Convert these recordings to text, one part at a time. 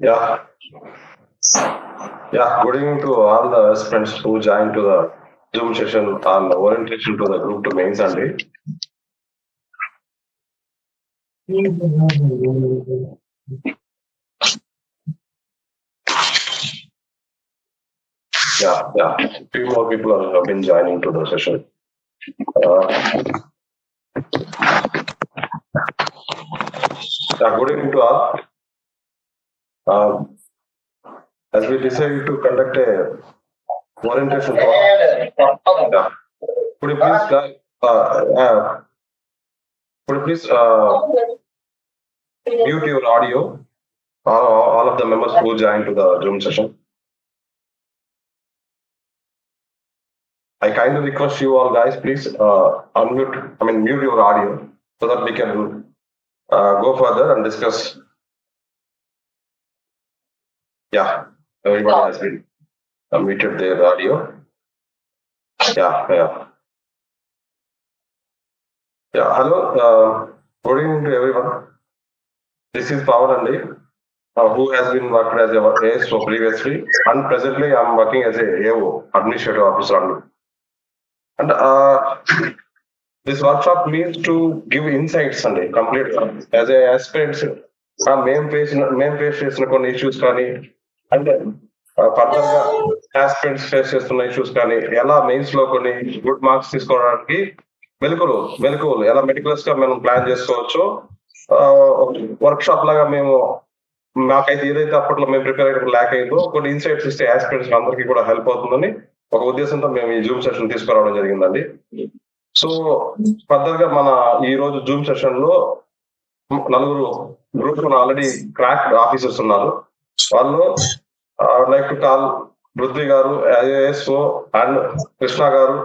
Yeah, yeah. Good evening to all the aspirants who joined to the Zoom session on the orientation to the group to mains Sunday. Yeah. Few more people have been joining to the session. Good evening to all. As we decided to conduct a orientation talk, could you please, mute your audio? All of the members who joined to the Zoom session. I kindly request you all guys, please mute your audio so that we can go further and discuss. Yeah, everybody has been muted their audio. Yeah. Hello, good evening to everyone. This is Pawan Andi, who has been worked as a ASO previously, and presently I'm working as a AO, Administrative Officer only. And this workshop means to give insights and complete as a aspirants main face కొన్ని issues కానీ అంటే further గా aspirants face చేస్తున్న issues కానీ ఎలా mains లో కొన్ని good marks తీసుకోవడానికి మెలకువలు ఎలా మెటికులస్ గా మనం ప్లాన్ చేసుకోవచ్చు వర్క్ షాప్ లాగా మేము మాకైతే ఏదైతే అప్పట్లో మేము ప్రిపేర్ అయ్యేటప్పుడు ల్యాక్ అయిందో కొన్ని ఇన్సైట్స్ ఇస్తే ఆస్పిరెంట్స్ అందరికీ కూడా హెల్ప్ అవుతుందని ఒక ఉద్దేశంతో మేము ఈ జూమ్ సెషన్ తీసుకురావడం జరిగిందండి. సో ఫర్దర్ గా మన ఈ రోజు జూమ్ సెషన్ లో నలుగురు గ్రూప్ ఆల్రెడీ క్రాక్ ఆఫీసర్స్ ఉన్నారు. వాళ్ళు లైక్ టు కాల్ పృథ్వీ గారు ఏఎస్ఓ అండ్ కృష్ణ గారు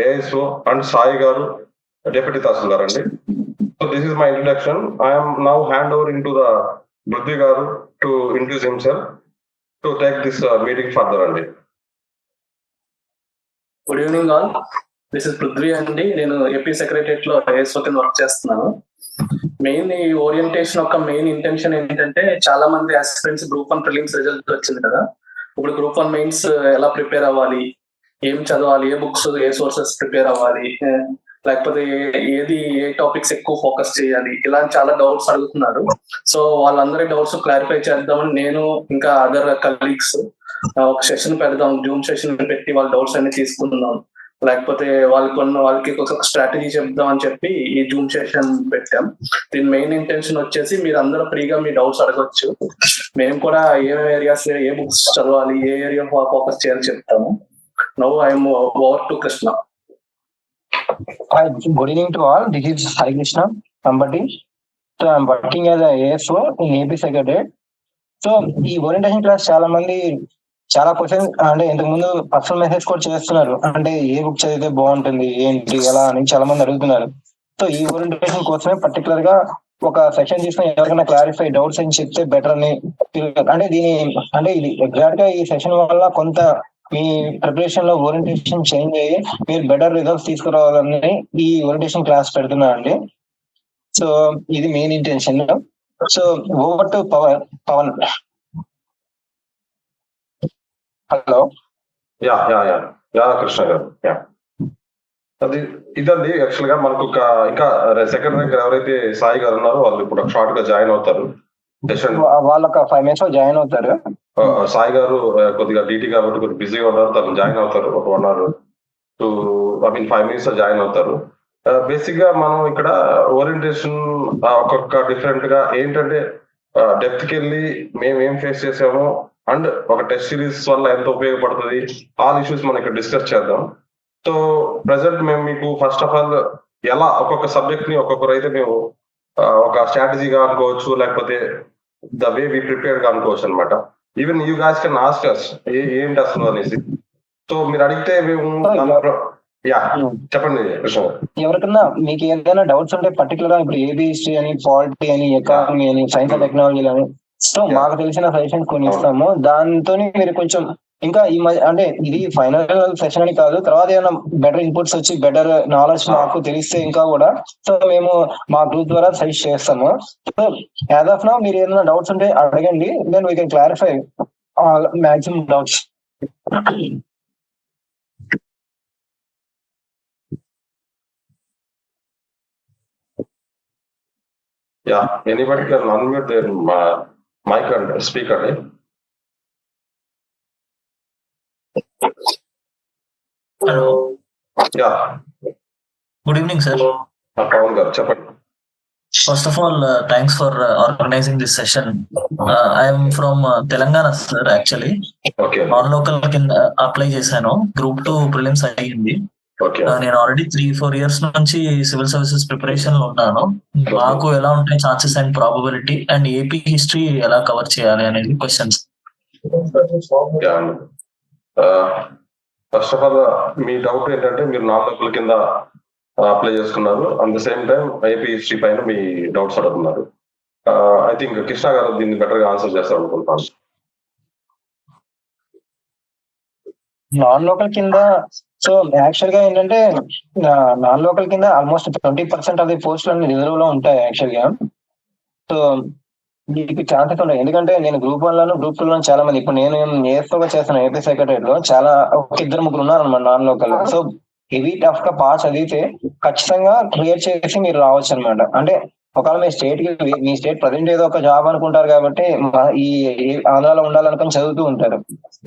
ఏఎస్ఓ అండ్ సాయి గారు డెప్యూటీ తహసీల్దార్ అండి. So this is my introduction. I'm now hand over in to the Prithvi garu to introduce himself to take this meeting further అండి. Good evening all. This is Prithvi అండి. నేను AP secretariat లో ASO కింద work చేస్తున్నాను. Main ఈ orientation యొక్క main intention ఏంటంటే చాలా మంది ఆస్పిరెంట్స్ గ్రూప్ 1 ప్రిలిమ్స్ రిజల్ట్ వచ్చింది కదా, ఇప్పుడు గ్రూప్ 1 మెయిన్స్ ఎలా ప్రిపేర్ అవ్వాలి, ఏం చదవాలి, ఏ బుక్స్ ఏ సోర్సెస్ ప్రిపేర్ అవ్వాలి, లేకపోతే ఏ టాపిక్స్ ఎక్కువ ఫోకస్ చేయాలి, ఇలా చాలా డౌట్స్ అడుగుతున్నారు. సో వాళ్ళందరి డౌట్స్ క్లారిఫై చేద్దామని నేను ఇంకా అదర్ కలీగ్స్ ఒక సెషన్ పెడదాం, జూమ్ సెషన్ పెట్టి వాళ్ళ డౌట్స్ అన్ని తీసుకుందాం, లేకపోతే వాళ్ళకి ఒక స్ట్రాటజీ చెప్దాం అని చెప్పి ఈ జూమ్ సెషన్ పెట్టాం. దీని మెయిన్ ఇంటెన్షన్ వచ్చేసి మీరు అందరూ ఫ్రీగా మీ డౌట్స్ అడగొచ్చు. మేము కూడా ఏ ఏరియాస్ ఏ బుక్స్ చదవాలి, ఏ ఏరియా ఫోకస్ చేయాలి చెప్తాము. Now I'm over to Krishna. Hi, good evening to all. This is Hari Krishna Ambati. So I'm working as a ASO in AP Secretariat. So ఈ ఓరియంటేషన్ క్లాస్ చాలా question అంటే ఇంతకు ముందు personal message కూడా చేస్తున్నారు, అంటే ఏ బుక్ చదివితే బాగుంటుంది ఏంటి ఎలా అని చాలా మంది అడుగుతున్నారు. సో ఈ ఓరియంటేషన్ కోసమే పర్టికులర్ గా ఒక సెషన్ తీసుకుని ఎవరికైనా క్లారిఫై డౌట్స్ అని చెప్తే బెటర్ అని, అంటే ఇది ఎగ్జాక్ట్ గా ఈ సెషన్ వల్ల కొంత మీ ప్రిపరేషన్ లో ఓరియంటేషన్ చేంజ్ అయ్యి మీరు బెటర్ రిజల్ట్స్ తీసుకురావాలని ఈ ఓరియంటేషన్ క్లాస్ పెడుతున్నానండి. సో ఇది main intention. So over to Pawan. Hello. Krishna గారు, అది ఇదండి. యాక్చువల్ గా మనకు ఇంకా సెకండ్ ర్యాంక్ ఎవరైతే సాయి గారు ఉన్నారో వాళ్ళు ఇప్పుడు షార్ట్ గా జాయిన్ అవుతారు. వాళ్ళు ఒక 5 minutes లో జాయిన్ అవుతారు. సాయి గారు కొద్దిగా డీటీ కాబట్టి కొద్దిగా బిజీగా ఉన్నారు, తను జాయిన్ అవుతారు ఒక 1 or 2 5 minutes లో జాయిన్ అవుతారు. బేసిక్ గా మనం ఇక్కడ ఓరియంటేషన్ ఒక్కొక్క డిఫరెంట్ గా ఏంటంటే డెప్త్ కి వెళ్ళి మేము ఏం ఫేస్ చేసామో అండ్ ఒక టెస్ట్ సిరీస్ వల్ల ఎంత ఉపయోగపడుతుంది, ఆల్ ఇష్యూస్ మనం ఇక్కడ డిస్కస్ చేద్దాం. సో ప్రెసెంట్ మేము మీకు ఫస్ట్ ఆఫ్ ఆల్ ఎలా ఒక్కొక్క సబ్జెక్ట్ ని ఒక్కొక్కరు అయితే మేము ఒక స్ట్రాటజీగా అనుకోవచ్చు, లేకపోతే ద వే వి ప్రిపేర్ గా అనుకోవచ్చు అనమాట. Even you guys can ask us ఏంటి అసలు అనేసి. సో మీరు అడిగితే మేము చెప్పండి కృష్ణ. ఎవరికన్నా మీకు ఏదైనా డౌట్స్ ఉంటే పర్టికులర్ గా ఇప్పుడు ఏబీ హిస్టరీ అని, పాలిటీ అని, ఎకానమీ అని, సైన్స్ అండ్ టెక్నాలజీ అని, సో మాకు తెలిసిన సజెషన్స్ కొన్ని ఇస్తాము. దాంతో మీరు కొంచెం ఇంకా ఈ అంటే ఇది ఫైనల్ సెషన్ అని కాదు, తర్వాత ఏమైనా బెటర్ ఇన్పుట్స్ వచ్చి బెటర్ నాలెడ్జ్ మాకు తెలిస్తే ఇంకా కూడా సో మేము మా గ్రూప్ ద్వారా సజెస్ట్ చేస్తాము. సో యాజ్ ఆఫ్ నౌ మీరు ఏదైనా డౌట్స్ ఉంటే అడగండి, then we can clarify maximum doubts. Yeah, anybody can unmute their mic and speak అండి. Hello, yeah good evening sir. Pawan గారు చెప్పండి. First of all thanks for organising this session. I'm from Telangana sir. Actually okay non local కింద apply చేశాను. Group 2 prelims అయ్యింది. Okay నేను already 3-4 years నుంచి civil services preparation లో ఉన్నాను. మాకు ఎలా ఉంటాయి chances and probability and AP history ఎలా కవర్ చేయాలి అనేది questions. First of all me doubt ఏంటంటే మీరు నాన్ లోకల్ కింద అప్లై చేసుకున్నారు, at the same time IP history పైన మీ డౌట్స్ అడుగుతున్నారు. ఐ థింక్ కృష్ణ గారు దీన్ని బెటర్ గా ఆన్సర్ చేస్తారు అనుకుంటున్నాను. నాన్ లోకల్ కింద సో యాక్చువల్ గా ఏంటంటే నాన్ లోకల్ కింద ఆల్మోస్ట్ 20% ఆఫ్ ది పోస్టులు అన్ని రిజర్వ్ లో ఉంటాయి యాక్చువల్ గా. సో మీకు ఛాన్సెస్ ఉంటాయి, ఎందుకంటే నేను గ్రూప్ 1 లోను గ్రూప్ 2 లో చాలా మంది, ఇప్పుడు నేను ఏఎస్ఓగా చేస్తాను ఏపీ సెక్రటరియట్ లో, చాలా ఒక 2-3 ఉన్నారు అనమాట non local. So heavy tough గా పాస్ చదివితే ఖచ్చితంగా క్లియర్ చేసి మీరు రావచ్చు అనమాట. అంటే ఒకవేళ మీ స్టేట్ ప్రజెంట్ ఏదో ఒక జాబ్ అనుకుంటారు కాబట్టి ఈ ఆంధ్రాలో ఉండాలనుకుని చదువుతూ ఉంటారు.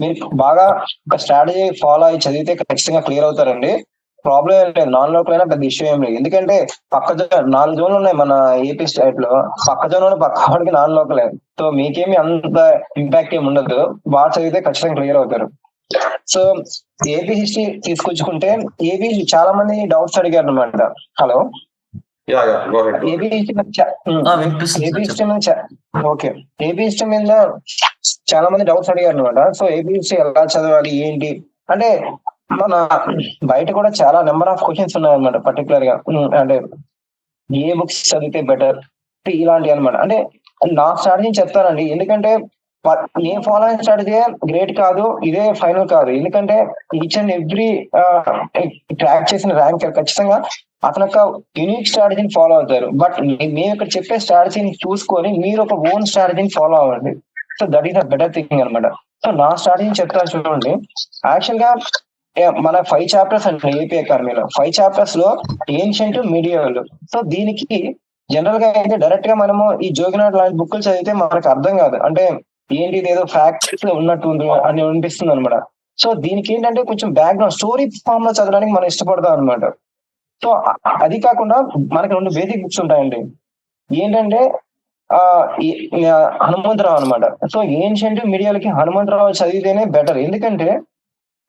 మీరు బాగా ఒక స్ట్రాటజీ ఫాలో అయ్యి చదివితే ఖచ్చితంగా క్లియర్ అవుతారండి. ప్రాబ్లం ఏం లేదు, నాన్ లోకల్ అయినా పెద్ద ఇష్యూ ఏం లేదు. ఎందుకంటే పక్క 4 జోన్లు ఉన్నాయి మన ఏపీ స్టేట్ లో, పక్క జోన్ పక్క వాడికి నాన్ లోకలే. సో మీకేమి అంత ఇంపాక్ట్ ఏమి ఉండదు, బాగా చదివితే ఖచ్చితంగా క్లియర్ అవుతారు. సో ఏపీ హిస్టరీ తీసుకొచ్చుకుంటే ఏపీ చాలా మంది డౌట్స్ అడిగారు అనమాట. Hello, AP history okay, AP history మీద చాలా మంది డౌట్స్ అడిగారు అనమాట. సో ఏపీ హిస్టరీ ఎలా చదవాలి ఏంటి అంటే మన బయట కూడా చాలా నెంబర్ ఆఫ్ క్వశ్చన్స్ ఉన్నాయన్నమాట. పర్టికులర్ గా అంటే ఏ బుక్స్ చదివితే బెటర్ ఇలాంటివి అనమాట. అంటే నా స్ట్రాటజీ చెప్తానండి, ఎందుకంటే నేను ఫాలో అయిన స్ట్రాటజీ గ్రేట్ కాదు, ఇదే ఫైనల్ కాదు. ఎందుకంటే ఈచ్ అండ్ ఎవ్రీ ట్రాక్ చేసిన ర్యాంకర్ ఖచ్చితంగా అతని యొక్క యూనిక్ స్ట్రాటజీని ఫాలో అవుతారు. బట్ మేము ఇక్కడ చెప్పే స్ట్రాటజీని చూసుకొని మీరు ఒక ఓన్ స్ట్రాటజీని ఫాలో అవ్వండి. So that is a better thing అనమాట. సో నా స్ట్రాటజీని చెప్తాను చూడండి. యాక్చువల్ గా మన 5 చాప్టర్స్ అండి ఏపీ ఎకానమీలో. 5 చాప్టర్స్ లో ఏన్షియంట్ మీడియల్. సో దీనికి జనరల్ గా అయితే డైరెక్ట్ గా మనము ఈ జోగినాథ్ లాంటి బుక్లు చదివితే మనకు అర్థం కాదు, అంటే ఏంటి ఏదో ఫ్యాక్ట్స్ ఉన్నట్టు అని అనిపిస్తుంది అనమాట. సో దీనికి ఏంటంటే కొంచెం బ్యాక్గ్రౌండ్ స్టోరీ ఫామ్ లో చదవడానికి మనం ఇష్టపడతాం అనమాట. సో అది కాకుండా మనకి 2 బేసిక్ బుక్స్ ఉంటాయండి. ఏంటంటే హనుమంతరావు అనమాట. సో ఏన్షియంట్ మీడియాలకి హనుమంతరావు చదివితేనే బెటర్, ఎందుకంటే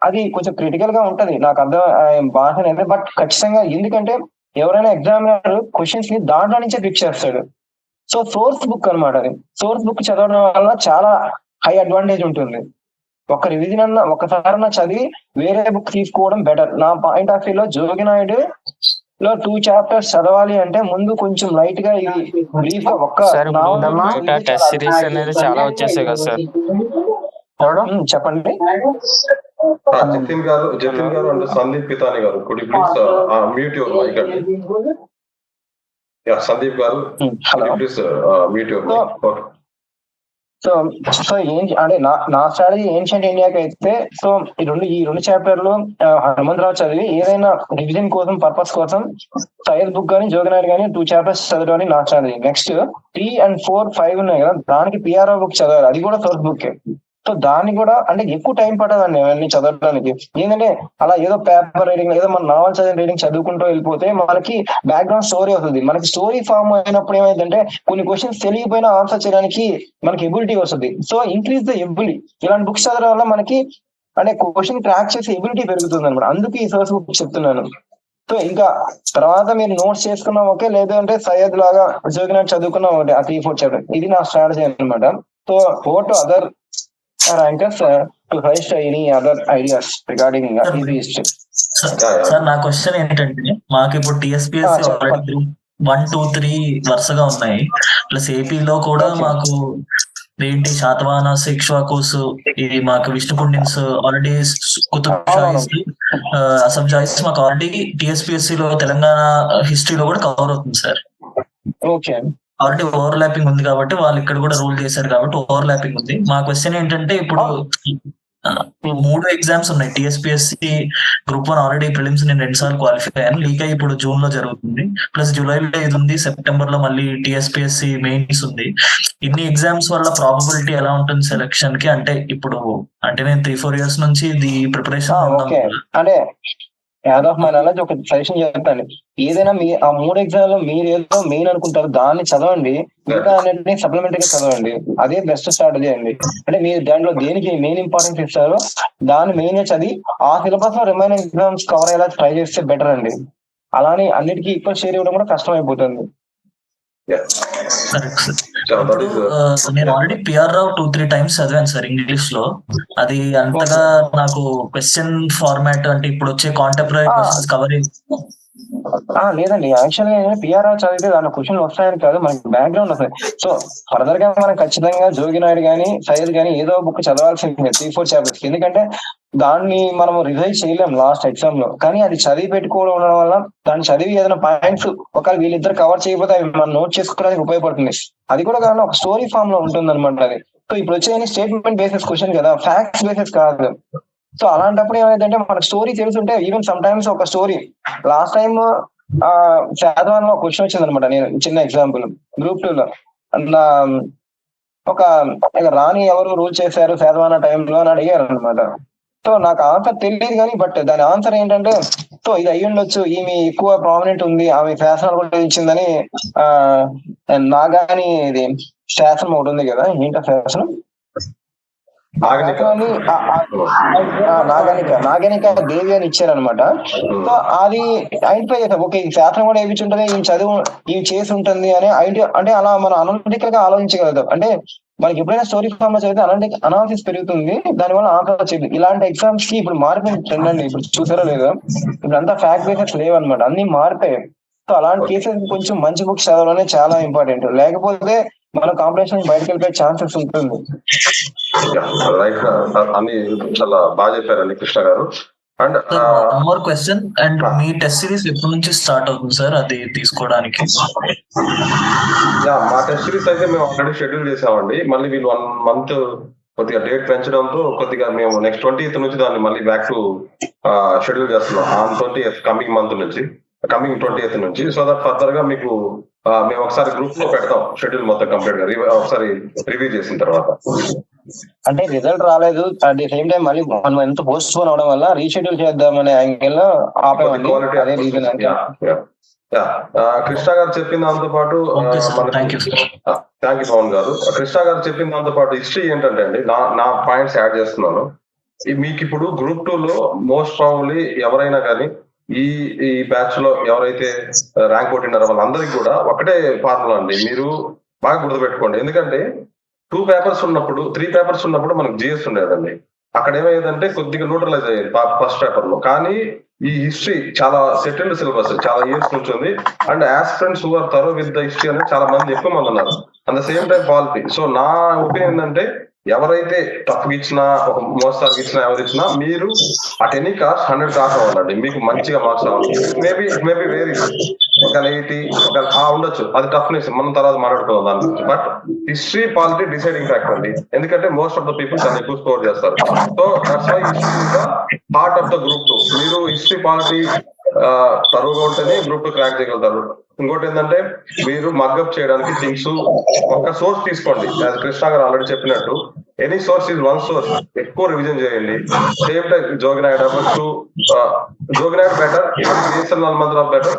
అది కొంచెం క్రిటికల్ గా ఉంటది, నాకు అర్థం భాష అనేది. బట్ ఖచ్చితంగా ఎందుకంటే ఎవరైనా ఎగ్జామినర్ క్వశ్చన్స్ ని దాంట్లో నుంచే పిక్ చేస్తాడు. సో సోర్స్ బుక్ అనమాట. అది సోర్స్ బుక్ చదవడం వల్ల చాలా హై అడ్వాంటేజ్ ఉంటుంది. ఒక రివిజన్ అన్న ఒకసారి చదివి వేరే బుక్ తీసుకోవడం బెటర్. నా పాయింట్ ఆఫ్ వ్యూ లో జోగినాయుడు లో 2 చాప్టర్స్ చదవాలి అంటే ముందు కొంచెం లైట్ గా ఇది బ్రీఫ్ గా చెప్పండి. జతిన్ గారు అండ్ సందీప్ పితాని గారు, could you please mute your mic అండి. సందీప్ గారు please mute your mic. Okay. So ఏంటి అంటే నా స్ట్రాటజీ ఏన్షియంట్ ఇండియాకి అయితే సో ఈ రెండు చాప్టర్లు హనుమంతరావు చదివి ఏదైనా రివిజన్ కోసం పర్పస్ కోసం సైన్స్ బుక్ కానీ జోగినాయుడు కానీ 2 చాప్టర్స్ చదవడం నా స్ట్రాటజీ. నెక్స్ట్ 3 and 4, 5 ఉన్నాయి కదా, దానికి పిఆర్ఓ బుక్ చదవాలి, అది కూడా సోర్స్ బుక్. సో దాన్ని కూడా అంటే ఎక్కువ టైం పడదండి అవన్నీ చదవడానికి. ఏంటంటే అలా ఏదో పేపర్ రీడింగ్ ఏదో మన నావల్ చదివిన రీడింగ్ చదువుకుంటూ వెళ్ళిపోతే మనకి బ్యాక్గ్రౌండ్ స్టోరీ వస్తుంది. మనకి స్టోరీ ఫామ్ అయినప్పుడు ఏమైందంటే కొన్ని క్వశ్చన్స్ తెలియకపోయినా ఆన్సర్ చేయడానికి మనకి ఎబిలిటీ వస్తుంది. So increase the ability. ఇలాంటి బుక్స్ చదవడం వల్ల మనకి అంటే క్వశ్చన్ క్రాక్ చేసే ఎబిలిటీ పెరుగుతుంది అనమాట. అందుకు ఈ సోర్స్ బుక్ చెప్తున్నాను. సో ఇంకా తర్వాత మీరు నోట్స్ చేసుకున్నా ఓకే, లేదంటే సయ్యద్ లాగా జోగినాథ్ చదువుకున్నా ఒకటి ఆ 3-4 చాప్టర్. ఇది నా స్ట్రాటజీ అనమాట. So four to other rankers to suggest any other ideas regarding easy history. Sir నా క్వశ్చన్ ఏంటంటే మాకు ఇప్పుడు టీఎస్పీఎస్సీ ఆల్రెడీ 1, 2, 3 వరుసగా ఉన్నాయి, ప్లస్ ఏపీలో కూడా మాకు ఏంటి శాతవాహన ఇక్ష్వాకుస్, ఇది మాకు విష్ణుకుండిన్స్ ఆల్రెడీ, కుతుబ్ షాహీస్, అసఫ్ జాహీస్ మాకు ఆల్రెడీ టిఎస్పిఎస్సి లో తెలంగాణ హిస్టరీలో కూడా కవర్ అవుతుంది సార్. ఓకే. ఆల్రెడీ ఓవర్లాపింగ్ ఉంది కాబట్టి వాళ్ళు ఇక్కడ కూడా రూల్ చేశారు కాబట్టి ఓవర్లాపింగ్ ఉంది. మా క్వశ్చన్ ఏంటంటే ఇప్పుడు 3 ఎగ్జామ్స్ ఉన్నాయి. టిఎస్పిఎస్సి గ్రూప్ 1 ఆల్రెడీ ప్రిలిమ్స్ నేను 2 సార్లు క్వాలిఫై అయ్యాను. లీక్ అయ్యి ఇప్పుడు జూన్ లో జరుగుతుంది, ప్లస్ జూలైలో ఇది ఉంది, సెప్టెంబర్ లో మళ్ళీ టిఎస్పిఎస్సి మెయిన్స్ ఉంది. ఇన్ని ఎగ్జామ్స్ వల్ల ప్రాబబిలిటీ ఎలా ఉంటుంది సెలక్షన్ కి? అంటే ఇప్పుడు అంటే నేను 3-4 years నుంచి ఇది ప్రిపరేషన్ అంటే యాజ్ ఆఫ్ మై నాలెడ్జ్ ఒక సజెషన్ చెప్తాను. ఏదైనా మీ ఆ 3 ఎగ్జామ్ లో మీరు ఏదో మెయిన్ అనుకుంటారు దాన్ని చదవండి, మిగతా అన్నింటినీ సప్లిమెంటరీ చదవండి. అదే బెస్ట్ స్ట్రాటజీ అండి. అంటే మీరు దాంట్లో దేనికి మెయిన్ ఇంపార్టెన్స్ ఇస్తారో దాన్ని మెయిన్ గా చదివి ఆ సిలబస్ లో రిమైనింగ్ ఎగ్జామ్స్ కవర్ అయ్యేలా ట్రై చేస్తే బెటర్ అండి. అలానే అన్నిటికీ ఈక్వల్ షేర్ ఇవ్వడం కూడా కష్టం అయిపోతుంది. నేను ఆల్రెడీ పిఆర్ రావు 2-3 times చదివాను సార్ ఇంగ్లీష్ లో. అది అంతగా నాకు క్వశ్చన్ ఫార్మాట్ అంటే ఇప్పుడు వచ్చే కాంటెంపరీ క్వశ్చన్స్ కవరింగ్ లేదండి. యాక్చువల్గా పిఆర్ఆర్ చదివితే దాని క్వశ్చన్లు వస్తాయని కాదు, మనకి బ్యాక్గ్రౌండ్ వస్తాయి. సో ఫర్దర్ గా మనం ఖచ్చితంగా జోగి నాయుడు కానీ సయ్యద్ కానీ ఏదో బుక్ చదవాల్సిందే 3-4 chapters. ఎందుకంటే దాన్ని మనం రివైజ్ చేయలేం లాస్ట్ ఎగ్జామ్ లో. కానీ అది చదివి పెట్టుకోవడం ఉండడం వల్ల దాన్ని చదివి ఏదైనా పాయింట్స్ ఒకవేళ వీళ్ళిద్దరు కవర్ చేయకపోతే అవి మనం నోట్ చేసుకోవడానికి ఉపయోగపడుతుంది. అది కూడా కారణం ఒక స్టోరీ ఫామ్ లో ఉంటుంది అనమాట అది. సో ఇప్పుడు వచ్చే స్టేట్మెంట్ బేసిస్ క్వశ్చన్ కదా, ఫ్యాక్ట్స్ బేసిస్ కాదు. సో అలాంటప్పుడు ఏమైందంటే మనకు స్టోరీ తెలుసుంటే ఈవెన్ సమ్ టైమ్స్ ఒక స్టోరీ లాస్ట్ టైం శాతవాహనంలో ఒక క్వశ్చన్ వచ్చింది అనమాట. నేను చిన్న ఎగ్జాంపుల్ గ్రూప్ 2 లో ఒక రాణి ఎవరు రూల్ చేశారు శాతవాహన టైంలో అని అడిగారు అనమాట. సో నాకు ఆన్సర్ తెలియదు కానీ బట్ దాని ఆన్సర్ ఏంటంటే సో ఇది అయ్యి ఉండొచ్చు, ఈమె ఎక్కువ ప్రామినెంట్ ఉంది, ఆమె శాసనాలు కూడా ఇచ్చిందని. నాగాని ఇది శాసనం ఒకటి ఉంది కదా, ఏంటో శాసనం నాగనిక దేవి అని ఇచ్చారనమాట. సో అది ఐడెంటిఫై చేస్తాం, ఓకే ఈ శాస్త్రం కూడా ఏమి ఉంటుంది, ఈ చదువు ఇవి చేసి ఉంటుంది అని ఐడియా. అంటే అలా మనం అనలిటికల్ గా ఆలోచించగలుగుతాం. అంటే మనకి ఎప్పుడైనా స్టోరీ ఫామ్ లో చదివితే అనాలిసిస్ పెరుగుతుంది, దానివల్ల ఆన్సర్ వచ్చింది. ఇలాంటి ఎగ్జామ్స్ కి ఇప్పుడు మారిపోయింది ట్రెండ్ అండి. ఇప్పుడు చూసారో లేదో ఇప్పుడు అంతా ఫ్యాక్ట్ బేసెస్ లేవన్నమాట, అన్ని మారిపోయాయి. సో అలాంటి కేసెస్ కొంచెం మంచి బుక్స్ చదవడం చాలా ఇంపార్టెంట్. లేకపోతే మన కాంపిటీషన్ బయటకు వెళ్ళిపోయే ఛాన్సెస్ ఉంటుంది. రైట్, అన్ని చాలా బాగా చెప్పారండి కృష్ణ గారు. And more question, and me test series ఎప్పటి నుంచి స్టార్ట్ అవుతుంది సార్ అది తీసుకోవడానికి? మా టెస్ట్ సిరీస్ అయితే మేము ఆల్రెడీ షెడ్యూల్ చేసామండి. మళ్ళీ వీళ్ళు 1 month కొద్దిగా డేట్ పెంచడంతో కొద్దిగా మేము నెక్స్ట్ 20th నుంచి దాన్ని మళ్ళీ బ్యాక్ టు షెడ్యూల్ చేస్తున్నాం. ఆన్ 20th కమింగ్ 20th నుంచి. సో దట్ ఫర్దర్ గా మీకు మేము ఒకసారి గ్రూప్ లో పెడతాం షెడ్యూల్ మొత్తం కంప్లీట్ గా ఒకసారి రివ్యూ చేసిన తర్వాత. అంటే రిజల్ట్ రాలేదు అట్ ది సేమ్ టైం మళ్ళీ మనం ఎంత పోస్ట్ పోన్ అవడం వల్ల రీషెడ్యూల్ చేద్దామనే యాంగిల్ లో ఆపేమండి. అదే రీజన్. కృష్ణ గారు చెప్పిన దాంతో పాటు థ్యాంక్ యూ పవన్ గారు. కృష్ణ గారు చెప్పిన దాంతో పాటు హిస్టరీ ఏంటంటే అండి, నా పాయింట్స్ యాడ్ చేస్తున్నాను. మీకు ఇప్పుడు గ్రూప్ 2 లో మోస్ట్ ప్రాబబ్లీ ఎవరైనా కానీ ఈ బ్యాచ్ లో ఎవరైతే ర్యాంక్ కొట్టినారో వాళ్ళందరికీ కూడా ఒకటే ఫార్ములా అండి, మీరు బాగా గుర్తుపెట్టుకోండి. ఎందుకంటే 2 పేపర్స్ ఉన్నప్పుడు 3 పేపర్స్ ఉన్నప్పుడు మనకు జిఎస్ ఉండేదండి. అక్కడ ఏమైందంటే కొద్దిగా న్యూట్రలైజ్ అయ్యేది ఫస్ట్ పేపర్ లో. కానీ ఈ హిస్టరీ చాలా సెటిల్డ్ సిలబస్, చాలా ఇయర్స్ నుంచి ఉంది. And aspirants who are thorough with the history అనేది చాలా మంది ఎక్కువ మంది ఉన్నారు. At the same time polity. So నా ఒపీనియన్ ఏంటంటే ఎవరైతే టఫ్ ఇచ్చినా ఒక మోస్తార్కి ఇచ్చినా ఎవరు ఇచ్చినా మీరు అట్ ఎనీ కాస్ట్ 100 దాకా అవ్వాలండి. మీకు మంచిగా మార్క్స్ రావాలి. మేబీ వేరీ ఒక 80 ఉండొచ్చు, అది టఫ్నెస్ మనం తర్వాత మాట్లాడుకుందాం దాని గురించి. But history polity deciding factor అండి. ఎందుకంటే మోస్ట్ ఆఫ్ ద పీపుల్ చాలా ఎక్కువ స్కోర్ చేస్తారు. So that's why history is the part of the group 2. మీరు హిస్టరీ పాలిటీ తరువుగా ఉంటేనే గ్రూప్ 2 క్రాక్ చేయగలుగుతారు. ఇంకోటి ఏంటంటే మీరు మగ్గప్ చేయడానికి థింగ్స్ ఒక సోర్స్ తీసుకోండి. కృష్ణ గారు ఆల్రెడీ చెప్పినట్టు ఎనీ సోర్స్ ఈజ్ 1 సోర్స్. ఎక్కువ రివిజన్ చేయండి. సేమ్ టైం జోగినాయుడు అవ్వచ్చు, జోగినాయుడు బెటర్, బెటర్.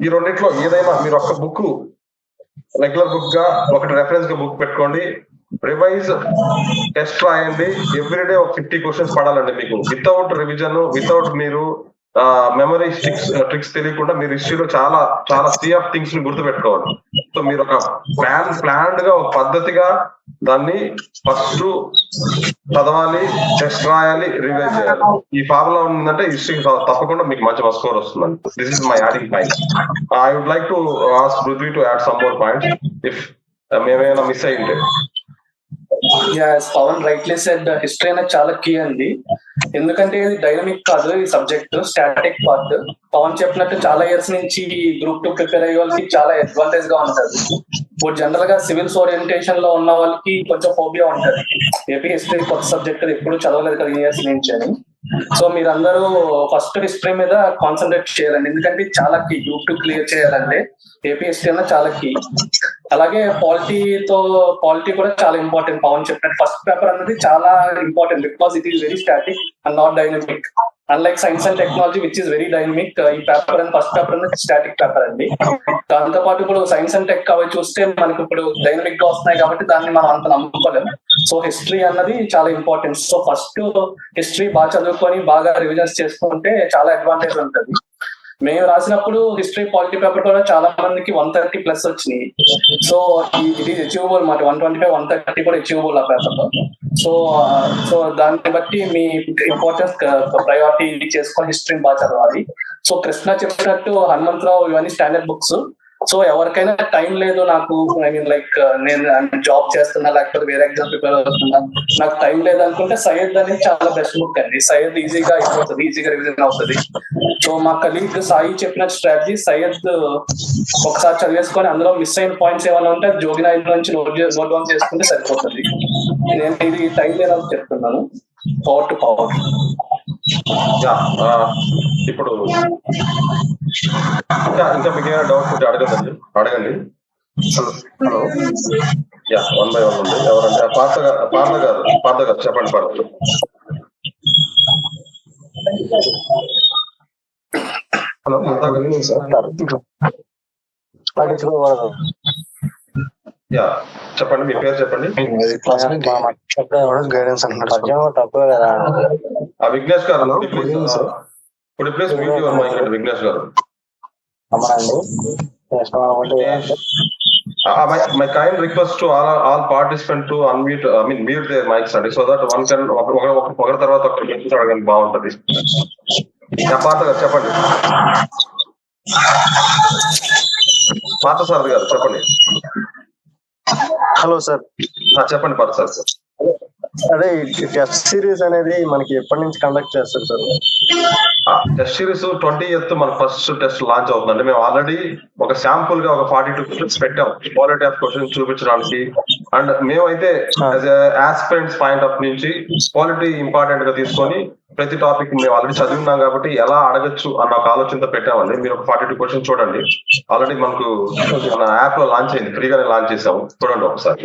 ఈ రెండిట్లో ఏదైనా మీరు ఒక బుక్ రెగ్యులర్ బుక్ గా ఒకటి రెఫరెన్స్ గా బుక్ పెట్టుకోండి. రివైజ్ టెస్ట్ రాయండి. ఎవ్రీడే ఒక 50 క్వశ్చన్స్ పడాలండి మీకు. వితౌట్ రివిజన్, వితౌట్ మీరు మెమరీ ట్రిక్స్ తెలియకుండా మీరు హిస్టరీలో చాలా సీ ఆఫ్ థింగ్స్ ని గుర్తు పెట్టుకోవాలి. సో మీరు ఒక ప్లాన్డ్ గా ఒక పద్ధతిగా దాన్ని ఫస్ట్ చదవాలి, టెస్ట్ రాయాలి, రివైజ్ చేయాలి. ఈ ఫార్ములా ఉందంటే హిస్టరీ తప్పకుండా మీకు మంచి స్కోర్ వస్తుందండి. This is my adding point. I would like to ask Prithvi to add some more points if మేమేమైనా మిస్ అయ్యింటే. పవన్ రైట్లీ సెడ్, హిస్టరీ అనేది చాలా కీ అండి. ఎందుకంటే ఇది డైనమిక్ కాదు, ఈ సబ్జెక్ట్ స్టాటిక్ పార్ట్. పవన్ చెప్పినట్టు చాలా ఇయర్స్ నుంచి గ్రూప్ 2 ప్రిపేర్ అయ్యే వాళ్ళకి చాలా అడ్వాంటేజ్ గా ఉంటది. ఇప్పుడు జనరల్ గా సివిల్స్ ఓరియంటేషన్ లో ఉన్న వాళ్ళకి కొంచెం ఫోబియా ఉంటది, ఏపీ హిస్టరీ కొత్త సబ్జెక్ట్ ఎప్పుడు చదవలేదు కదా ఇయర్స్ నుంచి అని. సో మీరందరూ ఫస్ట్ హిస్టరీ మీద కాన్సన్ట్రేట్ చేయాలండి, ఎందుకంటే చాలా కీ. గ్రూప్ 2 క్లియర్ చేయాలంటే ఏపీ హిస్టరీ అన్న చాలా కీ. అలాగే పాలిటీ కూడా చాలా ఇంపార్టెంట్. పవన్ చెప్పినట్టు ఫస్ట్ పేపర్ అనేది చాలా important, because it is very static and not dynamic. Unlike science and technology which is very dynamic, ఈ పేపర్ అండ్ ఫస్ట్ పేపర్ అనేది స్టాటిక్ పేపర్ అండి. దాంతో పాటు ఇప్పుడు సైన్స్ అండ్ టెక్ అవి చూస్తే మనకి ఇప్పుడు డైనమిక్ గా వస్తున్నాయి కాబట్టి దాన్ని మనం అంత నమ్ముకోలేం. సో హిస్టరీ అన్నది చాలా ఇంపార్టెంట్. సో ఫస్ట్ హిస్టరీ బాగా చదువుకొని బాగా రివిజన్స్ చేసుకుంటే చాలా అడ్వాంటేజ్ ఉంటుంది. మేము రాసినప్పుడు హిస్టరీ పాలిటీ పేపర్ కూడా చాలా మందికి 130+ వచ్చినాయి. సో ఇది అచీవబుల్ మాట, 125, 130 కూడా అచీవబుల్ ఆ పేపర్ లో. సో దాన్ని బట్టి మీ ఇంపార్టెన్స్ ప్రయారిటీ చేసుకొని హిస్టరీని బాగా చదవాలి. సో కృష్ణ చెప్పినట్టు హనుమంతరావు ఇవన్నీ స్టాండర్డ్ బుక్స్. సో ఎవరికైనా టైం లేదు నాకు, ఐ మీన్ లైక్ నేను జాబ్ చేస్తున్నా లేకపోతే వేరే ఎగ్జామ్ ప్రిపేర్ అవుతున్నా, నాకు టైం లేదు అనుకుంటే సయ్యద్ అనేది చాలా బెస్ట్ బుక్ అండి. సయ్యద్ ఈజీగా అయిపోతుంది, ఈజీగా రివిజన్ అవుతుంది. సో మా కలీగ్ సాయి చెప్పిన స్ట్రాటజీ సయ్యద్ ఒకసారి చదివేసుకొని అందులో మిస్ అయిన పాయింట్స్ ఏమైనా ఉంటే జోగినాయుడు నుంచి నోట్ డౌన్ చేసుకుంటే సరిపోతుంది. నేను ఇది టైం లేదని చెప్తున్నాను. Power to power. ఇప్పుడు ఇంకా మీకు ఏమైనా డౌట్స్ ఉంటే అడగండి. హలో, 1 by 1 ఉంది. ఎవరంటే పార్థ గారు చెప్పండి. Partha hello, good evening sir. చెప్పండి, మీ పేరు చెప్పండి. గైడెన్స్ విఘ్నేష్ గారు, ప్లీజ్ మ్యూట్ యువర్ మైక్ అండి. విఘ్నేష్ గారు, my kind request to all participants to unmute, mute their mics అండి, so that one can ఒకరి తర్వాత ఒకరికి అడగండి, బాగుంటది. పార్థ గారు చెప్పండి. పార్థ సార్ గారు చెప్పండి. Hello sir. చెప్పండి పార్థ సార్. అదే టెస్ట్ సిరీస్ అనేది మనకి ఎప్పటి నుంచి కండక్ట్ చేస్తారు సార్? టెస్ట్ సిరీస్ 20th మన ఫస్ట్ టెస్ట్ లాంచ్ అవుతుందండి. మేము ఆల్రెడీ ఒక శాంపుల్ గా ఒక 42 క్వశ్చన్స్ పెట్టాం క్వాలిటీ ఆఫ్ క్వశ్చన్స్ చూపించడానికి. అండ్ మేమైతే యాజ్ ఆస్పిరెంట్స్ పాయింట్ ఆఫ్ నుంచి క్వాలిటీ ఇంపార్టెంట్ గా తీసుకొని ప్రతి టాపిక్ మేము ఆల్రెడీ చదివినాం కాబట్టి ఎలా అడగచ్చు అన్న ఒక ఆలోచనతో పెట్టామండి. మీరు ఒక 42 క్వశ్చన్స్ చూడండి. ఆల్రెడీ మనకు మన యాప్ లో లాంచ్ అయింది, ఫ్రీగానే లాంచ్ చేసాము, చూడండి ఒకసారి.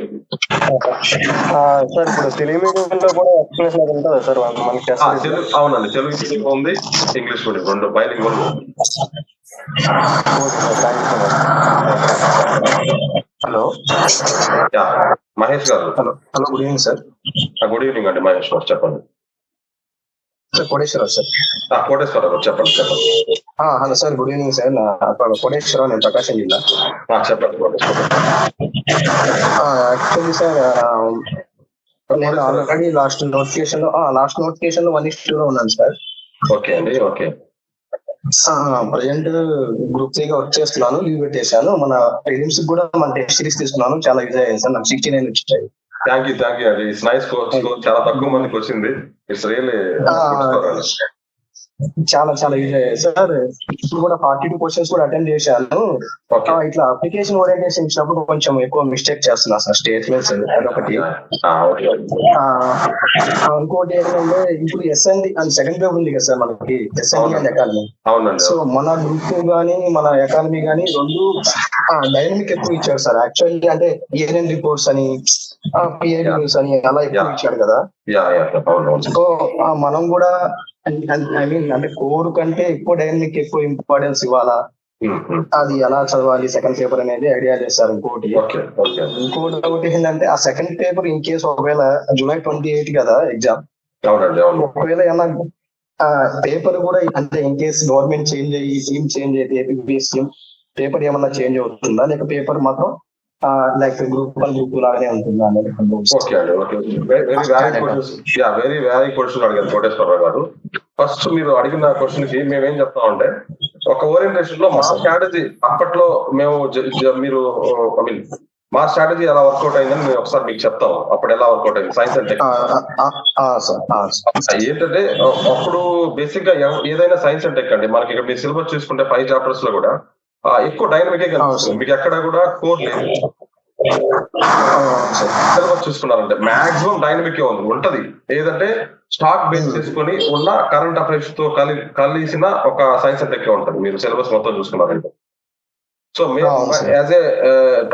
సార్ ఇప్పుడు తెలుగు మీడియంలో కూడా ఎక్స్ప్లెనేషన్ ఉంటుందా సార్ మనకి? అవునండి, తెలుగు ఉంది, ఇంగ్లీష్ కూడా, రెండు బైలింగ్వల్. హలో, మహేష్ గారు. Hello, good evening sir. Good evening అండి. మహేష్ గారు చెప్పండి. కోటేశ్వరరావు సార్. కోటేశ్వరరావు చెప్పండి. Hello sir, good evening sir. Koteswararao, నేను ప్రకాశం జిల్లా. చెప్పండి యాక్చువల్లీ సార్, నేను ఆల్రెడీ లాస్ట్ నోటిఫికేషన్ లో 1:2 లో ఉన్నాను సార్. ఓకే అండి. ఓకే, ప్రజెంట్ గ్రూప్ 3 గా వర్క్ చేస్తున్నాను, లీవ్ పెట్టేశాను. మన ప్రిలిమ్స్ కూడా మన టెస్ట్ సిరీస్ తీసుకున్నాను, చాలా యూజ్ అయ్యాయి సార్. నాకు 69 వచ్చాయి. థ్యాంక్ యూ అండి. It's nice course. చాలా తక్కువ మందికి వచ్చింది. ఇట్స్ రియల్లీ చాలా యూజ్ అయ్యాయి సార్. ఇప్పుడు కూడా 42 క్వశ్చన్స్ కూడా అటెండ్ చేశాను. ఇట్లా అప్లికేషన్ ఓరియంటేషన్ ఇచ్చినప్పుడు కొంచెం ఎక్కువ మిస్టేక్ చేస్తున్నా సార్, స్టేట్మెంట్స్ అదొకటి. ఇంకోటి ఏంటంటే ఇప్పుడు ఎస్ఎన్డి అండ్ సెకండ్ పేపర్ ఉంది కదా సార్ మనకి, ఎస్ఎన్డి అండ్ ఎకానమీ. సో మన గ్రూప్ గానీ మన ఎకానమీ గానీ రెండు డైనమిక్ ఎక్కువ ఇచ్చాడు సార్. యాక్చువల్లీ అంటే ఏఎన్ఎన్ రిపోర్ట్స్ అని, పిఐడి న్యూస్ అని అలా ఎక్కువ ఇచ్చాడు కదా. సో మనం కూడా అంటే కోర్ కంటే ఎక్కువ డైనమిక్ ఎక్కువ ఇంపార్టెన్స్ ఇవ్వాలా, అది ఎలా చదవాలి సెకండ్ పేపర్ అనేది ఐడియా చేస్తారు. ఇంకోటి ఒకటి ఏంటంటే ఆ సెకండ్ పేపర్ ఇన్ కేసు ఒకవేళ July 28 కదా ఎగ్జామ్, ఒకవేళ ఏమన్నా పేపర్ కూడా అంటే ఇన్ కేసు గవర్నమెంట్ చేంజ్ అయ్యి స్కీమ్ చేంజ్ అయితే ఏపీ స్కీమ్ పేపర్ ఏమన్నా చేంజ్ అవుతుందా, లేక పేపర్ మాత్రం లైక్ గ్రూప్ 1 గ్రూప్ 2 లాగానే ఉంటుందా అనేది. వెరీ వ్యారీ క్వశ్చన్ అడిగారు కోటేశ్వరరావు గారు. ఫస్ట్ మీరు అడిగిన క్వశ్చన్ కి మేమేం చెప్తామంటే, ఒక ఓరియంటేషన్ లో మా స్ట్రాటజీ అప్పట్లో మేము మీరు మా స్ట్రాటజీ ఎలా వర్కౌట్ అయిందని మేము ఒకసారి మీకు చెప్తాం. అప్పుడు ఎలా వర్కౌట్ అయింది సైన్స్ అండ్ టెక్ ఏంటంటే, అప్పుడు బేసిక్ గా ఏదైనా సైన్స్ అండ్ టెక్ అండి, మనకి ఇక్కడ మీ సిలబస్ చూసుకుంటే 5 చాప్టర్స్ లో కూడా ఎక్కువ డైనమిక్ కనిపిస్తుంది. మీకు ఎక్కడ కూడా కోర్ లేదు. సిలబస్ చూసుకున్నారంటే మాక్సిమం డైనమిక్ ఉంటది. ఏదంటే స్టాక్ బేస్ చేసుకొని ఉన్న కరెంట్ అఫైర్స్ తో కలిసిన ఒక సైన్స్ అండ్ టెక్ ఉంటది. మీరు సిలబస్ మొత్తం చూసుకున్నారంటే. సో మేము యాజ్ ఏ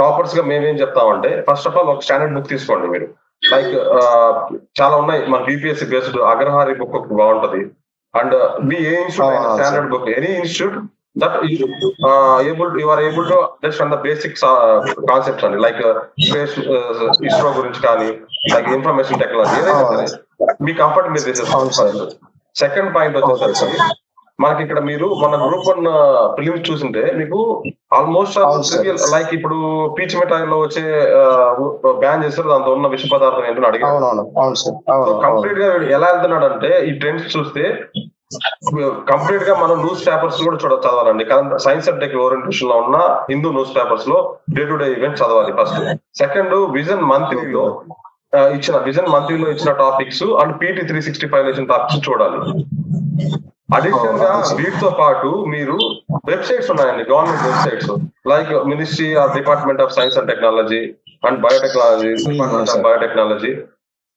టాపర్స్ గా మేమేం చెప్తామంటే, ఫస్ట్ ఆఫ్ ఆల్ ఒక స్టాండర్డ్ బుక్ తీసుకోండి మీరు. లైక్ చాలా ఉన్నాయి మన బీపీఎస్సీ బేస్డ్. అగ్రహారి బుక్ ఒకటి బాగుంటది. And me A institute standard book, any institute that you are able to understand the basic concepts and like space ISRO గురించి కానీ లైక్ ఇన్ఫర్మేషన్ టెక్నాలజీ ఏదైనా సరే మీ కంఫర్ట్ మీద తీసేసుకోవాలి. సెకండ్ పాయింట్ వచ్చేసరికి మనకి ఇక్కడ మీరు మన గ్రూప్ 1 ఫిలిమ్స్ చూసింటే మీకు ఆల్మోస్ట్ లైక్ ఇప్పుడు పీచ్ మిఠాయిలో వచ్చే బ్యాన్ చేస్తారు, దాంతో ఉన్న విష పదార్థం ఏంటో అడిగారు. కంప్లీట్ గా ఎలా వెళ్తున్నాడు అంటే, ఈ ట్రెండ్స్ చూస్తే కంప్లీట్ గా మనం న్యూస్ పేపర్స్ కూడా చదవాలండి. సైన్స్ అండ్ టెక్ ఓరియంటేషన్ లో ఉన్న హిందూ న్యూస్ పేపర్స్ లో డే టు డే ఈవెంట్ చదవాలి ఫస్ట్. సెకండ్, విజన్ మంత్లీలో ఇచ్చిన టాపిక్స్ అండ్ PT 365 ఇచ్చిన టాపిక్స్ చూడాలి. అడిషనల్ గా వీటితో పాటు మీరు వెబ్సైట్స్ ఉన్నాయండి, government websites like ministry of department of science and technology and biotechnology.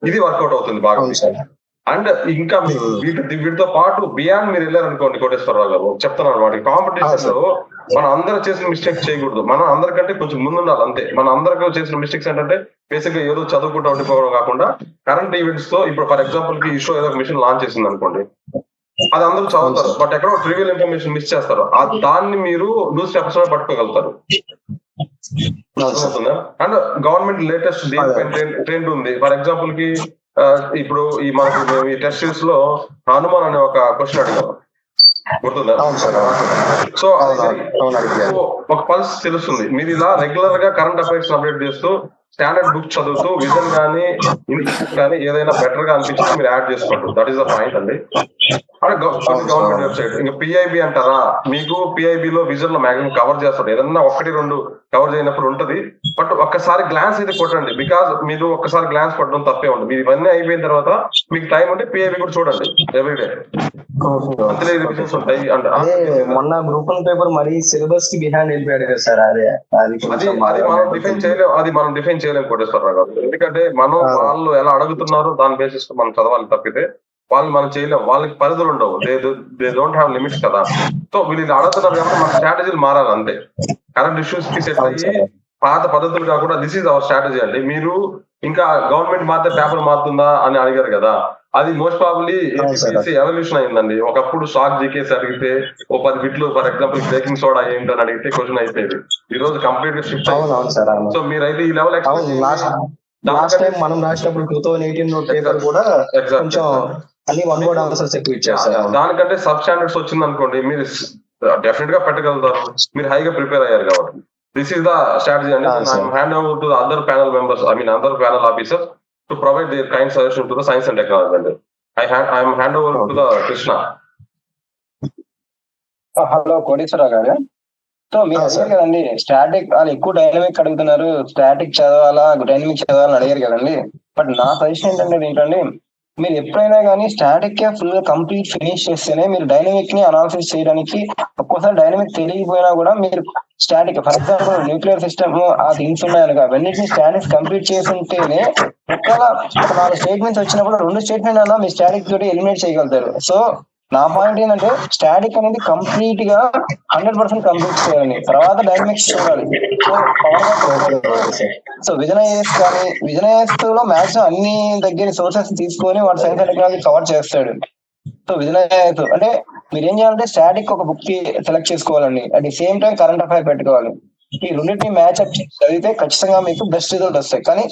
ఇది వర్కౌట్ అవుతుంది బాగా. అండ్ ఇంకా వీటితో పాటు బియాండ్ మీరు వెళ్ళారనుకోండి కోటేశ్వరరావు గారు, చెప్తున్నాను అనమాట, కాంపిటీషన్ లో మనం అందరూ చేసిన మిస్టేక్స్ చేయకూడదు. మనం అందరికంటే కొంచెం ముందు ఉండాలి అంతే. మన అందరికీ చేసిన మిస్టేక్స్ ఏంటంటే బేసిక్ గా ఏదో చదువుకుంటూ ఉండిపోవడం కాకుండా కరెంట్ ఈవెంట్స్ తో, ఇప్పుడు ఫర్ ఎగ్జాంపుల్ కి ఇష్రో ఏదో మిషన్ లాంచ్ చేసింది అనుకోండి, అది అందరూ చదువుతారు, బట్ ఎక్కడో ట్రివియల్ ఇన్ఫర్మేషన్ మిస్ చేస్తారు. దాన్ని మీరు న్యూస్ పేపర్స్ లో పట్టుకోగలుగుతారు. అండ్ గవర్నమెంట్ లేటెస్ట్ ట్రెండ్ ఉంది. ఫర్ ఎగ్జాంపుల్ కి ఇప్పుడు మేము ఈ టెస్ట్ సిరీస్ లో హనుమాన్ అనే ఒక క్వశ్చన్ అడిగాం, గుర్తుందా? సో ఒక పల్స్ తెలుస్తుంది. మీరు ఇలా రెగ్యులర్ గా కరెంట్ అఫైర్స్ అప్డేట్ చేస్తూ స్టాండర్డ్ బుక్ చదువుతూ విజన్ కానీ కానీ ఏదైనా బెటర్ గా అనిపించి మీరు యాడ్ చేసుకోండి. దట్ ఈస్ ద పాయింట్ అండి. గవర్నమెంట్ వెబ్సైట్ ఇంకా పిఐబి అంటారా, మీకు పిఐబి లో విజన్ లో మాక్సిమం కవర్ చేస్తారు. ఏదన్నా 1-2 కవర్ చేయనప్పుడు ఉంటది, బట్ ఒక్కసారి గ్లాన్స్ అయితే కొట్టండి. బికాస్ మీరు ఒక్కసారి గ్లాన్స్ కొట్టడం తప్పే ఉంటుంది. మీరు ఇవన్నీ అయిపోయిన తర్వాత మీకు టైం ఉంటే పిఐబి కూడా చూడండి ఎవ్రీడే. అంతే రివిజన్స్ ఉంటాయి. మొన్న గ్రూప్ 1 పేపర్ మరి సిలబస్ కి బిహైండ్ వెళ్ళిపోయాడు కదా సార్. అది మనం డిఫైన్ చేయలేము కోటేశ్వరరావు గారు. ఎందుకంటే మనం వాళ్ళు ఎలా అడుగుతున్నారో దాని బేసిస్ మనం చదవాలి తప్పితే వాళ్ళు మనం చేయలేము. వాళ్ళకి పరిధులు ఉండవు. దే డోంట్ హ్యావ్ లిమిట్స్ కదా. సో వీళ్ళు అడుగుతున్నారు కాబట్టి మన స్ట్రాటజీలు మారాలి అంతే. కరెంట్ ఇష్యూస్ కి సెట్ అయ్యి పాత పద్ధతులు కాకుండా దిస్ ఈజ్ అవర్ స్ట్రాటజీ అండి. మీరు ఇంకా గవర్నమెంట్ మారితే పేపర్ మారుతుందా అని అడిగారు కదా, అది మోస్ట్ ప్రాబబ్లీ ఎవల్యూషన్ అయిందండి. ఒకప్పుడు షాక్ జీకేస్ అడిగితే 10 బిట్లు ఫర్ ఎగ్జాంపుల్ బ్రేకింగ్ సోడా ఏంటి అని అడిగితే క్వశ్చన్ అయిపోయింది. ఈ రోజు కంప్లీట్ గా షిఫ్ట్ అయింది. సో మీరైతే ఈ లెవెల్ మనం రాసినప్పుడు 2018 పేపర్ కూడా కొంచెం అన్ని వన్ వర్డ్ ఆన్సర్స్ ఎక్కువ ఇచ్చారు. దానికంటే సబ్ స్టాండర్డ్స్ వచ్చింది అనుకోండి, మీరు డెఫినెట్ గా పెట్టగలుగుతారు. మీరు హైగా ప్రిపేర్ అయ్యారు కాబట్టి. దిస్ ఈస్ ద స్ట్రాటజీ అండి. Hand over to the other panel members, other panel officers to provide their kind suggestion to the science and technology. I am hand over to the Krishna. Hello Koteswararao గారు. So మీరు అడిగారు కదండి static, వాళ్ళు ఎక్కువ dynamic అడుగుతున్నారు, static చదవాలా dynamic చదవాలని అడిగారు కదండి. బట్ నా సజెషన్ ఏంటంటే మీరు ఎప్పుడైనా కానీ స్టాటిక్ ఫుల్ గా కంప్లీట్ ఫినిష్ చేస్తేనే మీరు డైనమిక్ ని అనాలిసిస్ చేయడానికి, ఒక్కోసారి డైనమిక్ తెలియకపోయినా కూడా మీరు static, for example nuclear system ఆ థింగ్స్ ఉన్నాయనుక అవన్నిటిని స్టాటిక్స్ కంప్లీట్ చేస్తుంటేనే ఒకవేళ 4 స్టేట్మెంట్స్ వచ్చినప్పుడు 2 స్టేట్మెంట్ అన్నా మీ స్టాటిక్ తోటి ఎలిమినేట్ చేయగలుగుతారు. సో నా పాయింట్ ఏంటంటే స్టాటిక్ అనేది కంప్లీట్ గా 100% కంప్లీట్ చేయాలి, తర్వాత డైనమిక్స్ చూడాలి. సో విజన్ ఐఏఎస్ లో మాక్సిమం అన్ని దగ్గర సోర్సెస్ తీసుకొని వాడు సైన్స్ అండ్ టెక్నాలజీ కవర్ చేస్తాడు. సో విజన్ ఐఏఎస్ అంటే మీరు ఏం చేయాలంటే స్టాటిక్ ఒక బుక్ కి సెలెక్ట్ చేసుకోవాలండి, at the same time current affair పెట్టుకోవాలి. ఈ రెండింటిని మ్యాచ్ అప్ చదివితే ఖచ్చితంగా మీకు బెస్ట్ రిజల్ట్ వస్తాయి. కానీ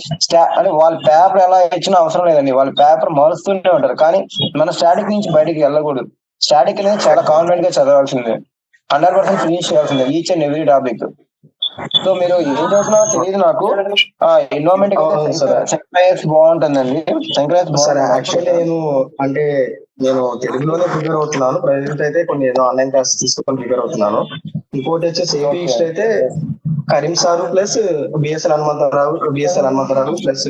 అంటే వాళ్ళ పేపర్ ఎలా ఇచ్చినా అవసరం లేదండి, వాళ్ళ పేపర్ మారుస్తూనే ఉంటారు. కానీ మన స్టాటిక్ నుంచి బయటికి వెళ్ళకూడదు. స్టాటిక్ అనేది చాలా కాన్ఫిడెంట్ గా చదవాల్సిందే, 100% ఫినిష్ చేయాల్సిందే each and every topic. So మీరు ఏం చదువుతున్నారో తెలియదు నాకు. ఎన్విరాన్మెంట్ శంకరాయస్ బాగుంటుందండి. శంకరాయస్ యాక్చువల్లీ నేను తెలుగులోనే ప్రిపేర్ అవుతున్నాను ప్రజెంట్ అయితే. కొన్ని ఏదో ఆన్లైన్ క్లాసెస్ తీసుకొని ప్రిపేర్ అవుతున్నాను. ఇంకోటి వచ్చేసి ఏపీ ఈస్ట్ అయితే Karim sir plus BSL Hanumantharao plus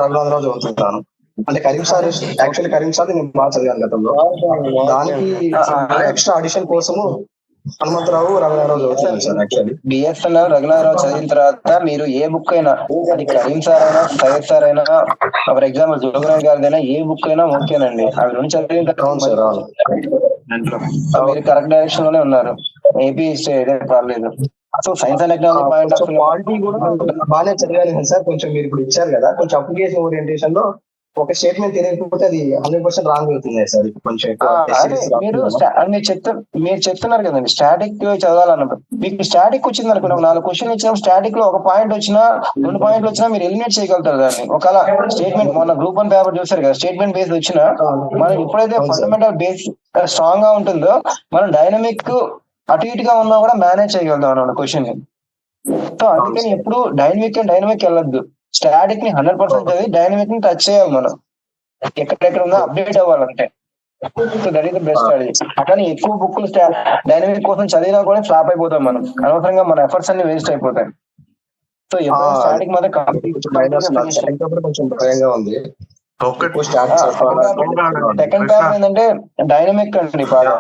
Raghunatharao చదువుతుంటాను. అంటే Karim sir actually Karim sir నేను బాగా చదివాను గతంలో. దానికి ఎక్స్ట్రా ఆడిషన్ కోసము హనుమంతరావు రఘునాథరావు చదువుతున్నాను సార్. యాక్చువల్లీ బిఎస్ఎల్ రఘునాథరావు చదివిన తర్వాత మీరు ఏ బుక్ అయినా, అది కరీం సార్ అయినా సయ్యద్ సార్ అయినా, ఫర్ ఎగ్జాంపుల్ జోగరాజ్ గారిదైనా ఏ బుక్ అయినా ఓకేనండి. అవి రెండు చదివిన తర్వాత మీరు కరెక్ట్ డైరెక్షన్ లోనే ఉన్నారు. ఏపీ ఇదే పర్లేదు. So science and technology point of quality కూడా బాగానే చదివాను సార్. కొంచెం మీరు ఇప్పుడు ఇచ్చారు కదా, కొంచెం అప్లికేషన్ ఓరియంటేషన్ లో ఒక స్టేట్మెంట్ తెలియకపోతే అది 100% రాంగ్ అవుతుంది సార్. కొంచెం మీరు చెప్తున్నారు కదండి స్టాటిక్ చదవాలన్నప్పుడు. మీకు స్టాటిక్ వచ్చింది అనుకోండి, 4 క్వశ్చన్ ఇచ్చిన స్టాటిక్ లో 1 పాయింట్ వచ్చినా 2 పాయింట్లు వచ్చినా మీరు ఎలిమినేట్ చేయగలుగుతారు దాన్ని. ఒకవేళ స్టేట్మెంట్ మొన్న గ్రూప్ 1 పేపర్ చూసారు కదా, స్టేట్మెంట్ బేస్ వచ్చినా మనం ఎప్పుడైతే ఫండమెంటల్ బేస్ స్ట్రాంగ్ గా ఉంటుందో మనం డైనమిక్ అటు ఇటుగా ఉన్నా కూడా మేనేజ్ చేయగలుగుతాం అన్నమాట క్వశ్చన్ ని. సో అందుకని ఎప్పుడు డైనమిక్ వెళ్ళొద్దు. స్టాటిక్ ని 100% చదివి డైనమిక్ ని టచ్ చేయాలి మనం, ఎక్కడెక్కడ ఉందో అప్డేట్ అవ్వాలంటే. So that is the best strategy. కానీ ఎక్కువ బుక్లు డైనమిక్ కోసం చదివినా కూడా ఫ్లాప్ అయిపోతాం మనం, అనవసరంగా మన ఎఫర్ట్స్ అన్ని వేస్ట్ అయిపోతాయి. సో ఎప్పుడైనా స్టాటిక్ మాత్రం కొంచెం భయంగా ఉంది. సెకండ్ పేపర్ ఏంటంటే డైనమిక్ అండి బాగా.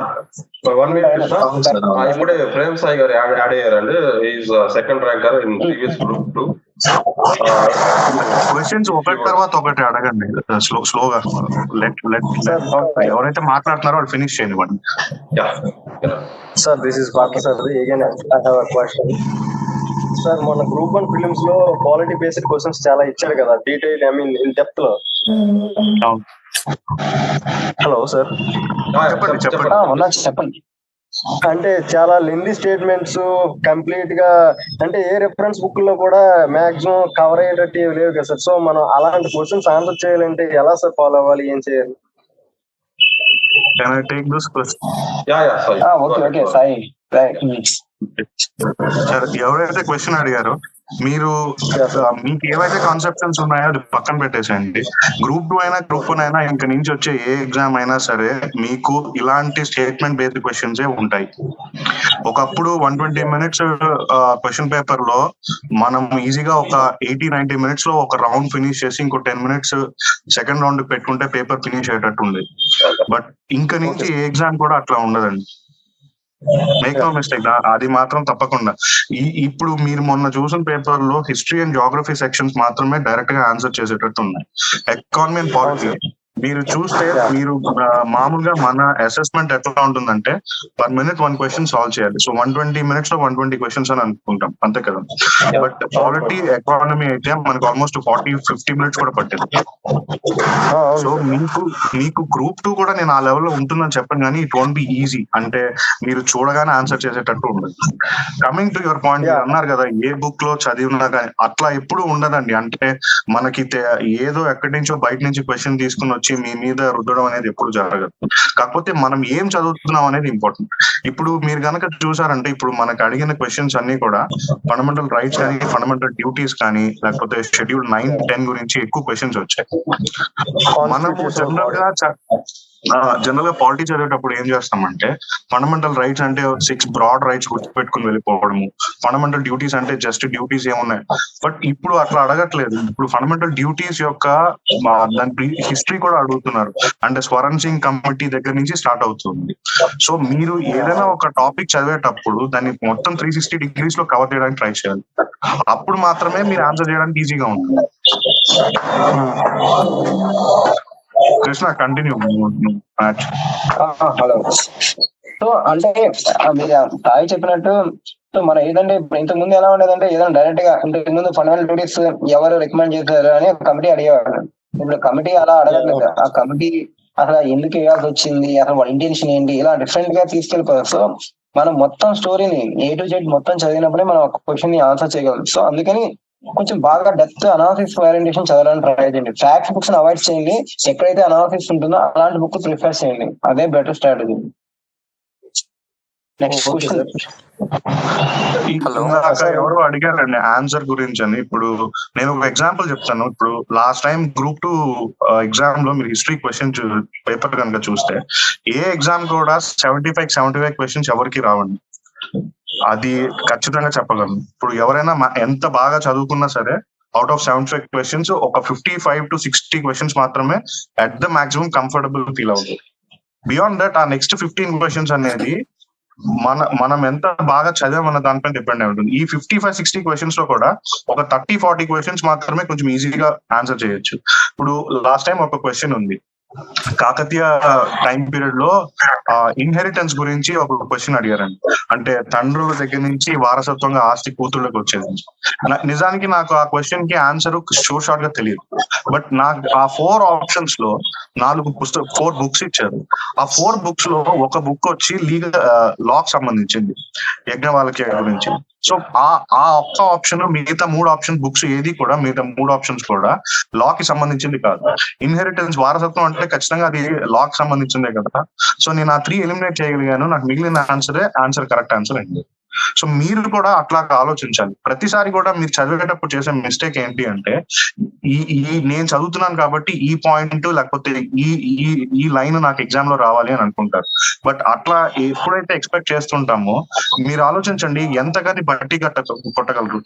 ఇప్పుడే ప్రేమ్ సాయి గారు యాడ్ అయ్యారండి. Is second ranker in previous group 2. Questions ఒకటి తర్వాత ఒకటి అడగండి స్లోగా. ఎవరైతే మాట్లాడుతున్నారో వాళ్ళు ఫినిష్ చేయండి. సార్ దిస్ ఇస్ బాకీ sir. Again I have a question sir. మన గ్రూప్ 1 ప్రిలిమ్స్ లో క్వాలిటీ బేస్డ్ క్వశ్చన్స్ చాలా ఇచ్చారు కదా, detail I mean in depth లో. హలో సార్, చెప్పండి. అంటే చాలా లెందీ స్టేట్మెంట్స్ కంప్లీట్ గా, అంటే ఏ రెఫరెన్స్ బుక్ లో కూడా మాక్సిమం కవర్ అయ్యేటట్టు లేవు కదా సార్. సో మనం అలాంటి క్వశ్చన్స్ ఆన్సర్ చేయాలంటే ఎలా సార్ ఫాలో అవ్వాలి, ఏం చేయాలి? Can I take this question? Okay, Sai. Sir, ఎవరైతే క్వశ్చన్ అడిగారో మీరు మీకు ఏవైతే కాన్సెప్షన్స్ ఉన్నాయో అది పక్కన పెట్టేసేయండి. గ్రూప్ 2 అయినా గ్రూప్ 1 అయినా ఇంక నుంచి వచ్చే ఏ ఎగ్జామ్ అయినా సరే మీకు ఇలాంటి స్టేట్మెంట్ బేస్డ్ క్వశ్చన్స్ ఉంటాయి. ఒకప్పుడు 120 minutes క్వశ్చన్ పేపర్ లో మనం ఈజీగా ఒక 80-90 minutes లో ఒక రౌండ్ ఫినిష్ చేసి ఇంకో 10 minutes సెకండ్ రౌండ్ పెట్టుకుంటే పేపర్ ఫినిష్ అయ్యేటట్టు ఉంది. బట్ ఇంక నుంచి ఏ ఎగ్జామ్ కూడా అట్లా ఉండదండి. మేక్ నో మిస్టేక్, అది మాత్రం తప్పకుండా. ఇప్పుడు మీరు మొన్న చూసిన పేపర్ లో హిస్టరీ అండ్ జియోగ్రఫీ సెక్షన్స్ మాత్రమే డైరెక్ట్ గా ఆన్సర్ చేసేటట్టు ఉన్నాయి. ఎకానమీ అండ్ పాలిటీ మీరు చూస్తే, మీరు మామూలుగా మన అసెస్మెంట్ ఎట్లా ఉంటుందంటే పర్ మినిట్ 1 question సాల్వ్ చేయాలి. సో 120 minutes లో 120 questions అని అనుకుంటాం, అంతే కదా. బట్ పాలిటీ ఎకానమీ అయితే మనకు ఆల్మోస్ట్ 40-50 minutes కూడా పట్టింది. సో మీకు గ్రూప్ 2 కూడా నేను ఆ లెవెల్లో ఉంటుందని చెప్పాను, కానీ ఇట్ వోంట్ బి ఈజీ. అంటే మీరు చూడగానే ఆన్సర్ చేసేటట్టు ఉండదు. కమింగ్ టు యువర్ పాయింట్, అన్నారు కదా ఏ బుక్ లో చదివినా కానీ అట్లా ఎప్పుడు ఉండదండి. అంటే మనకి ఏదో ఎక్కడి నుంచో బయట నుంచి క్వశ్చన్ తీసుకుని వచ్చి మీ మీద రుద్దడం అనేది ఎప్పుడు జరగదు. కాకపోతే మనం ఏం చదువుతున్నాం అనేది ఇంపార్టెంట్. ఇప్పుడు మీరు కనుక చూసారంటే ఇప్పుడు మనకు అడిగిన క్వశ్చన్స్ అన్ని కూడా ఫండమెంటల్ రైట్స్ కానీ, ఫండమెంటల్ డ్యూటీస్ కానీ, లేకపోతే షెడ్యూల్ 9-10 గురించి ఎక్కువ క్వశ్చన్స్ వచ్చాయి. మనము జనరల్ గా పాలిటీ చదివేటప్పుడు ఏం చేస్తామంటే ఫండమెంటల్ రైట్స్ అంటే 6 బ్రాడ్ రైట్స్ గుర్తుపెట్టుకుని వెళ్ళిపోవడము, ఫండమెంటల్ డ్యూటీస్ అంటే జస్ట్ డ్యూటీస్ ఏమున్నాయి. బట్ ఇప్పుడు అట్లా అడగట్లేదు. ఇప్పుడు ఫండమెంటల్ డ్యూటీస్ యొక్క దాని హిస్టరీ కూడా అడుగుతున్నారు. అంటే స్వరణ్ సింగ్ కమిటీ దగ్గర నుంచి స్టార్ట్ అవుతుంది. సో మీరు ఏదైనా ఒక టాపిక్ చదివేటప్పుడు దాన్ని మొత్తం 360 degrees లో కవర్ చేయడానికి ట్రై చేయాలి. అప్పుడు మాత్రమే మీరు ఆన్సర్ చేయడానికి ఈజీగా ఉంటుంది. కృష్ణ, కంటిన్యూ. హలో. సో అంటే మీరు తాయి చెప్పినట్టు, సో మనం ఏదంటే ఇంతకు ముందు ఎలా ఉండేదంటే ఏదైనా డైరెక్ట్ గా ఇంతకు ముందు ఫండమెంటల్ డ్యూటీస్ ఎవరు రికమెండ్ చేశారు అని కమిటీ అడిగేవాడు. ఇప్పుడు కమిటీ అలా అడగట్లేదు. ఆ కమిటీ అసలు ఎందుకు వేయాల్సి వచ్చింది, అసలు వాళ్ళ ఇంటెన్షన్ ఏంటి, ఇలా డిఫరెంట్ గా తీసుకెళ్ళిపోతారు. సో మనం మొత్తం స్టోరీని A to Z మొత్తం చదివినప్పుడే మనం ఒక క్వశ్చన్ ని ఆన్సర్ చేయగలం. సో అందుకని కొంచెం బాగా డెప్త్ అనాలిసిస్ ఓరియంటేషన్ చదవడానికి ట్రై చేయండి. ఫ్యాక్ట్స్ బుక్స్ అవాయిడ్ చేయండి. ఎక్కడైతే అనాలిసిస్ ఉంటుందో అలాంటి బుక్ ప్రిఫర్ చేయండి. అదే బెటర్ స్ట్రాటజీ. Next question. ఎవరు అడిగారండి ఆన్సర్ గురించి అని. ఇప్పుడు నేను ఒక ఎగ్జాంపుల్ చెప్తాను. ఇప్పుడు లాస్ట్ టైం గ్రూప్ 2 ఎగ్జామ్ లో మీరు హిస్టరీ క్వశ్చన్ పేపర్ కనుక చూస్తే ఏ ఎగ్జామ్ కూడా 75 క్వశ్చన్స్ ఎవరికి రావండి. అది ఖచ్చితంగా చెప్పగలను. ఇప్పుడు ఎవరైనా ఎంత బాగా చదువుకున్నా సరే అవుట్ ఆఫ్ 75 క్వశ్చన్స్ ఒక 55 to 60 క్వశ్చన్స్ మాత్రమే at the maximum comfortable feel అవుతుంది. బియాండ్ దట్ ఆ నెక్స్ట్ 15 క్వశ్చన్స్ అనేది మనం ఎంత బాగా చదివామన్న దానిపైన డిపెండ్ అయి ఉంటుంది. ఈ 55-60 క్వశ్చన్స్ లో కూడా ఒక 30-40 క్వశ్చన్స్ మాత్రమే కొంచెం ఈజీగా ఆన్సర్ చేయొచ్చు. ఇప్పుడు లాస్ట్ టైం ఒక క్వశ్చన్ ఉంది, కాకతీయ టైం పీరియడ్ లో ఇన్హెరిటెన్స్ గురించి ఒక క్వశ్చన్ అడిగారండి. అంటే తండ్రుల దగ్గర నుంచి వారసత్వంగా ఆస్తి కూతుళ్ళకి వచ్చేది. నిజానికి నాకు ఆ క్వశ్చన్ కి ఆన్సర్ షార్ట్ గా తెలియదు. బట్ నాకు ఆ 4 ఆప్షన్స్ లో 4 బుక్స్ ఇచ్చారు. ఆ 4 బుక్స్ లో ఒక బుక్ వచ్చి లీగల్ లాకి సంబంధించింది, యజ్ఞవాళ్ళకి గురించి. సో ఆ ఒక్క ఆప్షన్, మిగతా 3 ఆప్షన్ బుక్స్ ఏది కూడా, మిగతా 3 ఆప్షన్స్ కూడా లా కి సంబంధించింది కాదు. ఇన్హెరిటెన్స్ వారసత్వం అంటే ఖచ్చితంగా అది లా కి సంబంధించిందే కదా. సో నేను ఆ 3 ఎలిమినేట్ చేయగలిగాను. నాకు మిగిలిన ఆన్సర్ కరెక్ట్ ఆన్సర్ అయింది. సో మీరు కూడా అట్లా ఆలోచించాలి. ప్రతిసారి కూడా మీరు చదివేటప్పుడు చేసే మిస్టేక్ ఏంటి అంటే, ఈ నేను చదువుతున్నాను కాబట్టి ఈ పాయింట్ లేకపోతే ఈ లైన్ నాకు ఎగ్జామ్ లో రావాలి అని అనుకుంటారు. బట్ అట్లా ఎప్పుడైతే ఎక్స్పెక్ట్ చేస్తుంటామో మీరు ఆలోచించండి, ఎంతగాని బట్టి కొట్టగలరు.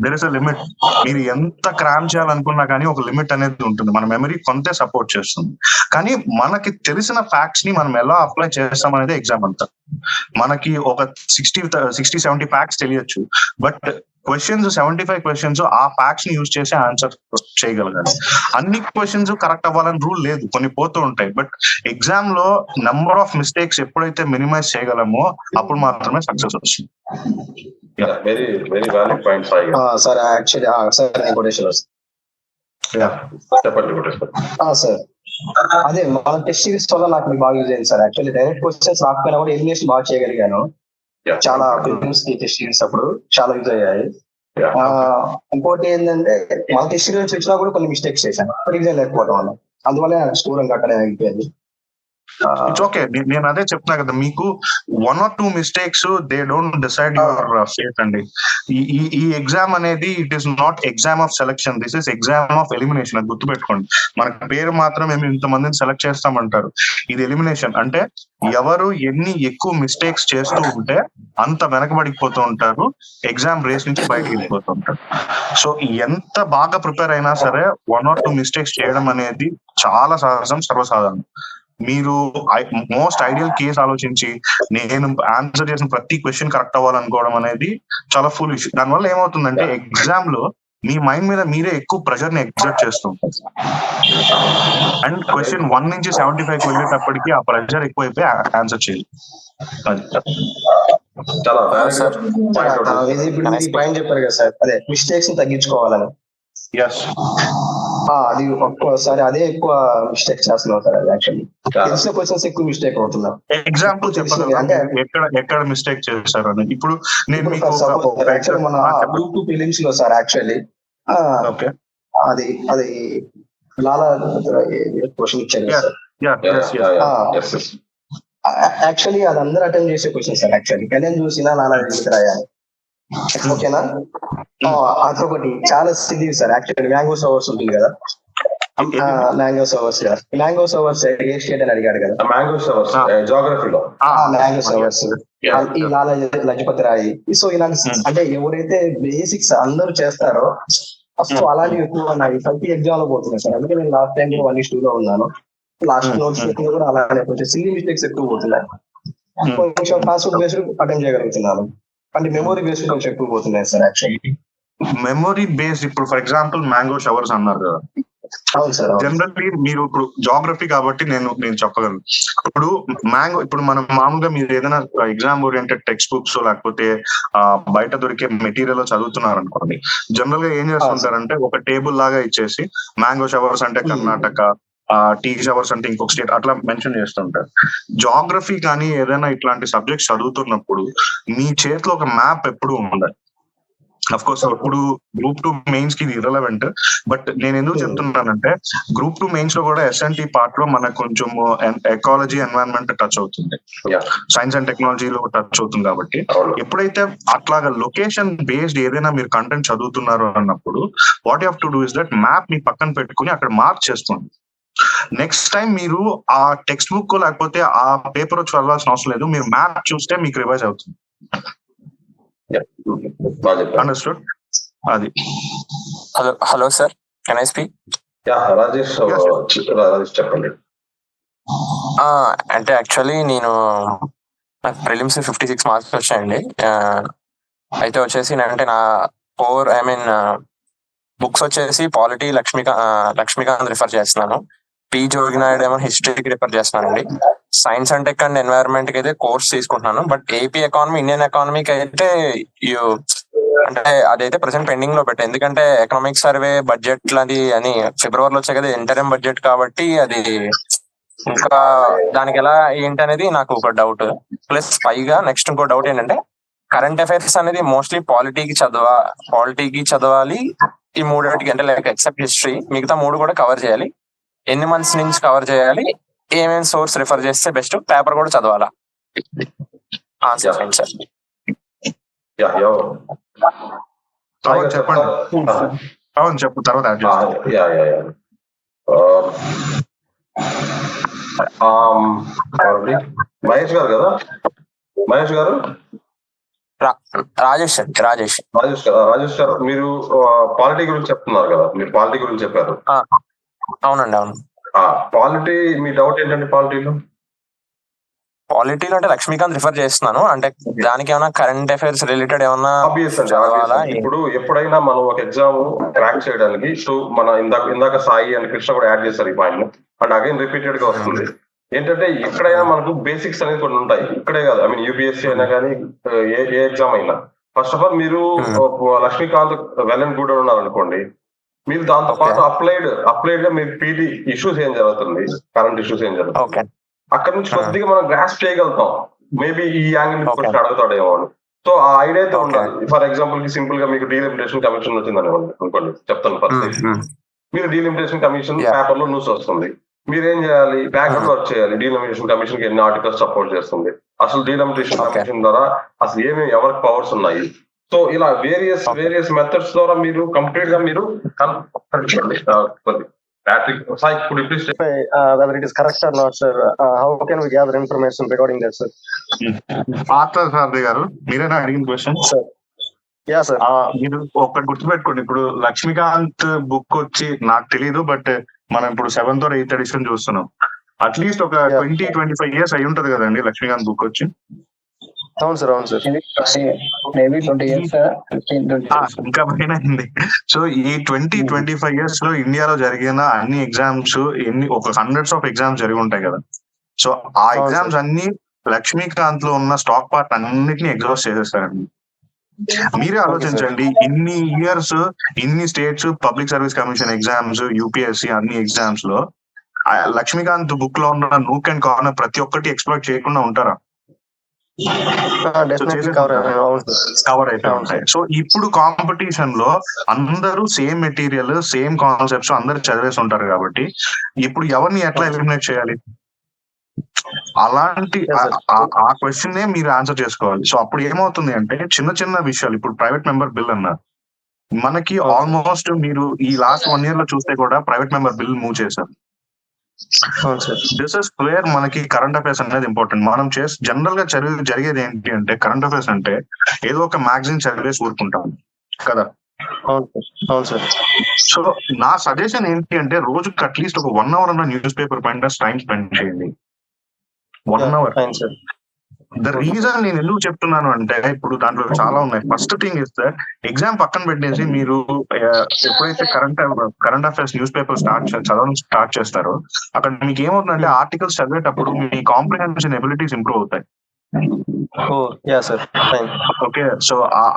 There is a limit. మీరు ఎంత క్రామ్ చేయాలనుకున్నా కానీ ఒక లిమిట్ అనేది ఉంటుంది. మన మెమరీ కొంతే సపోర్ట్ చేస్తుంది. కానీ మనకి తెలిసిన ఫ్యాక్ట్స్ ని మనం ఎలా అప్లై చేస్తాం అనేది ఎగ్జామ్ అంతా. మనకి ఒక 60-70 ఫ్యాక్ట్స్ తెలియచ్చు, బట్ క్వశ్చన్స్ 75 క్వశ్చన్స్ ఆ ఫ్యాక్ట్స్ ని యూజ్ చేసి ఆన్సర్ చేయగలగాలి. అన్ని క్వశ్చన్స్ కరెక్ట్ అవ్వాలని రూల్ లేదు, కొన్ని పోతూ ఉంటాయి. బట్ ఎగ్జామ్ లో నంబర్ ఆఫ్ మిస్టేక్స్ ఎప్పుడైతే మినిమైజ్ చేయగలమో అప్పుడు మాత్రమే సక్సెస్ వస్తుంది. Very very valid point Sai. Sir actually sir Koteshwar చెప్పండి సార్. అదే మన టెస్ట్ సిరీస్ వల్ల నాకు బాగా యూజ్ అయింది సార్. యాక్చువల్లీ డైరెక్ట్ క్వశ్చన్స్ రాకపోయినా కూడా ఎలిమినేషన్ బాగా చేయగలిగాను. చాలా ఫిలిమ్స్ కి టెస్ట్ సిరీస్ అప్పుడు చాలా యూజ్ అయ్యాయి. ఇంకోటి ఏంటంటే మన టెస్ట్ సిరీస్ వచ్చినా కూడా కొన్ని మిస్టేక్స్ చేశాను, రీజన్ లేకపోవడం వల్ల. అందువల్ల నాకు స్కోర్ ఇంకా అక్కడే అయిపోయింది. It's okay. నేను అదే చెప్తున్నా కదా, మీకు 1 or 2 mistakes they don't decide your fate అండి. ఈ ఎగ్జామ్ అనేది it is not exam of selection, this is exam of elimination. అది గుర్తుపెట్టుకోండి. మన పేరు మాత్రం మేము ఇంతమందిని సెలెక్ట్ చేస్తామంటారు, ఇది ఎలిమినేషన్. అంటే ఎవరు ఎన్ని ఎక్కువ మిస్టేక్స్ చేస్తూ ఉంటే అంత వెనకబడిపోతూ ఉంటారు, ఎగ్జామ్ రేస్ నుంచి బయటకు వెళ్ళిపోతూ ఉంటారు. సో ఎంత బాగా ప్రిపేర్ అయినా సరే 1 or 2 మిస్టేక్స్ చేయడం అనేది చాలా సహజం, సర్వసాధారణం. మీరు మోస్ట్ ఐడియల్ కేసు ఆలోచించి నేను ఆన్సర్ చేసిన ప్రతి క్వశ్చన్ కరెక్ట్ అవ్వాలనుకోవడం అనేది చాలా ఫూలిష్. దానివల్ల ఏమవుతుందంటే ఎగ్జామ్ లో మీ మైండ్ మీద మీరే ఎక్కువ ప్రెషర్ ని ఎగ్జర్ట్ చేస్తూ ఉంటారు. అండ్ క్వశ్చన్ 1 నుంచి 75 వెళ్ళేటప్పటికి ఆ ప్రెషర్ ఎక్కువైపోయి ఆన్సర్ చేయాలి. చాలా పాయింట్ చెప్పారు కదా సార్, అదే మిస్టేక్స్ ని తగ్గించుకోవాలని. అది ఒక్కోసారి అదే ఎక్కువ మిస్టేక్ చేస్తున్నాం సార్. అది యాక్చువల్లీ తెలిసిన క్వశ్చన్స్ ఎక్కువ మిస్టేక్ అవుతున్నాం. ఎగ్జాంపుల్ చెప్పండి, అంటే ఎక్కడ మిస్టేక్ చేశారు అని. ఇప్పుడు నేను మీకు మన గ్రూప్ 2 ఫిలిమ్స్ లో సార్ యాక్చువల్లీ అది అది లాలా క్వశ్చన్ ఇచ్చారు సార్. యాక్చువల్లీ అది అందరూ అటెండ్ చేసే క్వశ్చన్ సార్. యాక్చువల్లీ కళ్యాణ్ చూసినా లాలా రాయాలి, ఓకేనా. అదొకటి చాలా సిద్ధి సార్. యాక్చువల్లీ మ్యాంగో సవర్స్ ఉంటుంది కదా, మ్యాంగో సవర్స్ ఏ స్టేట్ అని అడిగాడు కదా. మ్యాంగో సవర్స్ జోగ్రఫీలో మ్యాంగో సవర్స్ ఈ లాలా లజపతి రాయి. సో ఇలాంటి అంటే ఎవరైతే బేసిక్స్ అందరూ చేస్తారో సో అలాంటివి ఎక్కువ ఉన్నాయి. ప్రతి ఎగ్జామ్ లో పోతున్నాయి సార్. అందుకే నేను లాస్ట్ టైం 1:2 లో ఉన్నాను. లాస్ట్ నోట్స్ కూడా అలానే కొంచెం సిల్లీ మిస్టేక్స్ ఎక్కువ పోతున్నాయి. కొంచెం పాస్వర్డ్ బేస్డ్ అటెండ్ చేయగలుగుతున్నాను. అంటే మెమరీ బేస్డ్ కొంచెం ఎక్కువ పోతున్నాయి సార్. యాక్చువల్లీ మెమరీ బేస్డ్ ఇప్పుడు ఫర్ ఎగ్జాంపుల్ మ్యాంగో షవర్స్ అన్నారు కదా, జనరల్లీ మీరు ఇప్పుడు జాగ్రఫీ కాబట్టి నేను చెప్పగలను. ఇప్పుడు మనం మామూలుగా మీరు ఏదైనా ఎగ్జామ్ ఓరియంటెడ్ టెక్స్ట్ బుక్స్ లేకపోతే బయట దొరికే మెటీరియల్ చదువుతున్నారు అనుకోండి, జనరల్ గా ఏం చేస్తుంటారంటే ఒక టేబుల్ లాగా ఇచ్చేసి మ్యాంగో షవర్స్ అంటే కర్ణాటక, టీ షవర్స్ అంటే ఇంకొక స్టేట్ అట్లా మెన్షన్ చేస్తుంటారు. జాగ్రఫీ కానీ ఏదైనా ఇట్లాంటి సబ్జెక్ట్స్ చదువుతున్నప్పుడు మీ చేతిలో ఒక మ్యాప్ ఎప్పుడు ఉండాలి. అఫ్ కోర్స్ ఇప్పుడు గ్రూప్ 2 మెయిన్స్ కి ఇది ఇర్రెలవెంట్, బట్ నేను ఎందుకు చెప్తున్నానంటే గ్రూప్ 2 మెయిన్స్ లో కూడా ఎస్ఎన్టీ పార్ట్ లో మనకు కొంచెం ఎకాలజీ, ఎన్వైరన్మెంట్ టచ్ అవుతుంది, సైన్స్ అండ్ టెక్నాలజీలో టచ్ అవుతుంది. కాబట్టి ఎప్పుడైతే అట్లాగా లొకేషన్ బేస్డ్ ఏదైనా మీరు కంటెంట్ చదువుతున్నారు అన్నప్పుడు what you have to do is that map ని పక్కన పెట్టుకుని అక్కడ మార్క్ చేసుకోండి. నెక్స్ట్ టైం మీరు ఆ టెక్స్ట్ బుక్ లేకపోతే ఆ పేపర్ చదవాల్సిన అవసరం లేదు, మీరు మ్యాప్ చూస్తే మీకు రివైజ్ అవుతుంది. బాగా చెప్పారు. అండర్స్టూడ్. అది hello sir, can I speak? Rajesh Rajesh చెప్పండి. అంటే యాక్చువల్లీ నాకు ప్రిలిమ్స్ 56 మార్క్స్ వచ్చాయండి. అయితే వచ్చేసి అంటే నా బుక్స్ వచ్చేసి పాలిటీ లక్ష్మీకాంత్ రిఫర్ చేస్తున్నాను. పి జోగినాయుడు ఏమో హిస్టరీకి రిఫర్ చేస్తున్నానండి. Science and tech and environment కి అయితే కోర్స్ తీసుకుంటున్నాను. బట్ ఏపీ ఎకానమీ, ఇండియన్ ఎకానమీకి అయితే అంటే అదైతే ప్రెసెంట్ పెండింగ్ లో పెట్టా. ఎందుకంటే ఎకనామిక్ సర్వే బడ్జెట్ అది అని ఫిబ్రవరిలో వచ్చాయి కదా, ఇంటరిమ్ బడ్జెట్ కాబట్టి అది ఇంకా దానికి ఎలా ఏంటి అనేది నాకు ఒక డౌట్. ప్లస్ పైగా నెక్స్ట్ ఇంకో డౌట్ ఏంటంటే కరెంట్ అఫైర్స్ అనేది మోస్ట్లీ పాలిటీకి చదవాలి. ఈ మూడింటికి అంటే లైక్ ఎక్సెప్ట్ హిస్టరీ మిగతా 3 కూడా కవర్ చేయాలి. ఎన్ని మంత్స్ నుంచి కవర్ చేయాలి, ఏమేమి సోర్స్ రిఫర్ చేస్తే బెస్ట్, పేపర్ కూడా చదవాలా? Answer sir. చెప్పండి. అవును చెప్పు, తర్వాత యాడ్ చేస్తాను. మహేష్ గారు కదా? మహేష్ గారు, రాజేష్ గారు మీరు పాలిటీ గురించి చెప్తున్నారు కదా, మీరు పాలిటీ గురించి చెప్పారు. అవునండి, అవును. పాలిటీ మీ డౌట్ ఏంటండి? పాలిటీలో అంటే లక్ష్మీకాంత్ రిఫర్ చేస్తున్నాను. అంటే దానికి ఏమైనా కరెంట్ అఫైర్స్ రిలేటెడ్ ఏమన్నా? ఆబ్వియస్ అండి. ఇప్పుడు ఎప్పుడైనా మనం ఒక ఎగ్జామ్ క్రాక్ చేయడానికి మన ఇందాక సాయి అండ్ కృష్ణ కూడా యాడ్ చేస్తారు ఈ పాయింట్, అండ్ అగైన్ రిపీటెడ్ గా వస్తుంది. ఏంటంటే ఎక్కడైనా మనకు బేసిక్స్ అనేది కొన్ని ఉంటాయి. ఇక్కడే కాదు, ఐ మీన్ యూపీఎస్సీ అయినా కానీ ఏ ఎగ్జామ్ అయినా. ఫస్ట్ ఆఫ్ ఆల్ మీరు లక్ష్మీకాంత్ వెల్ అండ్ గుడ్ ఉన్నారనుకోండి, మీరు దాంతో పాటు అప్లైడ్ గా మీరు పీటీ ఇష్యూస్ ఏం జరుగుతుంది, కరెంట్ ఇష్యూస్ ఏం జరుగుతుంది, అక్కడ నుంచి కొద్దిగా మనం గ్రాస్ప్ చేయగలుగుతాం. మేబీ ఈ యాంగిల్ నుంచి క్వశ్చన్ అడుగుతాడేమో అని. సో ఆ ఐడియా అయితే ఉండాలి. ఫర్ ఎగ్జాంపుల్ కి సింపుల్ గా మీకు డీలిమిటేషన్ కమిషన్ వచ్చిందని అనుకోండి, చెప్తాను ఫస్ట్. మీరు డీలిమిటేషన్ కమిషన్ పేపర్ లో న్యూస్ వస్తుంది, మీరేం చేయాలి? బ్యాక్గ్రౌండ్ వర్క్ చేయాలి. డీలిమిటేషన్ కమిషన్ కి ఎన్ని ఆర్టికల్స్ సపోర్ట్ చేస్తుంది, అసలు డీలిమిటేషన్ కమిషన్ ద్వారా అసలు ఎవరికి పవర్స్ ఉన్నాయి. సో ఇలా వేరియస్ మెథడ్స్ ద్వారా మీరు కంప్లీట్ గా మీరు whether it is correct or not, sir. How can we gather information regarding that, sir? Parthasarathi గారు, మీరేనా అడిగిన క్వశ్చన్? సార్ మీరు ఒక్కటి గుర్తుపెట్టుకోండి. ఇప్పుడు లక్ష్మీకాంత్ బుక్ వచ్చి నాకు తెలీదు, బట్ మనం ఇప్పుడు 7th or 8th ఎడిషన్ చూస్తున్నాం. అట్లీస్ట్ ఒక 20-25 years అయి ఉంటది కదండి లక్ష్మీకాంత్ బుక్ వచ్చి. అవును సార్. మేబీ 20 years, 15-20 ఇంకా పైన అయింది. సో ఈ 20-25 years లో ఇండియాలో జరిగిన అన్ని ఎగ్జామ్స్ ఒక హండ్రెడ్స్ ఆఫ్ ఎగ్జామ్స్ జరిగి ఉంటాయి కదా. సో ఆ ఎగ్జామ్స్ అన్ని లక్ష్మీకాంత్ లో ఉన్న స్టాక్ పార్ట్ అన్నిటిని ఎగ్జాస్ట్ చేసేస్తారండి. మీరే ఆలోచించండి, ఇన్ని ఇయర్స్ ఇన్ని states public service commission exams, UPSC అన్ని ఎగ్జామ్స్ లో లక్ష్మీకాంత్ బుక్ లో ఉన్న నూక్ అండ్ కార్నర్ ప్రతి ఒక్కటి ఎక్స్ప్లోర్ చేయకుండా ఉంటారా? కవర్ అయితే ఉంటాయి. సో ఇప్పుడు కాంపిటీషన్ లో అందరూ సేమ్ మెటీరియల్, సేమ్ కాన్సెప్ట్స్ అందరు చదివేసి ఉంటారు కాబట్టి ఇప్పుడు ఎవరిని ఎట్లా ఎలిమినేట్ చేయాలి? అలాంటి ఆ క్వశ్చన్ మీరు ఆన్సర్ చేసుకోవాలి. సో అప్పుడు ఏమవుతుంది అంటే చిన్న విషయాలు, ఇప్పుడు ప్రైవేట్ మెంబర్ బిల్ అన్నారు, మనకి ఆల్మోస్ట్ మీరు ఈ లాస్ట్ 1 year లో చూస్తే కూడా ప్రైవేట్ మెంబర్ బిల్ మూవ్ చేశారు. దిస్ ఇస్ వేర్ మనకి కరెంట్ అఫైర్స్ అనేది ఇంపార్టెంట్. మనం జనరల్ గా జరిగేది ఏంటి అంటే, కరెంట్ అఫైర్స్ అంటే ఏదో ఒక మ్యాగజైన్ చదివేసి ఊరుకుంటాం కదా. అవును సార్. సో నా సజెషన్ ఏంటి అంటే, రోజుకి అట్లీస్ట్ ఒక 1 hour అన్న న్యూస్ పేపర్ పైన టైం స్పెండ్ చేయండి. 1 hour. ద రీజన్ నేను ఎందుకు చెప్తున్నాను అంటే, ఇప్పుడు దాంట్లో చాలా ఉన్నాయి. First thing is that exam పక్కన పెట్టేసి మీరు ఎప్పుడైతే కరెంట్ అఫైర్స్ న్యూస్ పేపర్ చదవడం స్టార్ట్ చేస్తారో, అక్కడ మీకు ఏమవుతుందంటే ఆర్టికల్స్ చదివేటప్పుడు మీ కాంప్రిహెన్షన్ ఎబిలిటీస్ ఇంప్రూవ్ అవుతాయి. ఓకే, సో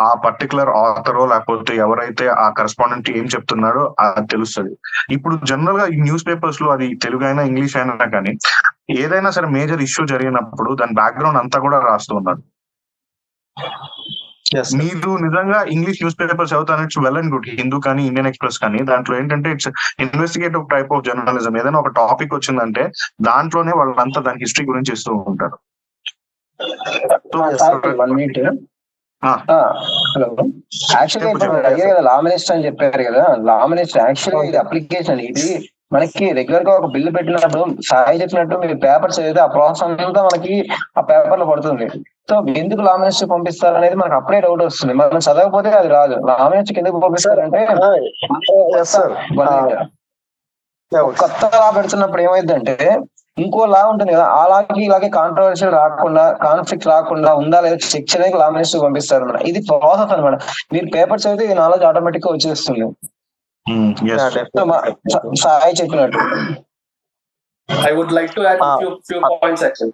ఆ పర్టికులర్ ఆథరో లేకపోతే ఎవరైతే ఆ కరెస్పాండెంట్ ఏం చెప్తున్నారో అది తెలుస్తుంది. ఇప్పుడు జనరల్ గా ఈ న్యూస్ పేపర్స్ లో అది తెలుగు అయినా ఇంగ్లీష్ అయినా కానీ ఏదైనా సరే మేజర్ ఇష్యూ జరిగినప్పుడు దాని బ్యాక్గ్రౌండ్ అంతా కూడా రాస్తూ ఉన్నారు. మీరు నిజంగా ఇంగ్లీష్ న్యూస్ పేపర్స్ చదువుతాను, it's well and good. Hindu కానీ ఇండియన్ ఎక్స్ప్రెస్ కానీ దాంట్లో ఏంటంటే it's investigative type of journalism. ఏదైనా ఒక టాపిక్ వచ్చిందంటే దాంట్లోనే వాళ్ళంతా దాని హిస్టరీ గురించి ఇస్తూ ఉంటారు. హలో, యాక్చువల్గా ఇప్పుడు అడిగారు కదా లా మినిస్టర్ అని చెప్పారు కదా. లా మినిస్టర్ యాక్చువల్గా ఇది అప్లికేషన్, ఇది మనకి రెగ్యులర్ గా ఒక బిల్లు పెట్టినప్పుడు సాయి చెప్పినట్టు మీరు పేపర్ చదివితే ఆ ప్రాసెస్ అంతా మనకి ఆ పేపర్ లో పడుతుంది. సో ఎందుకు లా మినిస్టర్ పంపిస్తారు అనేది మనకు అప్పుడే డౌట్ వస్తుంది. మనం చదవకపోతే అది రాదు. లా మినిస్టర్ ఎందుకు పంపిస్తారంటే కొత్త లా పెడుతున్నప్పుడు ఏమైందంటే ఇంకో లా ఉంటుంది కదా, ఆ లాకి ఇలాగే కాంట్రవర్షియల్ రాకుండా, కాన్ఫ్లిక్ట్ రాకుండా ఉందా లేదా చెక్ చేయడానికి లా మినిస్టర్ పంపిస్తారు అన్నమాట. ఇది ప్రాసెస్ అనమాట. మీరు పేపర్ చదివితే ఈ నాలెడ్జ్ ఆటోమేటిక్ గా వచ్చేస్తుంది. సాయి చెప్పినట్టు. I would like to add few points actually.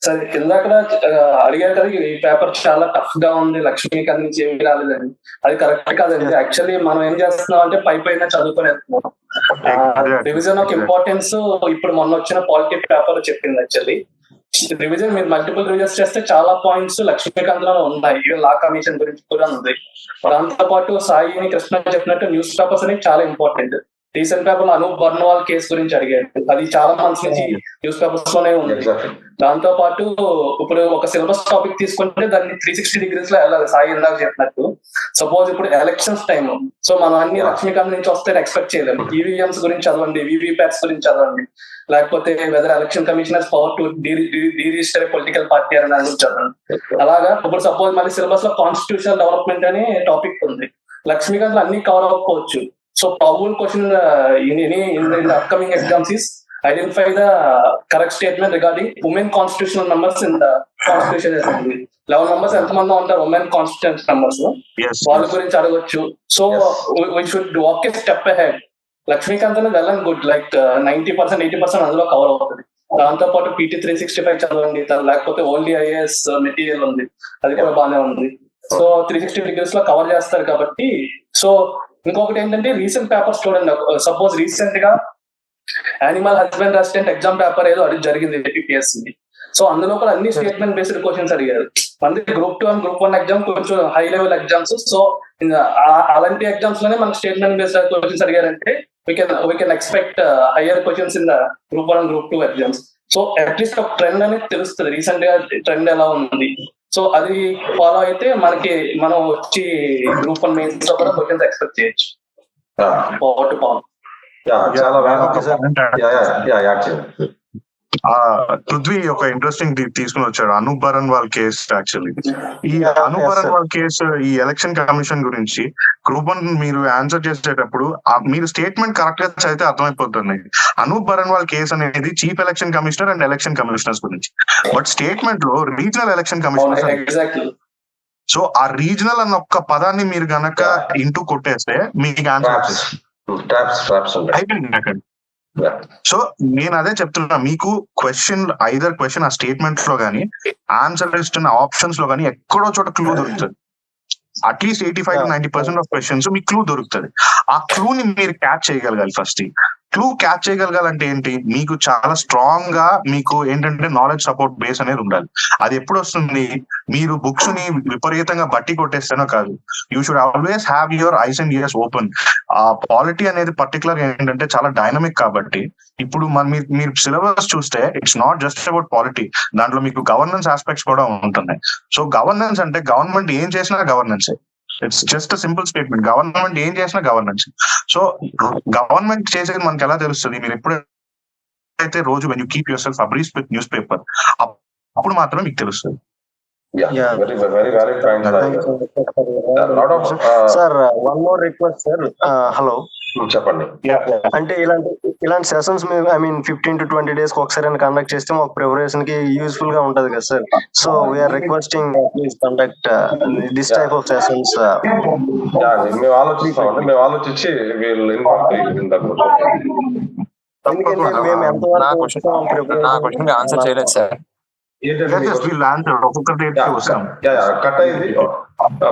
సరే, ఇందాక అడిగారు కదా ఈ పేపర్ చాలా టఫ్ గా ఉంది, లక్ష్మీకాంత్ నుంచి ఏమి రాలేదని. అది కరెక్ట్ కాదండి. యాక్చువల్లీ మనం ఏం చేస్తున్నాం అంటే పైన చదువుకునేస్తున్నాం. రివిజన్ ఆఫ్ ఇంపార్టెన్స్ ఇప్పుడు మొన్న వచ్చిన పాలిటీ పేపర్ చెప్పింది. యాక్చువల్లీ రివిజన్ మీరు మల్టిపుల్ రివిజన్స్ చేస్తే చాలా పాయింట్స్ లక్ష్మీకాంత్ లో ఉన్నాయి. లా కమిషన్ గురించి కూడా ఉంది. దాంతో పాటు సాయిని కృష్ణ చెప్పినట్టు న్యూస్ పేపర్స్ అనేవి చాలా ఇంపార్టెంట్. రీసెంట్ పేపర్ లో అనూప్ బర్నవాల్ కేసు గురించి అడిగారు. అది చాలా మంత్స్ నుంచి న్యూస్ పేపర్స్ లోనే ఉంది. దాంతో పాటు ఇప్పుడు ఒక సిలబస్ టాపిక్ తీసుకుంటే దాన్ని 360 degrees లో వెళ్ళాలి. సాయి ఇందాక చెప్పినట్టు సపోజ్ ఇప్పుడు ఎలక్షన్స్ టైమ్, సో మనం అన్ని లక్ష్మీకాంత్ నుంచి వస్తే ఎక్స్పెక్ట్ చేయలేము. ఈవీఎంస్ గురించి చదవండి, వీవీప్యాట్స్ గురించి చదవండి, లేకపోతే whether election commissioners power to deregister political party అని గురించి చదవండి. అలాగా ఇప్పుడు సపోజ్ మళ్ళీ సిలబస్ లో కాన్స్టిట్యూషనల్ డెవలప్మెంట్ అనే టాపిక్ ఉంది. లక్ష్మీకాంత్ లో అన్ని కవర్ అవ్వకపోవచ్చు. So probable question in the upcoming exams is identify the correct statement regarding women constitutional numbers in the Constitution Assembly. 11 members ఎంతమంది ఉంటారు women constitutional numbers వాళ్ళ గురించి అడగొచ్చు. So we should walk a step ahead. Laxmikanth అనేది well and good, like 90% 80% అందులో cover అవుతుంది. దాంతో పాటు PT 365 చదవండి, లేకపోతే ఓన్లీ IAS మెటీరియల్ ఉంది, అది కూడా బాగానే ఉంది. సో 360 degrees లో కవర్ చేస్తారు కాబట్టి. సో ఇంకొకటి ఏంటంటే రీసెంట్ పేపర్స్ చూడండి. సపోజ్ రీసెంట్ గా animal husband assistant exam paper ఏదో అది జరిగింది ఏపీఎస్సీ. సో అందులో కూడా అన్ని స్టేట్మెంట్ బేస్డ్ క్వశ్చన్స్ అడిగారు. మనకి Group 2 and Group 1 ఎగ్జామ్ కొంచెం హై లెవెల్ ఎగ్జామ్స్. సో అలాంటి ఎగ్జామ్స్ లోనే మనకి స్టేట్మెంట్ బేస్డ్ క్వశ్చన్స్ అడిగారంటే we can expect higher questions in the Group 1 and Group 2 exams. So at least ఒక ట్రెండ్ అనేది తెలుస్తుంది, రీసెంట్ గా ట్రెండ్ ఎలా ఉంది. సో అది ఫాలో అయితే మనకి మనం వచ్చి Group 1 మెయిన్స్ లో కూడా క్వశ్చన్స్ ఎక్స్పెక్ట్ చేయొచ్చు. పృథ్వీ ఒక ఇంట్రెస్టింగ్ తీసుకుని వచ్చాడు అనూప్ బర్నవాల్ కేసు. యాక్చువల్లీ ఈ అనూప్ బర్నవాల్ కేసు ఈ ఎలక్షన్ కమిషన్ గురించి Group 1 మీరు ఆన్సర్ చేసేటప్పుడు మీరు స్టేట్మెంట్ కరెక్ట్ గా చదివితే అర్థమైపోతుంది. అనూప్ బర్నవాల్ కేసు అనేది chief election commissioner and election commissioners గురించి, బట్ స్టేట్మెంట్ లో రీజనల్ ఎలక్షన్ కమిషనర్. సో ఆ రీజనల్ అన్న ఒక్క పదాన్ని మీరు గనక ఇంటూ కొట్టేస్తే మీకు ఆన్సర్ అయిపోయింది. సో నేను అదే చెప్తున్నా, మీకు ఐదర్ క్వశ్చన్ ఆ స్టేట్మెంట్ లో గానీ ఆన్సర్ ఇస్తున్న ఆప్షన్స్ లో గానీ ఎక్కడో చోట క్లూ దొరుకుతుంది. అట్లీస్ట్ 85 to 90% ఆఫ్ క్వశ్చన్స్ మీకు క్లూ దొరుకుతుంది. ఆ క్లూని మీరు క్యాచ్ చేయగలగాలి. ఫస్ట్ క్లూ క్యాచ్ చేయగలగాలంటే ఏంటి, మీకు చాలా స్ట్రాంగ్ గా మీకు ఏంటంటే నాలెడ్జ్ సపోర్ట్ బేస్ అనేది ఉండాలి. అది ఎప్పుడు వస్తుంది, మీరు బుక్స్ ని విపరీతంగా బట్టి కొట్టేస్తేనో కాదు. You should always have your eyes and years open. ఆ పాలిటీ అనేది పర్టికులర్ ఏంటంటే చాలా డైనమిక్ కాబట్టి ఇప్పుడు మీరు సిలబస్ చూస్తే it's not just about polity, దాంట్లో మీకు గవర్నెన్స్ ఆస్పెక్ట్స్ కూడా ఉంటున్నాయి. సో గవర్నెన్స్ అంటే గవర్నమెంట్ ఏం చేసినా governance, it's just simple statement. Government ఏం చేసినా గవర్నెన్స్. సో గవర్నమెంట్ చేసేది మనకి ఎలా తెలుస్తుంది, మీరు ఎప్పుడైతే రోజు when you keep yourself abreast with newspaper అప్పుడు మాత్రమే మీకు తెలుస్తుంది. Very valid point. Sir one more request sir. Hello చెప్పండి. అంటే ఇలాంటి sessions I mean 15 to 20 days ఒకసారి కండక్ట్ చేస్తే మాకు ప్రిపరేషన్ కి యూస్ఫుల్ గా ఉంటది కదా sir. So we are requesting please conduct this type of sessions. మేము ఆలోచిస్తామండి, మేము ఆలోచించి ఎందుకంటే మేము ఎంతవరకు నా క్వశ్చన్ ఆన్సర్ చేయలేదు సార్. కట్ అయింది.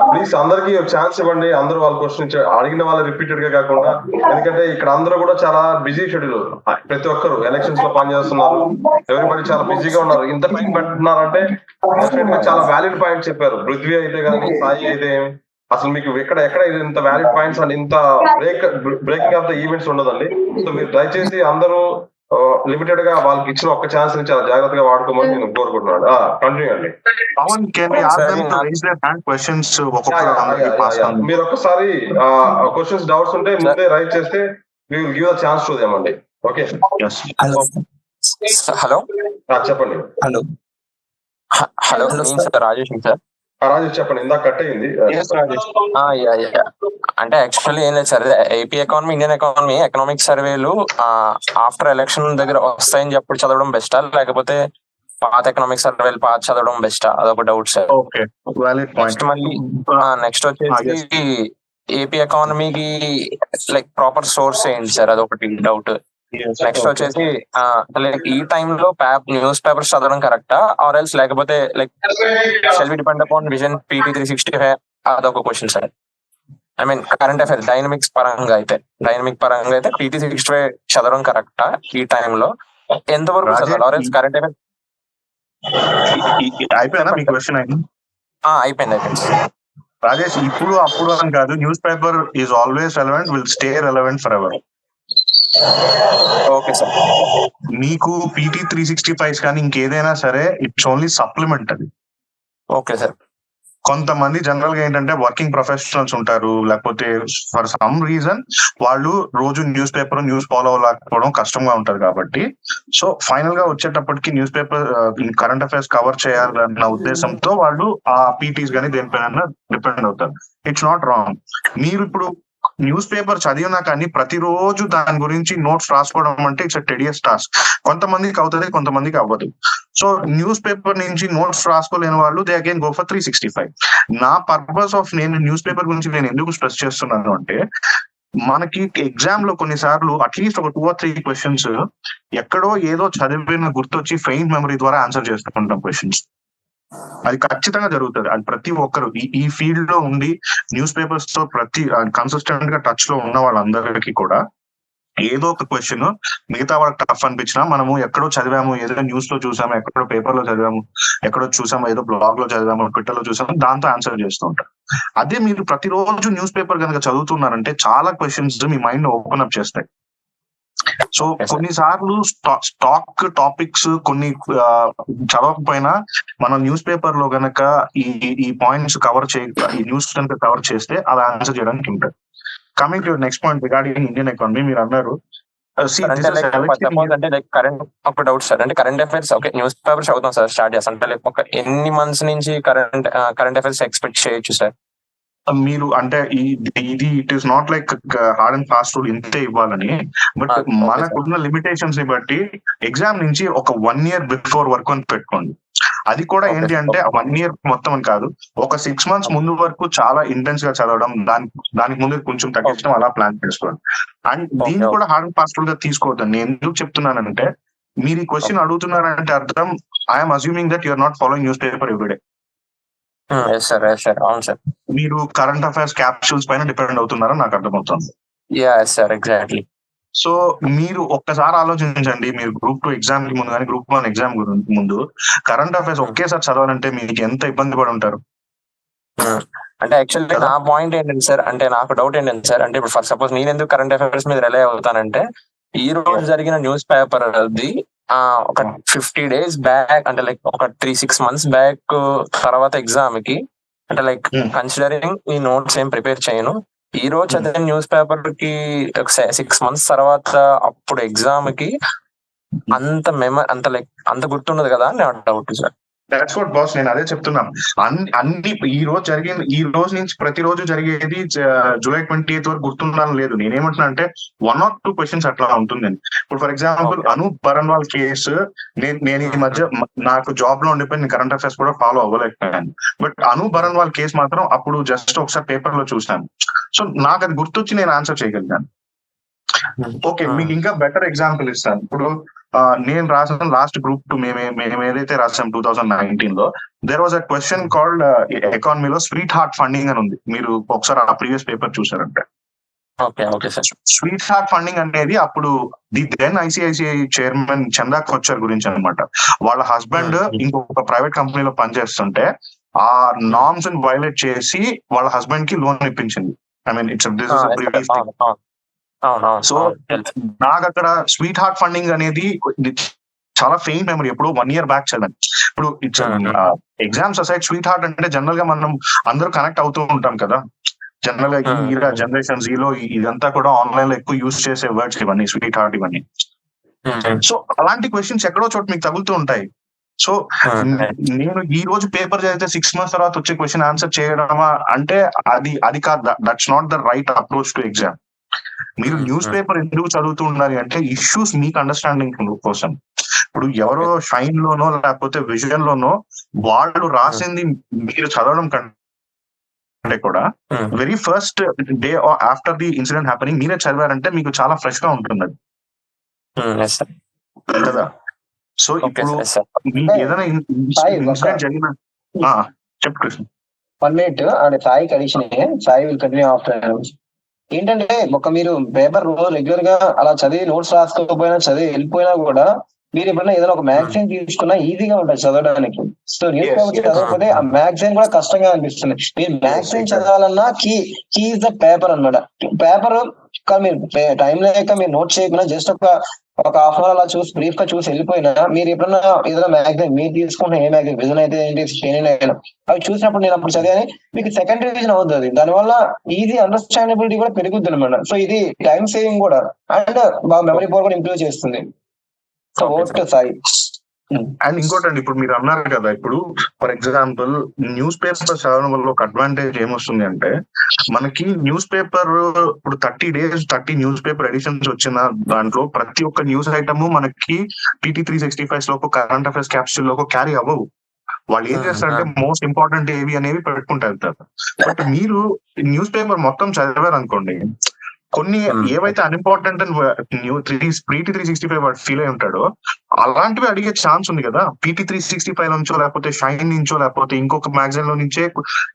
ప్లీజ్ అందరికి ఛాన్స్ ఇవ్వండి. అందరూ వాళ్ళ క్వశ్చన్ అడిగిన వాళ్ళు రిపీటెడ్ గా కాకుండా, ఎందుకంటే ఇక్కడ అందరూ కూడా చాలా బిజీ షెడ్యూల్. ప్రతి ఒక్కరు ఎలక్షన్స్ లో పనిచేస్తున్నారు, ఎవరిబడి చాలా బిజీగా ఉన్నారు. ఇంత టైం పెట్టున్నారంటే చాలా వ్యాలిడ్ పాయింట్ చెప్పారు. పృథ్వీ అయితే కానీ సాయి అయితే అసలు మీకు ఎక్కడ ఇంత వ్యాలిడ్ పాయింట్స్ అండ్ ఇంత బ్రేకింగ్ ఆఫ్ ద ఈవెంట్స్ ఉండదండి. సో మీరు దయచేసి అందరూ లిమిటెడ్ గా వాళ్ళకి ఇచ్చిన ఒక్క ఛాన్స్ ని చాలా జాగ్రత్తగా వాడుకోమని నేను కోరుకుంటున్నాను. కంటిన్యూ అండి. మీరు ఒక్కసారి క్వశ్చన్స్ డౌట్స్ ఉంటే ముందే రైట్ చేస్తే we will give a chance to them అండి. ఓకే. హలో చెప్పండి. హలో హలో Hello, నేను సార్ రాజేష్ సార్. రాజేష్ చెప్పండి, ఇందాక కట్ అయింది. అంటే యాక్చువల్లీ ఏం లేదు sir, AP economy Indian economy economic సర్వేలు ఆఫ్టర్ ఎలక్షన్ దగ్గర వస్తాయని చెప్పి చదవడం బెస్టా, లేకపోతే పాత ఎకనామిక్ సర్వేలు పాత చదవడం బెస్టా? అదొక doubt sir. Okay, valid point. మళ్ళీ నెక్స్ట్ వచ్చేసి ఏపీ ఎకానమీకి లైక్ ప్రాపర్ సోర్స్ ఏంటి సార్, అదొకటి డౌట్. నెక్స్ట్ వచ్చేసి లైక్ ఈ టైంలో న్యూస్ పేపర్స్ చదవడం కరెక్టా ఆర్ ఎల్స్, లేకపోతే like shall we depend upon vision PT 365? అదొక question sir. I mean current affair dynamic పరంగా అయితే PT 365 చదవడం కరెక్టా ఈ టైంలో? ఎంతవరకు చదవాలి ఆర్ ఎల్స్ కరెంట్ అఫైర్? అయిపోయినా మీ క్వశ్చన్ అయింది? అయిపోయింది. రాజేష్, ఇప్పుడు అప్పుడు అని కాదు, news paper is always relevant, will stay relevant for ever. Okay sir. మీకు PT 365 కానీ ఇంకేదైనా సరే ఇట్స్ ఓన్లీ సప్లిమెంట్ అది. Okay sir. కొంతమంది జనరల్ గా ఏంటంటే వర్కింగ్ ప్రొఫెషనల్స్ ఉంటారు, లేకపోతే ఫర్ సమ్ రీజన్ వాళ్ళు రోజు న్యూస్ ఫాలో అవ్వకపోవడం కష్టంగా ఉంటది కాబట్టి, సో ఫైనల్ గా వచ్చేటప్పటికి news paper current affairs cover చేయాలన్న ఉద్దేశంతో వాళ్ళు ఆ PTs కానీ దేనిపైన డిపెండ్ అవుతారు. It's not wrong. మీరు ఇప్పుడు న్యూస్ పేపర్ చదివినా కానీ ప్రతిరోజు దాని గురించి నోట్స్ రాసుకోవడం అంటే ఇట్స్ టెడియస్ టాస్క్. కొంతమందికి అవుతుంది, కొంతమందికి అవ్వదు. సో న్యూస్ పేపర్ నుంచి నోట్స్ రాసుకోలేని వాళ్ళు దే అగైన్ గో ఫర్ 365. నా పర్పస్ ఆఫ్ నేను న్యూస్ పేపర్ గురించి నేను ఎందుకు స్ట్రెస్ చేస్తున్నాను అంటే, మనకి ఎగ్జామ్ లో కొన్నిసార్లు అట్లీస్ట్ ఒక 2 or 3 క్వశ్చన్స్ ఎక్కడో ఏదో చదివిన గుర్తొచ్చి ఫెయిన్ మెమరీ ద్వారా ఆన్సర్ చేస్తుంటాం క్వశ్చన్స్. అది ఖచ్చితంగా జరుగుతుంది. అది ప్రతి ఒక్కరు ఈ ఫీల్డ్ లో ఉండి న్యూస్ పేపర్స్ తో కన్సిస్టెంట్ గా టచ్ లో ఉన్న వాళ్ళందరికీ కూడా ఏదో ఒక క్వశ్చన్ మిగతా వాళ్ళకి టఫ్ అనిపించినా మనము ఎక్కడో చదివాము, ఏదో న్యూస్ లో చూసాము, ఎక్కడో పేపర్ లో చదివాము, ఎక్కడో చూసాము, ఏదో బ్లాగ్ లో చదివాము, ట్విట్టర్ లో చూసాము, దాంతో ఆన్సర్ చేస్తూ ఉంటారు. అదే మీరు ప్రతిరోజు న్యూస్ పేపర్ కనుక చదువుతున్నారంటే చాలా క్వశ్చన్స్ మీ మైండ్ ఓపెన్ అప్ చేస్తాయి. సో కొన్నిసార్లు స్టాక్ టాపిక్స్ కొన్ని చదవకపోయినా మనం న్యూస్ పేపర్ లో గనక ఈ పాయింట్స్ కవర్ ఈ న్యూస్ కనుక కవర్ చేస్తే అది ఆన్సర్ చేయడానికి ఉంటుంది. Coming to next point regarding Indian economy, మీరు అన్నారు ఒక డౌట్ సార్. అంటే current affairs okay news paper చదువుతాం సార్, స్టార్ట్ చేస్తాం అంటే లైక్ ఒక ఎన్ని మంత్స్ నుంచి కరెంట్ అఫైర్స్ ఎక్స్పెక్ట్ చేయొచ్చు సార్? మీరు అంటే ఇది it is not like hard and fast rule ఇంతే ఇవ్వాలని, బట్ మనకున్న లిమిటేషన్స్ ని బట్టి ఎగ్జామ్ నుంచి ఒక 1 year బిఫోర్ వర్క్ అని పెట్టుకోండి. అది కూడా ఏంటి అంటే 1 year మొత్తం అని కాదు, ఒక 6 months ముందు వరకు చాలా ఇంటెన్స్ గా చదవడం, దానికి ముందు కొంచెం తగ్గించడం, అలా ప్లాన్ చేసుకోండి. అండ్ దీన్ని కూడా హార్డ్ అండ్ ఫాస్ట్ రూల్ గా తీసుకోవద్దు. నేను ఎందుకు చెప్తున్నానంటే, మీరు ఈ క్వశ్చన్ అడుగుతున్నారంటే అర్థం I'm assuming that you're not following newspaper everyday. మీరు కరెంట్ అఫైర్స్ క్యాప్సూల్స్ పైన డిపెండ్ అవుతున్నారని నాకు అర్థమవుతుంది. ఎగ్జాక్ట్లీ. సో మీరు ఒక్కసారి ఆలోచించండి, మీరు గ్రూప్ 2 ఎగ్జామ్ కి ముందు కానీ గ్రూప్ 1 ఎగ్జామ్ ముందు కరెంట్ అఫైర్స్ ఒకేసారి చదవాలంటే మీకు ఎంత ఇబ్బంది పడి ఉంటారు. అంటే యాక్చువల్లీ నా పాయింట్ ఏంటంటే సార్, అంటే నాకు డౌట్ ఏంటంటే సార్, అంటే ఇప్పుడు ఫర్ సపోజ్ నేను ఎందుకు కరెంట్ అఫైర్స్ మీద రిలై అవుతానంటే, ఈ రోజు జరిగిన న్యూస్ పేపర్ అది ఒక 50 days బ్యాక్, అంటే లైక్ ఒక 3-6 months బ్యాక్ తర్వాత ఎగ్జామ్ కి, అంటే లైక్ కన్సిడరింగ్ ఈ నోట్స్ ఏం ప్రిపేర్ చేయను, ఈ రోజు చదివిన న్యూస్ పేపర్ కి 6 months తర్వాత అప్పుడు ఎగ్జామ్ కి అంత లైక్ అంత గుర్తుండదు కదా అని నా doubt sir. That's what boss, నేను అదే చెప్తున్నాను. అన్ని ఈ రోజు నుంచి ప్రతిరోజు జరిగేది July 28th వరకు గుర్తుండాలని లేదు. నేనేమంటున్నా అంటే 1 or 2 questions అట్లా ఉంటుందండి. ఇప్పుడు ఫర్ ఎగ్జాంపుల్ అనూప్ బరన్వాల్ కేసు, నేను ఈ మధ్య నాకు జాబ్ లో ఉండిపోయి నేను కరెంట్ అఫైర్స్ కూడా ఫాలో అవ్వలేకపోయాను. బట్ అనూప్ బరన్వాల్ కేసు మాత్రం అప్పుడు జస్ట్ ఒకసారి పేపర్ లో చూసాను. సో నాకు అది గుర్తొచ్చి నేను ఆన్సర్ చేయగలిగాను. ఓకే, మీకు ఇంకా బెటర్ ఎగ్జాంపుల్ ఇస్తాను. ఇప్పుడు నేను రాసిన లాస్ట్ గ్రూప్ 2 మేము ఏదైతే రాసాం 2019 లో, there was a question called ఎకానమీలో స్వీట్ హార్ట్ ఫండింగ్ అని ఉంది. మీరు ఒకసారి ఆ ప్రీవియస్ పేపర్ చూసారంటే, స్వీట్ హార్ట్ ఫండింగ్ అనేది అప్పుడు ది దెన్ ICICI చైర్మన్ చందా కొచ్చర్ గురించి అనమాట. వాళ్ళ హస్బెండ్ ఇంకొక ప్రైవేట్ కంపెనీలో పనిచేస్తుంటే ఆ నార్మ్స్ ని వైలేట్ చేసి వాళ్ళ హస్బెండ్ కి లోన్ ఇప్పించింది. I mean it's previous thing. So నాకు అక్కడ స్వీట్ హార్ట్ ఫండింగ్ అనేది చాలా ఫెయిన్ మెమరీ, ఎప్పుడు 1 year బ్యాక్ చదివాను. ఇప్పుడు it's exams aside sweet heart అంటే జనరల్ గా మనం అందరూ కనెక్ట్ అవుతూ ఉంటాం కదా. జనరల్ గా ఈ జనరేషన్ జీలో ఇదంతా కూడా ఆన్లైన్ లో ఎక్కువ యూజ్ చేసే వర్డ్స్ ఇవన్నీ, స్వీట్ హార్ట్ ఇవన్నీ. సో అలాంటి క్వశ్చన్స్ ఎక్కడో చోట మీకు తగులుతూ ఉంటాయి. సో నేను ఈ రోజు పేపర్ చదివితే 6 months తర్వాత వచ్చే క్వశ్చన్ ఆన్సర్ చేయడమా అంటే అది కాదు. That's not the right approach to exam. మీరు న్యూస్ పేపర్ ఎందుకు చదువుతూ ఉండాలి అంటే ఇష్యూస్ మీకు అండర్స్టాండింగ్ కోసం. ఇప్పుడు ఎవరో షైన్ లోనో లేకపోతే విజన్ లోనో వాళ్ళు రాసింది మీరు చదవడం కంటే కూడా very first day after the incident happening మీరే చదివారంటే మీకు చాలా ఫ్రెష్ గా ఉంటుంది అది కదా. సో ఇప్పుడు మీకు ఏదైనా ఇన్సిడెంట్ జరిగిన చెప్పు కృష్ణ. 1 minute అంటే సాయికి addition Sai will continue after. ఏంటంటే ఒక మీరు పేపర్ రెగ్యులర్ గా అలా చదివి నోట్స్ రాసుకోకపోయినా చదివి వెళ్ళిపోయినా కూడా మీరు ఎప్పుడైనా ఏదైనా ఒక మ్యాగజైన్ తీసుకున్నా ఈజీగా ఉంటుంది చదవడానికి. సో న్యూస్ పేపర్ చదవకపోతే ఆ మ్యాగజైన్ కూడా కష్టంగా అనిపిస్తుంది. మీరు మ్యాగజైన్ చదవాలన్నా కీ ఇస్ ద పేపర్ అన్నమాట. పేపర్ మీరు టైం లేక మీరు నోట్ చేయకుండా జస్ట్ ఒక హాఫ్ అవర్ అలా చూసి బ్రీఫ్ గా చూసి వెళ్ళిపోయినా మీరు ఎప్పుడన్నా ఏదైనా మ్యాగజైన్ మీరు తీసుకుంటే ఏ మ్యాగజైన్ విజన్ అయితే ఏంటి స్టేన్ అయినా అవి చూసినప్పుడు నేను అప్పుడు చదివాని మీకు సెకండ్ రివిజన్ అవుతుంది. దానివల్ల ఈజీ అండర్స్టాండబిలిటీ కూడా పెరుగుతుంది అనమాట. సో ఇది టైం సేవింగ్ కూడా అండ్ బాగా మెమరీ పవర్ కూడా ఇంప్రూవ్ చేస్తుంది. So okay Sai. అండ్ ఇంకోటండి, ఇప్పుడు మీరు అన్నారు కదా, ఇప్పుడు ఫర్ ఎగ్జాంపుల్ న్యూస్ పేపర్ చదవడం వల్ల ఒక అడ్వాంటేజ్ ఏమొస్తుంది అంటే మనకి న్యూస్ పేపర్ ఇప్పుడు 30 days 30 న్యూస్ పేపర్ ఎడిషన్స్ వచ్చిన దాంట్లో ప్రతి ఒక్క న్యూస్ ఐటమ్ మనకి PT 365 లోపు కరెంట్ అఫైర్స్ క్యాప్సూల్ లోపు క్యారీ అవ్వవు. వాళ్ళు ఏం చేస్తారంటే మోస్ట్ ఇంపార్టెంట్ ఏవి అనేవి పెట్టుకుంటూ వెళ్తారు. బట్ మీరు న్యూస్ పేపర్ మొత్తం చదివారు అనుకోండి, కొన్ని ఏవైతే అన్ఇంపార్టెంట్ అని PT 365 వాడు ఫీల్ అయి ఉంటాడో అలాంటివి అడిగే ఛాన్స్ ఉంది కదా. PT 365 నుంచో లేకపోతే షైన్ నుంచో లేకపోతే ఇంకొక మ్యాగజైన్ లో నుంచే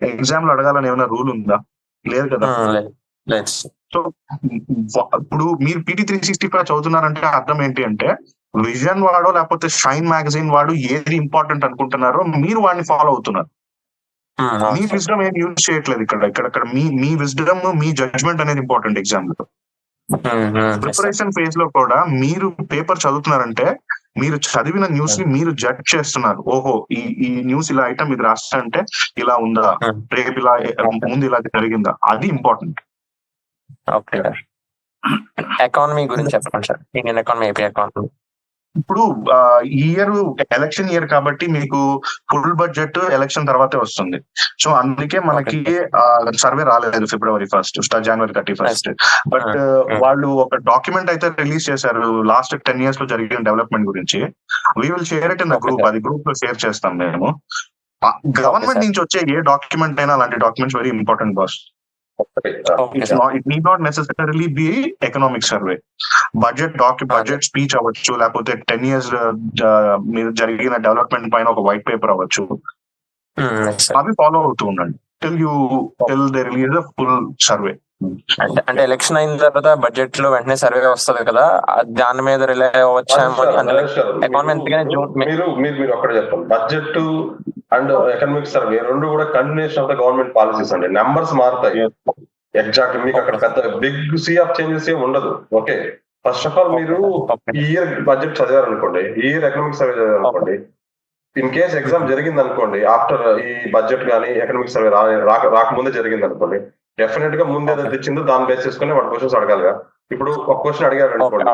ఎగ్జామ్ లో అడగాలని ఏమైనా రూల్ ఉందా? లేదు కదా. సో ఇప్పుడు మీరు PT 365 చదువుతున్నారంటే అర్థం ఏంటి అంటే విజన్ వాడో లేకపోతే షైన్ మ్యాగజైన్ వాడు ఏది ఇంపార్టెంట్ అనుకుంటున్నారో మీరు వాడిని ఫాలో అవుతున్నారు. మీ విజ్డమ్ ఏం యూజ్ చేయట్లేదు ఇక్కడ మీ విజ్డమ్ మీ జడ్జ్మెంట్ అనేది ఇంపార్టెంట్ ఎగ్జామ్ లో. ప్రిపరేషన్ ఫేజ్ లో కూడా మీరు పేపర్ చదువుతున్నారంటే మీరు చదివిన న్యూస్ ని మీరు జడ్జ్ చేస్తున్నారు. ఓహో ఈ న్యూస్ ఇలా ఐటమ్ ఇది రాస్తా అంటే ఇలా ఉందా, రేపు ఇలా ముందు ఇలా జరిగిందా, అది ఇంపార్టెంట్. ఓకే, ఎకానమీ గురించి చెప్పండి sir. Indian economy, AP economy. ఇప్పుడు ఈ ఇయర్ ఎలక్షన్ ఇయర్ కాబట్టి మీకు ఫుల్ బడ్జెట్ ఎలక్షన్ తర్వాతే వస్తుంది. సో అందుకే మనకి సర్వే రాలేదు February 1st, January 31st. But వాళ్ళు ఒక డాక్యుమెంట్ అయితే రిలీజ్ చేశారు లాస్ట్ 10 years లో జరిగిన డెవలప్మెంట్ గురించి. We will share it in the group. అది గ్రూప్ లో షేర్ చేస్తాం మేము. గవర్నమెంట్ నుంచి వచ్చే ఏ డాక్యుమెంట్ అయినా అలాంటి documents very important boss. It need not necessarily be economic survey. Budget speech అవ్వచ్చు, లేకపోతే 10 years మీద జరిగిన డెవలప్మెంట్ పైన ఒక వైట్ పేపర్ అవ్వచ్చు. అవి ఫాలో అవుతూ ఉండండి till they release a full survey. అంటే ఎలక్షన్ అయిన తర్వాత బడ్జెట్ లో వెంటనే సర్వే వస్తుంది కదా, దాని మీద రిలే అవ్వచ్చామో. మీరు అక్కడ చెప్పండి. బడ్జెట్ అండ్ ఎకనామిక్ సర్వే రెండు కూడా continuation of the government policies అండి. నెంబర్స్ మారుతాయి ఎగ్జాక్ట్. మీకు అక్కడ పెద్ద బిగ్ సీ ఆఫ్ చేంజెస్ ఏమి ఉండదు. ఓకే, ఫస్ట్ ఆఫ్ ఆల్ మీరు ఈ ఇయర్ బడ్జెట్ చదివారనుకోండి, ఈ ఇయర్ ఎకనామిక్ సర్వే చదివారనుకోండి, ఇన్ కేస్ ఎగ్జామ్ జరిగింది అనుకోండి, ఆఫ్టర్ ఈ బడ్జెట్ కానీ ఎకనామిక్ సర్వే రాకముందే జరిగింది అనుకోండి, డెఫినెట్ గా ముందు ఏదైతే తెచ్చిందో దాన్ని బేస్ చేసుకుని వాడు క్వశ్చన్స్ అడగాలిగా. ఇప్పుడు ఒక క్వశ్చన్ అడిగారు అనుకోండి,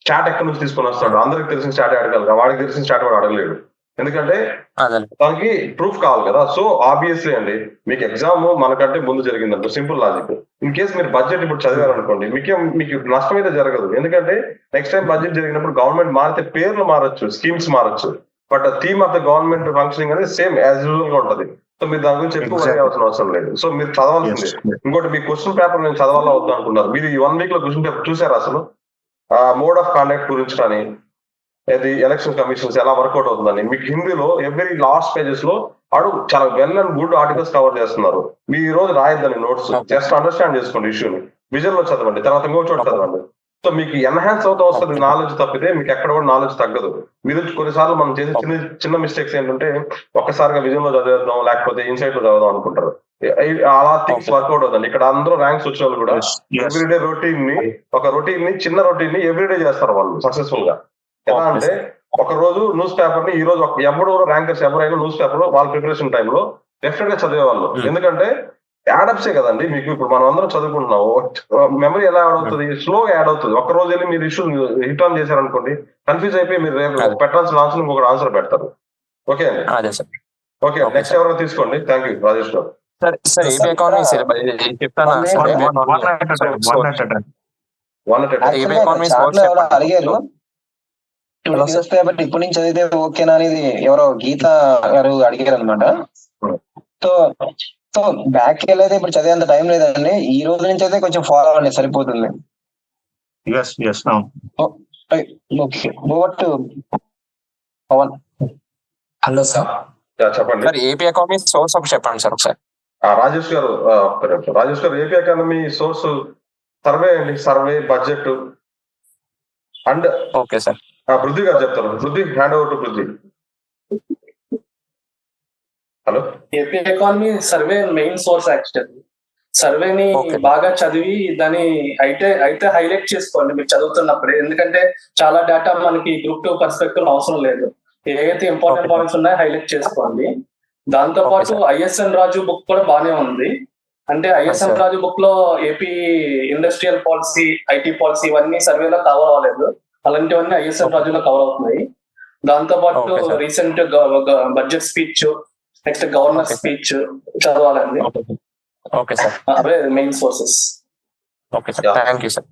చాట్ ఎక్కడి నుంచి తీసుకొని వస్తాడు, అందరికి తెలిసిన చాట్ అడగాలిగా, వాడికి తెలిసిన చాట్ వాడు అడగలేడు. ఎందుకంటే దానికి ప్రూఫ్ కావాలి కదా. సో ఆబ్వియస్లీ అండి మీకు ఎగ్జామ్ మనకంటే ముందు జరిగిందంట, సింపుల్ లాజిక్. ఇన్ కేస్ మీరు బడ్జెట్ ఇప్పుడు చదివారు అనుకోండి, మీకు నష్టం అయితే జరగదు. ఎందుకంటే నెక్స్ట్ టైం బడ్జెట్ జరిగినప్పుడు గవర్నమెంట్ మారితే పేర్లు మారచ్చు, స్కీమ్స్ మారచ్చు, but theme of the government functioning అనేది సేమ్ యాజ్ యూజువల్ గా ఉంటది. సో మీరు దాని గురించి ఎక్కువ అవ్వాల్సిన అవసరం లేదు. సో మీరు చదవాల్సింది. ఇంకోటి మీ క్వశ్చన్ పేపర్ నేను చదవాలా వద్దు అనుకున్నారు. మీరు ఈ 1 week లో క్వశ్చన్ పేపర్ చూసారు అసలు? మోడ్ ఆఫ్ కాండక్ట్ గురించి కానీ, ఇది ఎలక్షన్ కమిషన్స్ ఎలా వర్కౌట్ అవుతుందని మీకు హిందీలో ఎవ్రీ లాస్ట్ పేజెస్ లో చాలా well and good articles cover చేస్తున్నారు. మీరు ఈ రోజు రాయొద్దని నోట్స్, జస్ట్ అండర్స్టాండ్ చేసుకోండి ఇష్యూని, విజన్ లో చదవండి, తర్వాత ఇంకో చోట చదవండి. సో మీకు ఎన్హాన్స్ అవుతూ వస్తుంది నాలెడ్జ్, తప్పితే మీకు ఎక్కడ కూడా నాలెడ్జ్ తగ్గదు. మీరు కొన్నిసార్లు మనం చేసే చిన్న మిస్టేక్స్ ఏంటంటే ఒక్కసారిగా విజన్ లో చదివేద్దాం లేకపోతే ఇన్సైట్ లో చదవదాం అనుకుంటారు. అలా థింగ్స్ వర్కౌట్ అవుతుంది. ఇక్కడ అందరూ ర్యాంక్స్ వచ్చిన వాళ్ళు కూడా ఎవ్రీడే రొటీన్ ని చిన్న రొటీన్ ని ఎవ్రీడే చేస్తారు వాళ్ళు సక్సెస్ఫుల్ గా. ఎలా అంటే ఒక రోజు న్యూస్ పేపర్ ని, ఈ రోజు ఎవరు ర్యాంకర్స్ ఎవరైనా న్యూస్ పేపర్ వాళ్ళ ప్రిపరేషన్ టైంలో డెఫినెట్ గా చదివేవాళ్ళు. ఎందుకంటే యాడప్సే కదండి మీకు. ఇప్పుడు మనం అందరం చదువుకుంటున్నాము, మెమరీ ఎలా యాడ్ అవుతుంది? స్లోగా యాడ్ అవుతుంది. ఒక్క రోజు వెళ్ళి మీరు ఇష్యూ హిట్ ఆన్ చేశారనుకోండి, కన్ఫ్యూజ్ అయిపోయి మీరు రేపు పెట్టాల్సిన ఆన్సర్ ఇంకొక ఆన్సర్ పెడతారు. ఓకే అండి, అదే సార్. ఓకే. నెక్స్ట్ ఎవరైనా తీసుకోండి. థ్యాంక్ యూ రాజేష్ గారు. సార్ సార్ ఏపీ ఎకానమీ చెప్తాను సార్. ఏపీ ఎకానమీ చాట్లో ఎవరో అడిగారు పేపర్ ఇప్పటి నుంచి చదివితే ఓకేనా అనేది ఎవరో గీత గారు అడిగారు అనమాట. సో సో బ్యాక్ వెళ్ళైతే ఇప్పుడు చదివేంత టైం లేదండి. ఈ రోజు నుంచి అయితే కొంచెం ఫాలో అవ్వండి, సరిపోతుంది. Okay, over to Pawan. Hello sir. చెప్పండి సార్. ఏపీ ఎకానమీ సోర్స్ ఒకటి చెప్పండి సార్ ఒకసారి. రాజేష్ గారు, రాజేష్ గారు ఏపీ ఎకానమీ సోర్స్ సర్వే అండి, survey, budget and. Okay sir. Prithvi గారు చెప్తారు. Prithvi, hand over to Prithvi. Hello. AP economy survey main source actually. సర్వేని బాగా చదివి దాన్ని అయితే హైలైట్ చేసుకోండి మీరు చదువుతున్నప్పుడే. ఎందుకంటే చాలా డేటా మనకి గ్రూప్ 2 పర్స్పెక్టివ్ అవసరం లేదు. ఏదైతే ఇంపార్టెంట్ పాయింట్స్ ఉన్నాయో హైలైట్ చేసుకోండి. దాంతో పాటు ఐఎస్ఎన్ రాజు బుక్ కూడా బాగానే ఉంది. అంటే ఐఎస్ఎన్ రాజు బుక్ లో AP industrial policy, IT policy ఇవన్నీ సర్వేలో కవర్ అవ్వలేదు. అలాంటివన్నీ ఐఎస్ఎన్ రాజులో కవర్ అవుతున్నాయి. దాంతో పాటు recent budget speech, next governor speech చదవాలండి. Okay sir. అవే main sources. Okay sir, thank you sir.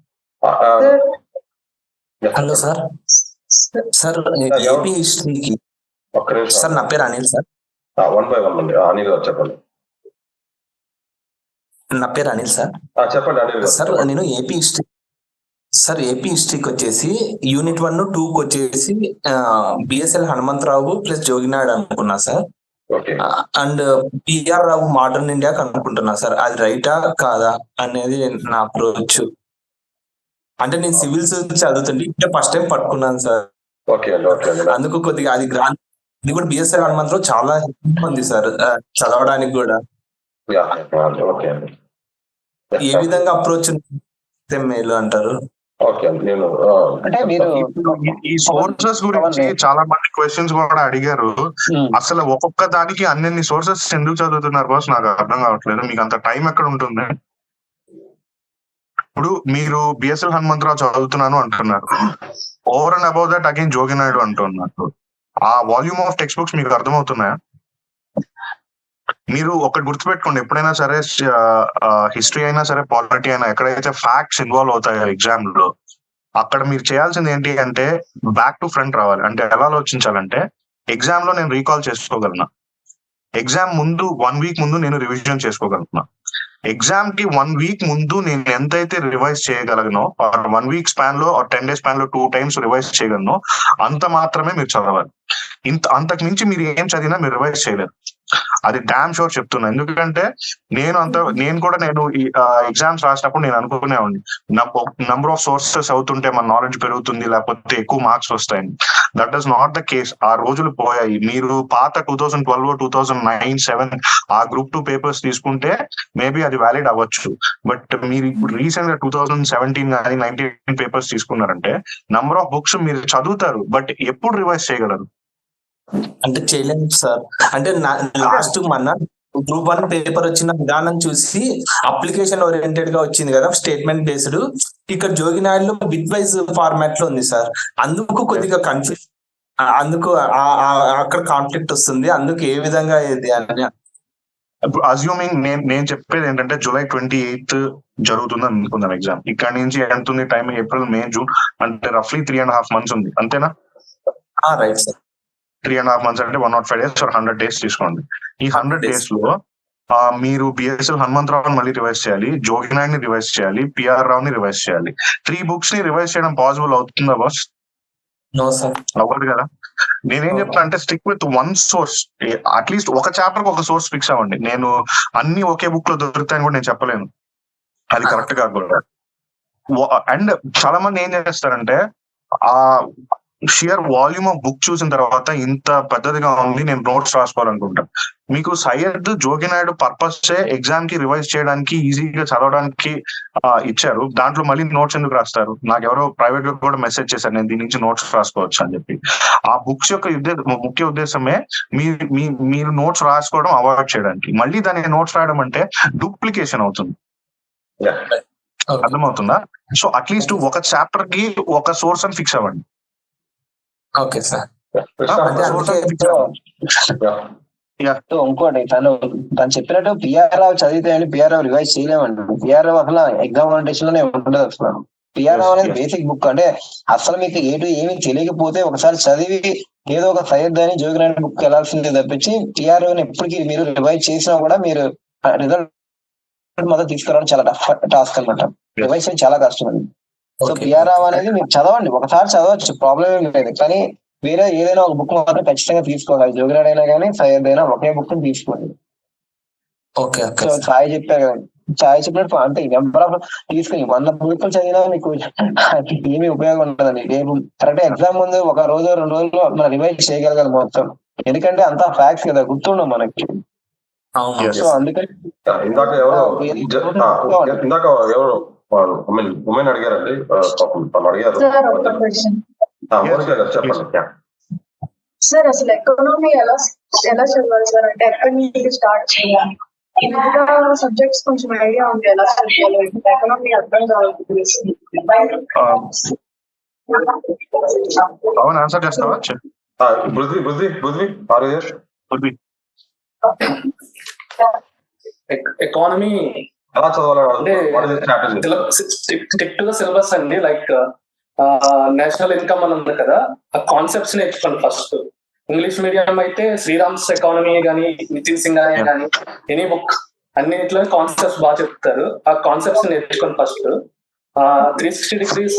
Hello sir. Sir AP హిస్టరీకి సార్ నా పేరు అనిల్ సార్. 1 by 1 అండి. అనిల్ గారు చెప్పండి. నా పేరు అనిల్ సార్. చెప్పండి అనిల్ గారు. సార్ నేను ఏపీ హిస్టరీ ఏపీ హిస్టరీకి వచ్చేసి యూనిట్ 1, 2 వచ్చేసి బిఎస్ఎల్ హనుమంతరావు ప్లస్ జోగినాడు అనుకున్నా sir. And PR Rao modern ఇండియాకి అనుకుంటున్నా సార్. అది రైటా కాదా అనేది నా అప్రోచ్. అంటే నేను సివిల్స్ చదువుతుంటే ఇప్పుడే ఫస్ట్ టైం పట్టుకున్నాను సార్. అందుకు కొద్దిగా అది గ్రాండ్. ఇది కూడా బిఎస్ఎల్ హనుమంతరావు చాలా ఉంది సార్ చదవడానికి కూడా. ఏ విధంగా అప్రోచ్ మేలు అంటారు? అంటే మీరు ఈ సోర్సెస్ గురించి చాలా మంది క్వశ్చన్స్ కూడా అడిగారు. అసలు ఒక్కొక్క దానికి అన్ని సోర్సెస్ ఎందుకు చదువుతున్నారు బాస్ నాకు అర్థం కావట్లేదు. మీకు అంత టైం ఎక్కడ ఉంటుంది? ఇప్పుడు మీరు బిఎస్ఎల్ హనుమంతరావు చదువుతున్నాను అంటున్నారు, over and above that again Jogi Naidu అంటున్నారు. ఆ వాల్యూమ్ ఆఫ్ టెక్స్ట్ బుక్స్ మీకు అర్థమవుతున్నాయా? మీరు ఒకటి గుర్తుపెట్టుకోండి, ఎప్పుడైనా సరే హిస్టరీ అయినా సరే పాలిటీ అయినా ఎక్కడైతే ఫ్యాక్ట్స్ ఇన్వాల్వ్ అవుతాయో ఎగ్జామ్ లో, అక్కడ మీరు చేయాల్సింది ఏంటి అంటే బ్యాక్ టు ఫ్రంట్ రావాలి. అంటే ఎలా ఆలోచించాలంటే ఎగ్జామ్ లో నేను రీకాల్ చేసుకోగలను, ఎగ్జామ్ ముందు 1 week ముందు నేను రివిజన్ చేసుకోగలుగుతున్నా, ఎగ్జామ్ కి 1 week ముందు నేను ఎంతైతే రివైజ్ చేయగలను, 1 week స్పాన్ లో 10 days స్పాన్ లో 2 times రివైజ్ చేయగలను, అంత మాత్రమే మీరు చదవాలి. అంతకు మించి మీరు ఏం చదివినా మీరు రివైజ్ చేయలేరు. అది డామ్ షూర్ చెప్తున్నా. ఎందుకంటే నేను కూడా ఈ ఎగ్జామ్స్ రాసినప్పుడు నేను అనుకునేవాడిని నంబర్ ఆఫ్ సోర్సెస్ అవుతుంటే మన నాలెడ్జ్ పెరుగుతుంది, లేకపోతే ఎక్కువ మార్క్స్ వస్తాయని. That does not the case. ఆ రోజులు పోయాయి. మీరు పాత 2012, 2009, 2007 ఆ గ్రూప్ 2 పేపర్స్ తీసుకుంటే మేబీ అది వ్యాలిడ్ అవ్వచ్చు. బట్ మీరు ఇప్పుడు రీసెంట్ గా 2017 కానీ 19 పేపర్స్ తీసుకున్నారంటే నంబర్ ఆఫ్ బుక్స్ మీరు చదువుతారు, బట్ ఎప్పుడు రివైజ్ చేయగలరు? అంటే చేయలేము సార్. అంటే లాస్ట్ మన గ్రూప్ 1 పేపర్ వచ్చిన విధానం చూసి అప్లికేషన్ ఓరియంటెడ్ గా వచ్చింది కదా, స్టేట్మెంట్ బేస్డ్. ఇక్కడ జోగినాడులో బిట్ వైజ్ ఫార్మాట్ లో ఉంది సార్. అందుకు కొద్దిగా కన్ఫ్యూజన్, అందుకు అక్కడ కాన్ఫ్లిక్ట్ వస్తుంది. అందుకు ఏ విధంగా ఇది అని అజ్యూమింగ్ నేను చెప్పేది ఏంటంటే July 28th జరుగుతుంది అనుకుందాం ఎగ్జామ్. ఇక్కడ నుంచి ఎంత ఉంది టైం? ఏప్రిల్, మే, జూన్, అంటే రఫ్లీ 3.5 months ఉంది, అంతేనా? Right sir. 3.5 months అంటే 105 days or 100 days తీసుకోండి. ఈ 100 days లో మీరు బిఎస్ఎల్ హనుమంతరావుని మళ్ళీ రివైజ్ చేయాలి, జోగినాయుడిని రివైజ్ చేయాలి, పిఆర్ రావుని రివైజ్ చేయాలి. 3 books ని రివైజ్ చేయడం పాసిబుల్ అవుతుందా బాస్? నో సార్, అవ్వదు కదా. నేనేం చెప్తా అంటే స్టిక్ విత్ 1 source. అట్లీస్ట్ ఒక చాప్టర్ ఒక సోర్స్ ఫిక్స్ అవ్వండి. నేను అన్ని ఒకే బుక్ లో దొరుకుతాయని కూడా నేను చెప్పలేను, అది కరెక్ట్ కాదు. అండ్ చాలా మంది ఏం చేస్తారంటే షియర్ వాల్యూమ్ ఆఫ్ బుక్ చూసిన తర్వాత ఇంత పెద్దదిగా ఉంది, నేను నోట్స్ రాసుకోవాలనుకుంటా. మీకు సయ్యద్ జోగినాయుడు పర్పస్ ఎగ్జామ్ కి రివైజ్ చేయడానికి, ఈజీగా చదవడానికి ఇచ్చారు. దాంట్లో మళ్ళీ నోట్స్ ఎందుకు రాస్తారు? నాకు ఎవరో ప్రైవేట్ గా కూడా మెసేజ్ చేశారు, నేను దీని నుంచి నోట్స్ రాసుకోవచ్చు అని చెప్పి. ఆ బుక్స్ యొక్క ముఖ్య ఉద్దేశమే మీరు నోట్స్ రాసుకోవడం అవాయిడ్ చేయడానికి. మళ్ళీ దాని నోట్స్ రాయడం అంటే డూప్లికేషన్ అవుతుంది. అర్థమవుతుందా? సో అట్లీస్ట్ ఒక చాప్టర్ కి ఒక సోర్స్ అని ఫిక్స్ అవ్వండి. Okay sir. సో ఇంకోటి తను చెప్పినట్టు పిఆర్ రావు చదివితే అని పిఆర్ రావు రివైజ్ చేయలేమండి. పిఆర్ రావు అసలు ఎగ్జామ్ ఓరియంటేషన్ లోనే ఉండదు. అసలు పిఆర్ రావు అనేది బేసిక్ బుక్. అంటే అసలు మీకు ఏమి తెలియకపోతే ఒకసారి చదివి ఏదో ఒక సయ్యద్ అని జోగినాయుడు బుక్ వెళ్ళాల్సిందే తప్పించి పిఆర్ రావుని ఎప్పటికీ మీరు రివైజ్ చేసినా కూడా మీరు రిజల్ట్ మొదలు తీసుకురావడం చాలా టాస్క్ అనమాట. రివైజ్ చేయడం చాలా కష్టం అండి. సో పిఆర్ రావు అనేది మీరు చదవండి, ఒకసారి చదవచ్చు, ప్రాబ్లం ఏం లేదు. కానీ వేరే ఏదైనా ఒక బుక్ మాత్రం ఖచ్చితంగా తీసుకోవాలి. జోగినాయుడు అయినా కానీ సయ్యద్ అయినా ఒకే బుక్ తీసుకోండి. సో సాయి చెప్పారు కదండి, సాయి చెప్పినట్టు అంటే నెంబర్ ఆఫ్ తీసుకుని 100 బుక్లు చదివినా మీకు ఏమీ ఉపయోగం ఉండదండి. రేపు కరెక్ట్ ఎగ్జామ్ ముందు ఒక రోజు 2 రోజుల్లో మనం రివైజ్ చేయగలగాలి మొత్తం. ఎందుకంటే అంతా ఫ్యాక్ట్స్ కదా, గుర్తుండవు మనకి. సో అందుకని ఇందాక ఎవరు ఉమెన్ అడిగారండి, తను అడిగారు. చెప్పండి సార్. అసలు ఎకానమీ ఎలా చదవాలి సార్? అంటే ఎక్కడి నుంచి స్టార్ట్ చేయాలి? ఇంకా సబ్జెక్ట్స్ కొంచెం ఐడియా ఉంది ఎలా చదవాలి. ఎకానమీ అర్థం కావాలి. అవును, ఆన్సర్ చేస్తావా? ఎకానమీ ఎలా చదవాలి? స్టిక్ టు ద సిలబస్ అండి. లైక్ నేషనల్ ఇన్కమ్ అని ఉంది కదా, ఆ కాన్సెప్ట్స్ నేర్చుకోండి ఫస్ట్. ఇంగ్లీష్ మీడియం అయితే శ్రీరామ్స్ ఎకానమీ కానీ, నితిన్ సింగానియా కానీ, ఎనీ బుక్ అన్నింటిలో కాన్సెప్ట్స్ బాగా చెప్తారు. ఆ కాన్సెప్ట్స్ నేర్చుకోండి ఫస్ట్. 360 degrees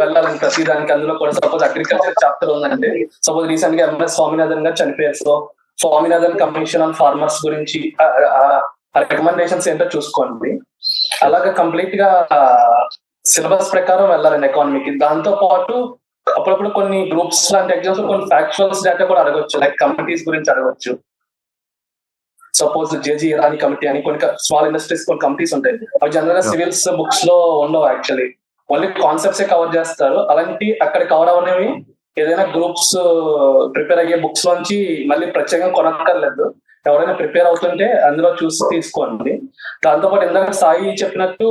వెళ్ళాలని ప్రతి దానికి. అందులో కూడా సపోజ్ అగ్రికల్చర్ చాప్టర్ ఉందంటే, సపోజ్ రీసెంట్ గా ఎంఎస్ స్వామినాథన్ గారు చనిపోయారు. So Swaminathan commission on farmers గురించి రికమెండేషన్స్ ఏంటో చూసుకోండి. అలాగే కంప్లీట్ గా సిలబస్ ప్రకారం వెళ్ళాలండి ఎకానమీకి. దాంతో పాటు అప్పుడప్పుడు కొన్ని గ్రూప్స్ లాంటి ఎగ్జామ్స్ కొన్ని ఫ్యాక్చువల్స్ డేటా కూడా అడగొచ్చు. లైక్ కమిటీస్ గురించి అడగొచ్చు. సపోజ్ జేజీ ఇరానీ కమిటీ అని కొన్ని స్మాల్ ఇండస్ట్రీస్ కొన్ని కమిటీస్ ఉంటాయి. అవి జనరల్ గా సివిల్స్ బుక్స్ లో ఉండవు. యాక్చువల్లీ ఓన్లీ కాన్సెప్ట్స్ కవర్ చేస్తారు. అలాంటి అక్కడ కవర్ అవనేవి ఏదైనా గ్రూప్స్ ప్రిపేర్ అయ్యే బుక్స్ లోంచి మళ్ళీ ప్రత్యేకంగా కొనక్కర్లేదు. ఎవరైనా ప్రిపేర్ అవుతుంటే అందులో చూసి తీసుకోండి. దాంతోపాటు ఇందాక సాయి చెప్పినట్టు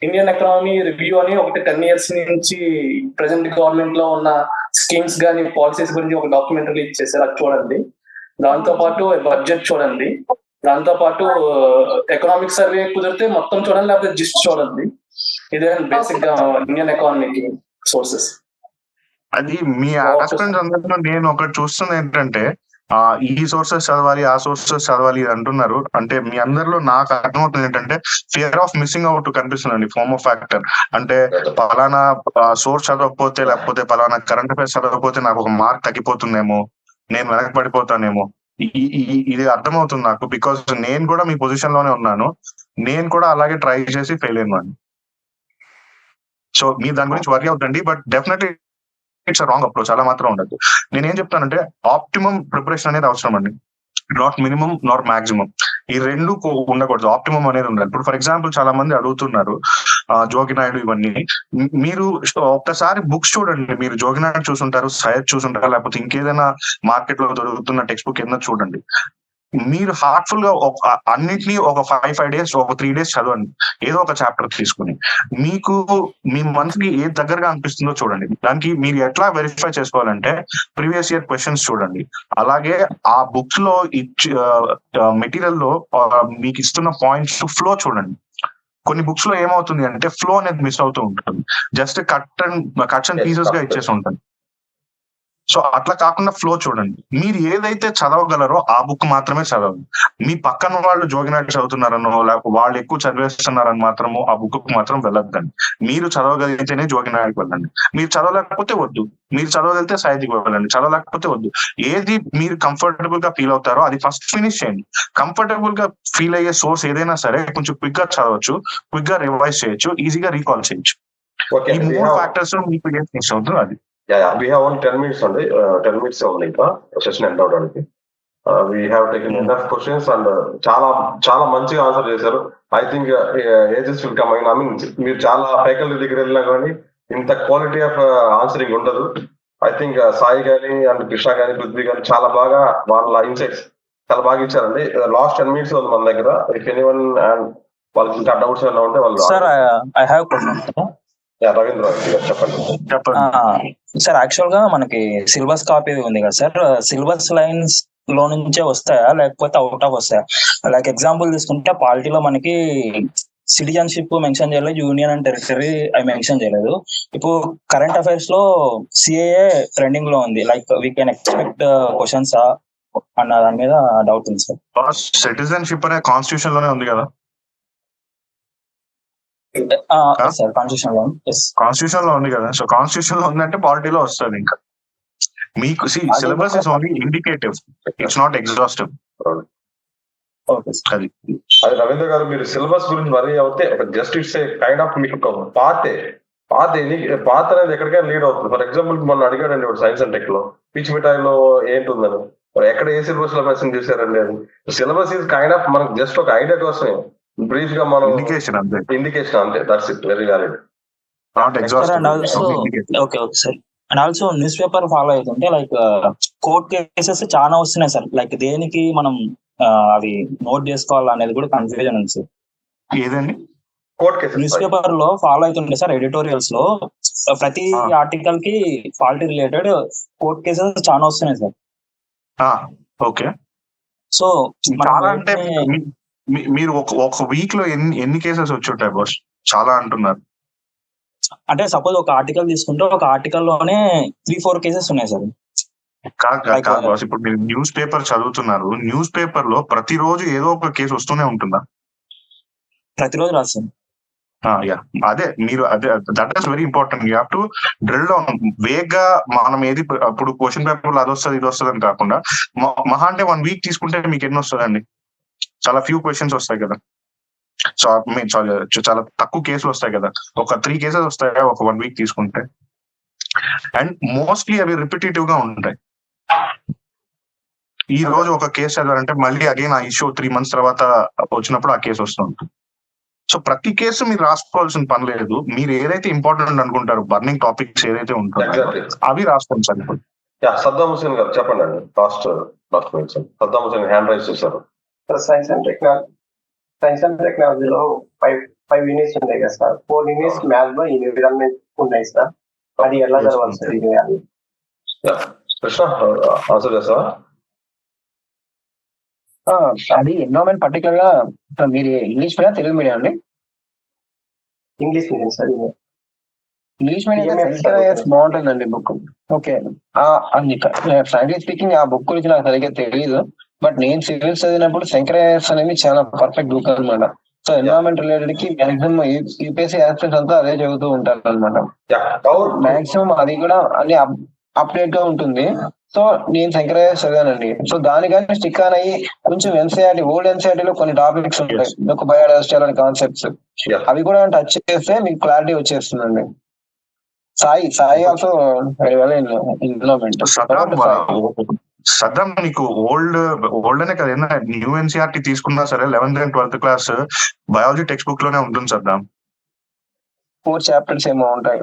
ఇండియన్ ఎకనామీ రివ్యూ అని ఒకటి 10 years నుంచి ప్రెసెంట్ గవర్నమెంట్ లో ఉన్న స్కీమ్స్ కానీ పాలసీస్ గురించి ఒక డాక్యుమెంట్ రిలీజ్ చేశారు, అది చూడండి. దాంతో పాటు బడ్జెట్ చూడండి. దాంతో పాటు ఎకనామిక్ సర్వే కుదిరితే మొత్తం చూడండి, లేకపోతే జిస్ట్ చూడండి. ఇదే బేసిక్ గా ఇండియన్ ఎకానమీకి సోర్సెస్. అది మీ ఆస్పిరెంట్స్ అందరిలో నేను ఒకటి చూస్తుంది ఏంటంటే, ఈ సోర్సెస్ చదవాలి, ఆ సోర్సెస్ చదవాలి అంటున్నారు. అంటే మీ అందరిలో నాకు అర్థమవుతుంది ఏంటంటే, ఫియర్ ఆఫ్ మిస్సింగ్ అవుట్ కనిపిస్తుందండి, ఫార్మ్ ఆఫ్ ఫ్యాక్టర్. అంటే పలానా సోర్స్ చదవకపోతే, లేకపోతే పలానా కరెంట్ అఫైర్స్ చదవకపోతే నాకు ఒక మార్క్ తగ్గిపోతుందేమో, నేను వెనకబడిపోతానేమో. ఇది అర్థమవుతుంది నాకు. బికాస్ నేను కూడా మీ పొజిషన్ లోనే ఉన్నాను. నేను కూడా అలాగే ట్రై చేసి ఫెయిల్ అయినాను. సో మీరు దాని గురించి వరీ అవుతండి. But definitely it's wrong approach, అలా మాత్రం ఉండదు. నేనేం చెప్తానంటే, ఆప్టిమం ప్రిపరేషన్ అనేది అవసరం అండి. Not minimum, not maximum. ఈ రెండు ఉండకూడదు, ఆప్టిమం అనేది ఉండాలి. ఇప్పుడు ఫర్ ఎగ్జాంపుల్ చాలా మంది అడుగుతున్నారు జోగినాయుడు ఇవన్నీ. మీరు ఒక్కసారి బుక్స్ చూడండి. మీరు జోగినాయుడు చూసుంటారు, సయ్యద్ చూసుంటారు, లేకపోతే ఇంకేదైనా మార్కెట్ లో దొరుకుతున్న టెక్స్ట్ బుక్ ఏదైనా చూడండి. మీరు హార్ట్ఫుల్ గా అన్నిటినీ ఒక 5 days, ఒక 3 days చదవండి, ఏదో ఒక చాప్టర్ తీసుకుని. మీకు మీ మనసుకి ఏది దగ్గరగా అనిపిస్తుందో చూడండి. దానికి మీరు ఎట్లా వెరిఫై చేసుకోవాలంటే, ప్రీవియస్ ఇయర్ క్వశ్చన్స్ చూడండి. అలాగే ఆ బుక్స్ లో మెటీరియల్ లో మీకు ఇస్తున్న పాయింట్స్ ఫ్లో చూడండి. కొన్ని బుక్స్ లో ఏమవుతుంది అంటే, ఫ్లో అనేది మిస్ అవుతూ ఉంటుంది. జస్ట్ కట్స్ అండ్ పీసెస్ గా ఇచ్చేసి ఉంటుంది. సో అట్లా కాకుండా ఫ్లో చూడండి. మీరు ఏదైతే చదవగలరో ఆ బుక్ మాత్రమే చదవండి. మీ పక్కన వాళ్ళు జోగినాయుడు చదువుతున్నారనో, లేకపోతే వాళ్ళు ఎక్కువ చదివేస్తున్నారని మాత్రము ఆ బుక్ మాత్రం వెళ్ళొద్దండి. మీరు చదవగలిగితేనే జోగినాయుడికి వెళ్ళండి. మీరు చదవలేకపోతే వద్దు. మీరు చదవగలిగితే సయ్యద్కి వెళ్ళండి, చదవలేకపోతే వద్దు. ఏది మీరు కంఫర్టబుల్ గా ఫీల్ అవుతారో అది ఫస్ట్ ఫినిష్ చేయండి. కంఫర్టబుల్ గా ఫీల్ అయ్యే సోర్స్ ఏదైనా సరే కొంచెం క్విక్ గా చదవచ్చు, క్విక్ గా రివైజ్ చేయొచ్చు, ఈజీగా రీకాల్ చేయొచ్చు. ఈ 3 ఫ్యాక్టర్స్ మీకు ఏం ఫినిష్ అవుతుందో అది. వీ హ్యావ్ ఓన్లీ 10 minutes అండి, 10 minutes ఉంది ఇంకా సెషన్ ఎండ్ అవడానికి. We have taken enough questions and చాలా చాలా మంచిగా ఆన్సర్ చేశారు. I think ages will come. I mean మీరు చాలా ఫ్యాకల్టీ దగ్గర వెళ్ళినా కానీ ఇంత క్వాలిటీ ఆఫ్ ఆన్సరింగ్ ఉండదు. ఐ థింక్ సాయి గాని అండ్ కృష్ణ గాని పృథ్వీ గాని చాలా బాగా వాళ్ళ ఇన్సైట్స్ చాలా బాగా ఇచ్చారండి. లాస్ట్ 10 minutes ఉంది మన దగ్గర. ఇఫ్ ఎనీవన్ అండ్ వాళ్ళకి ఇంకా డౌట్స్ ఏమైనా ఉంటే వాళ్ళు sir I have question. Ravindra గారు చెప్పండి. సార్ యాక్చువల్ గా మనకి సిలబస్ కాపీ ఉంది కదా సార్, సిలబస్ లైన్స్ లో నుంచే వస్తాయా లేకపోతే అవుట్ ఆఫ్ వస్తాయా? లైక్ ఎగ్జాంపుల్ తీసుకుంటే పాలిటీలో మనకి సిటిజన్షిప్ మెన్షన్ చేయలేదు, యూనియన్ అండ్ టెరిటరీ అవి మెన్షన్ చేయలేదు. ఇప్పుడు కరెంట్ అఫైర్స్ లో సిఏఏ ట్రెండింగ్ లో ఉంది. Like we can expect questions అన్న దాని మీద డౌట్ ఉంది సార్. సిటిజన్షిప్ అనే కాన్స్టిట్యూషన్ లోనే ఉంది కదా సార్, కాన్స్టిట్యూషన్ లో కాన్స్టిట్యూషన్ లో ఉంది కదా. సో కాన్స్టిట్యూషన్ లో ఉందంటే పాలిటీలో వస్తుంది. ఇంకా మీకు syllabus is only indicative, it's not exhaustive. అది రవీంద్ర గారు మీరు సిలబస్ గురించి వరీ అవుతే జస్ట్ ఇట్స్ కైండ్ ఆఫ్ మీకు పాత అనేది ఎక్కడికైనా లీడ్ అవుతుంది. ఫర్ ఎగ్జాంపుల్ మొన్న అడిగాడండి సైన్స్ అండ్ టెక్ లో పిచ్ మిఠాయిలో ఏంటుందని, ఎక్కడ ఏ సిలబస్ లో మెన్షన్ చేశారండి అది. సిలబస్ ఈజ్ కైండ్ ఆఫ్ మనకు జస్ట్ ఒక ఐడియా కోసమే, బ్రీఫ్ గా మనం ఇండికేషన్ అంతే. That's it, very valid. Okay sir. And also news paper follow అవుతుంటే లైక్ కోర్ట్ కేసెస్ చాలా వస్తున్నాయి సార్. లైక్ దేనికి మనం అవి నోట్ చేసుకోవాలి అనేది కూడా కన్ఫ్యూజన్ ఉంది సార్. ఏదండి కోర్ట్ కేసెస్ న్యూస్ పేపర్ లో ఫాలో అవుతుంటే సార్, ఎడిటోరియల్స్ లో ప్రతి ఆర్టికల్ కి పాలిటీ రిలేటెడ్ కోర్ట్ కేసెస్ చాలా వస్తున్నాయి సార్. ఓకే. సో చాలా అంటే మీరు ఒక వీక్ లో ఎన్ని కేసెస్ వచ్చి ఉంటాయి బాస్? చాలా అంటున్నారు. అంటే సపోజ్ ఒక ఆర్టికల్ తీసుకుంటే ఒక ఆర్టికల్ లోనే 3-4 కేసెస్ ఉన్నాయి సార్. కాదు బాస్, ఇప్పుడు మీరు న్యూస్ పేపర్ చదువుతున్నారు, న్యూస్ పేపర్ లో ప్రతిరోజు ఏదో ఒక కేసు వస్తూనే ఉంటుందా? ప్రతిరోజు రాదు సార్. అదే మీరు అదే that is very important. You have to drill down. వేగ్గా మనం ఏది ఇప్పుడు క్వశ్చన్ పేపర్ లో అది వస్తుంది ఇది వస్తుంది అని కాకుండా మహా అంటే 1 week తీసుకుంటే మీకు ఎన్ని వస్తుందండి? చాలా ఫ్యూ క్వశ్చన్స్ వస్తాయి కదా. సో చాలా తక్కువ కేసులు వస్తాయి కదా. ఒక 3 cases వస్తాయి ఒక 1 week తీసుకుంటే. అండ్ మోస్ట్లీ అవి రిపిటేటివ్ గా ఉంటాయి. ఈ రోజు ఒక కేసు చదివారంటే మళ్ళీ అగైన్ ఆ ఇష్యూ 3 months తర్వాత వచ్చినప్పుడు ఆ కేసు వస్తుంది. సో ప్రతి కేసు మీరు రాసుకోవాల్సిన పని లేదు. మీరు ఏదైతే ఇంపార్టెంట్ అనుకుంటారు, బర్నింగ్ టాపిక్స్ ఏదైతే ఉంటాయో అవి రాసుకోండి సార్. సద్దాం హుసేన్ గారు చెప్పండి అండి. Last documents Saddam Hussain hand raise చేశారు. సైన్స్ అండ్ టెక్నాలజీలో 5 units ఉన్నాయి కదా సార్. 4 units మ్యాథ్స్ లో ఎన్విరాన్మెంట్ ఉన్నాయి సార్. అది ఎలా చదవాలి సార్? ఇది కృష్ణ ఆన్సర్ చేస్తావా? అది ఎన్విరాన్మెంట్ పర్టికులర్ గా మీరు ఇంగ్లీష్ మీడియం తెలుగు మీడియం అండి? English medium sir. English medium బాగుంటుందండి బుక్. ఓకే. ఫ్రాంక్లీ స్పీకింగ్ ఆ బుక్ గురించి నాకు సరిగ్గా తెలియదు. బట్ నేను సివిల్స్ చదివినప్పుడు శంకరయ్యర్స్ అనేది చాలా పర్ఫెక్ట్ బుక్ అనమాట. సో ఎన్విరాన్మెంట్ రిలేటెడ్ కి మాక్సిమం యూపీఎస్సీ ఆస్పిరెంట్స్ అంతా అదే చదువుతూ ఉంటారు అనమాట. మాక్సిమం అది కూడా అన్ని అప్డేట్ గా ఉంటుంది. సో నేను శంకరయ్య చదివానండి. సో దానికని స్టిక్ ఆన్ అయ్యి కొంచెం ఎన్సీఆర్టీ ఓల్డ్ ఎన్సీఆర్టీలో కొన్ని టాపిక్స్ ఉంటాయి, ఒక బయోడైవర్సిటీ అనే కాన్సెప్ట్స్, అవి కూడా టచ్ చేస్తే మీకు క్లారిటీ వచ్చేస్తుందండి. Sai also very well in environment. Saddam నీకు ఓల్డ్ అనే కదా, న్యూ ఎన్సీఆర్టీ తీసుకున్నా సరే 11th and 12th class biology text book లోనే ఉంటుంది సద్దాం. 4 chapters ఏమో ఉంటాయి,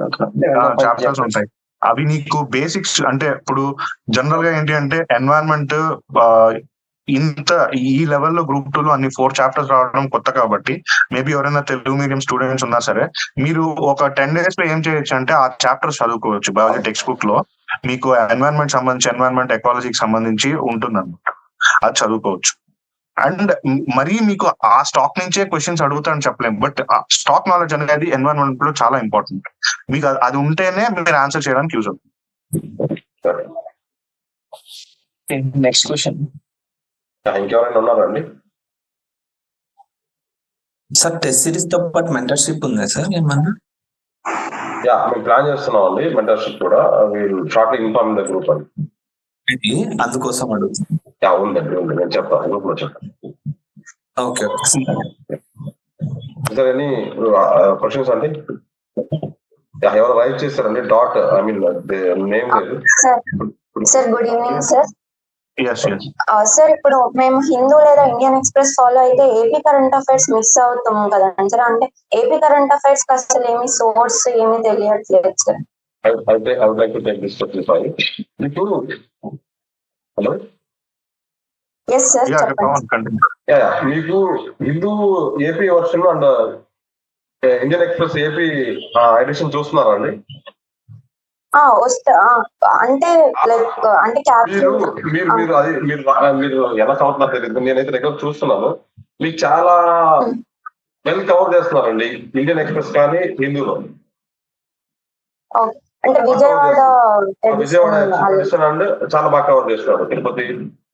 చాప్టర్స్ ఉంటాయి. అవి నీకు బేసిక్స్. అంటే ఇప్పుడు జనరల్ గా ఏంటి అంటే ఎన్వైరన్మెంట్ ఈ లెవెల్లో Group 2 లో అన్ని 4 chapters రావడం కొత్త కాబట్టి మేబీ ఎవరైనా తెలుగు మీడియం స్టూడెంట్స్ ఉన్నా సరే మీరు ఒక 10 days లో ఏం చేయొచ్చు అంటే ఆ చాప్టర్స్ చదువుకోవచ్చు. బయాలజీ టెక్స్ట్ బుక్ లో మీకు ఎన్వైరన్మెంట్ సంబంధించి ఎన్వైరన్మెంట్ ఎకాలజీకి సంబంధించి ఉంటుందన్నమాట, అది చదువుకోవచ్చు. అండ్ మరీ మీకు ఆ స్టాక్ నుంచే క్వశ్చన్స్ అడుగుతారని చెప్పలేము. బట్ స్టాక్ నాలెడ్జ్ అనేది ఎన్వైరన్మెంట్ లో చాలా ఇంపార్టెంట్. మీకు అది ఉంటేనే మీరు ఆన్సర్ చేయడానికి యూజ్ అవుతుంది. నెక్స్ట్ క్వశ్చన్ ఇంకెవరైనా ఉన్నారండి? సార్ టెస్ట్ సిరీస్ తో పాటు మెంటర్షిప్ ఉందా సార్ ఏమన్నా? మేము ప్లాన్ చేస్తున్నాం అండి మెంటర్షిప్ కూడా. షార్ట్లీ ఇన్ఫార్మ్ ద గ్రూప్ అని. అందుకోసం అడుగుతుంది. ఉందండి, నేను చెప్తాను, గ్రూప్ లో చెప్తాను. ఓకే. సార్ ఎనీ క్వశ్చన్స్ అండి? ఎవరు రైట్ చేస్తారండి డాట్ ఐ మీన్ నేమ్ లేదు. Sir good evening sir. Sir ఇప్పుడు మేము హిందూ లేదా ఇండియన్ ఎక్స్ప్రెస్ ఫాలో అయితే ఏపీ కరెంట్ అఫైర్స్ మిస్ అవుతాం కదా సార్. అంటే ఏపీ కరెంట్ అఫైర్స్ అసలు ఏమి సోర్స్ ఏమి తెలియట్లేదు sir. I would like to take this to clarify. Hello yes sir చెప్పండి. మీకు Hindu AP version and Indian Express AP edition చూస్తున్నారా అండి? అంటే లైక్ అంటే మీరు ఎలా చదువుతున్నారు తెలియదు, నేనైతే రెగ్యులర్ చూస్తున్నాను. మీకు చాలా వెల్ కవర్ చేస్తున్నారండి ఇండియన్ ఎక్స్ప్రెస్ కానీ హిందూలో. అంటే విజయవాడ ఎడిషన్ అండ్ చాలా బాగా కవర్ చేస్తున్నాడు. తిరుపతి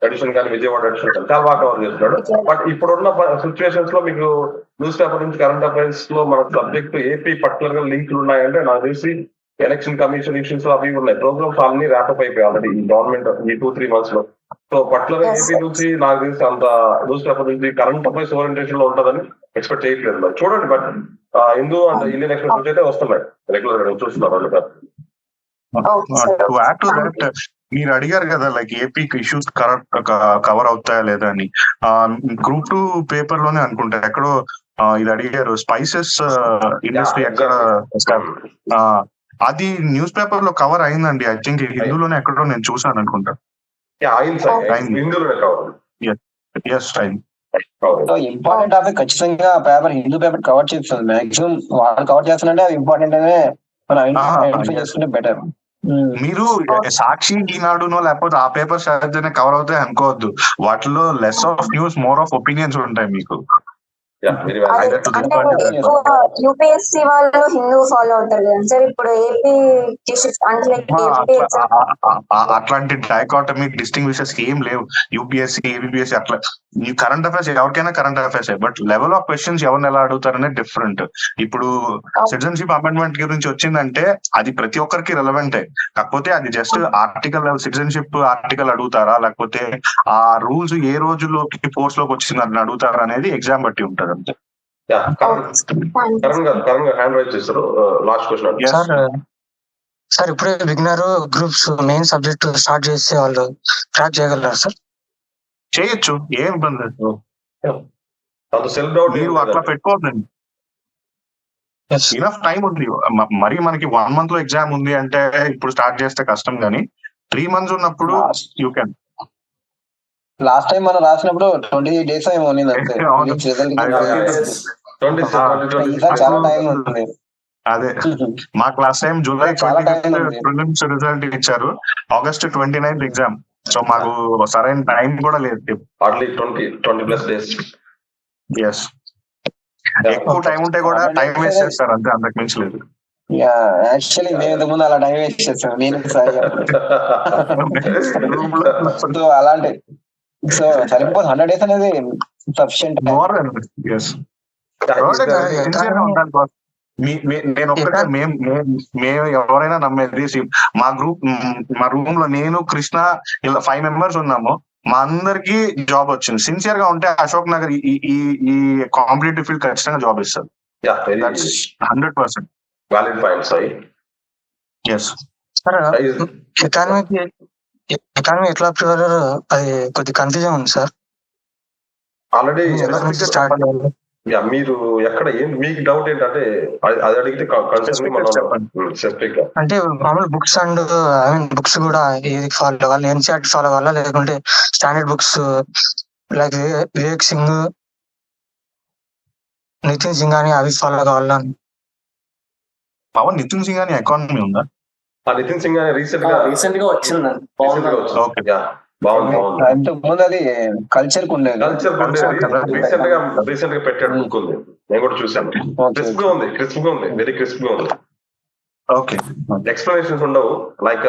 ఎడిషన్ కానీ విజయవాడ ఎడిషన్ కానీ చాలా బాగా కవర్ చేస్తున్నాడు. బట్ ఇప్పుడున్న సిచ్యువేషన్స్ లో మీకు న్యూస్ పేపర్ నుంచి కరెంట్ అఫైర్స్ లో మన సబ్జెక్ట్ ఏపీ పర్టికులర్ గా లింక్లు ఉన్నాయంటే నాకు తెలిసి ఎలక్షన్ కమిషన్ ఇష్యూస్ అవి ఉన్నాయి. ప్రోగ్రామ్స్ అన్ని ర్యాపప్ అయిపోయాయి ఆల్రెడీ ఈ గవర్నమెంట్ ఈ 2-3 months లో. సో పర్టికులర్ ఏపీ నుంచి నాకు తెలిసి అంత న్యూస్ పేపర్ నుంచి కరెంట్ అఫైర్స్ ఓరియంటేషన్ లో ఉంటుందని ఎక్స్పెక్ట్ చేయట్లేదు. మరి చూడండి. But Hindu and Indian express నుంచి అయితే వస్తున్నాయి రెగ్యులర్ గా చూస్తున్నారు. మీరు అడిగారు కదా లైక్ ఏపీకి ఇష్యూస్ కవర్ అవుతాయా లేదా అని. గ్రూప్ 2 పేపర్ లోనే అనుకుంటా ఎక్కడో ఇది అడిగారు, స్పైసెస్ ఇండస్ట్రీ ఎక్కడ అది న్యూస్ పేపర్ లో కవర్ అయిందండి. ఐ థింక్ హిందూలోనే ఎక్కడో నేను చూసాను అనుకుంటా. ఇంపార్టెంట్ టాపిక్ ఖచ్చితంగా పేపర్ హిందూ పేపర్ కవర్ చేస్తుంది. మాక్సిమం వాళ్ళు కవర్ చేస్తుంటే అది ఇంపార్టెంట్ అనే మనం ఐడెంటిఫై చేసుకుంటే బెటర్. మీరు సాక్షి ఈనాడునో లేకపోతే ఆ పేపర్ చదివితేనే కవర్ అవుతాయి అనుకోవద్దు. వాటిలో less of news more of opinions ఉంటాయి మీకు. యూపీఎస్సీ వాళ్ళు హిందూ ఫాలో అవుతారు కదా సార్. ఇప్పుడు ఏపీ అట్లాంటి డైకాటమీ డిస్టింగ్విషెస్ ఏం లేవు. యూపీఎస్సీ ఏబిపిఎస్సీ అట్లా ఈ కరెంట్ అఫైర్స్ ఎవరికైనా current affairs. But level of questions ఎవరిని ఎలా అడుగుతారనే డిఫరెంట్. ఇప్పుడు సిటిజన్షిప్ అమెండ్మెంట్ గురించి వచ్చిందంటే అది ప్రతి ఒక్కరికి రెలవెంటే. కాకపోతే అది జస్ట్ ఆర్టికల్ సిటిజన్షిప్ ఆర్టికల్ అడుగుతారా లేకపోతే ఆ రూల్స్ ఏ రోజులోకి ఫోర్స్ లోకి వచ్చింది అని అడుగుతారా అనేది ఎగ్జామ్ బట్టి ఉంటుంది అంతే. సార్ ఇప్పుడే beginner groups main subject start చేస్తే వాళ్ళు ట్రాక్ చేయగలరా సార్? చేయొచ్చు, ఏం ఇబ్బంది లేదు. మీరు అట్లా పెట్టుకోవద్దండి. ఇనఫ్ టైం ఉంది. మరి మనకి 1 month లో ఎగ్జామ్ ఉంది అంటే ఇప్పుడు స్టార్ట్ చేస్తే కష్టం, కానీ 3 months ఉన్నప్పుడు యూ కెన్. లాస్ట్ టైం మనం రాసినప్పుడు 20 days ఏమో ఉన్నింది అంతే. చాలా టైం ఉంది. అదే మా class time July 25th prelims result ఇచ్చారు, August 29th ఎగ్జామ్. సో మాకు సరైన టైం కూడా లేదు. Hardly 20+ days. ఎస్, ఎక్కువ టైం ఉంటే కూడా టైం వేస్ట్ చేస్తారు అంతే, అంతకు మించి లేదు. యాక్చువల్లీ నేను ఇంతకు ముందు అలా టైం వేస్ట్ చేస్తాను నేను. సో అలాంటి సో సరిపోదు 100 days అనేది సఫిషియెంట్. నేను ఒక్కటే మేము ఎవరైనా నమ్మేది మా రూమ్ లో నేను కృష్ణ ఇలా 5 members ఉన్నాము. మా అందరికి జాబ్ వచ్చింది. సిన్సియర్ గా ఉంటే అశోక్ నగర్ ఈ కాంపిటేటివ్ ఫీల్డ్ ఖచ్చితంగా జాబ్ ఇస్తారు. 100% వ్యాలిడ్ పాయింట్స్. ఎకానమీ ఎట్లా ప్రిపేర్ అది కొద్ది కన్ఫ్యూజన్ ఉంది సార్. ఆల్రెడీ మీరు ఎక్కడ మీకు డౌట్ ఏంటంటే అది అడిగితే అంటే మామూలు books and I mean books కూడా ఏది ఫాలో అవ్వాలి, ఎన్సీఆర్టీ ఫాలో అవ్వాలా లేకుంటే standard books like Vivek Singh, Nitin Singhania అవి ఫాలో కావాలా? పవన్ నితిన్ సింఘాని ఎకానమీ ఉందా? నితిన్ సింఘాని రీసెంట్ గా వచ్చిందండి. ముందు అది కల్చర్ రీసెంట్ గా పెట్టాడు బుక్ ఉంది, నేను కూడా చూసాను. క్రిస్ప్ గా ఉంది, వెరీ క్రిస్ప్ గా ఉంది. ఓకే, ఎక్స్ప్లెనేషన్స్ ఉండవు లైక్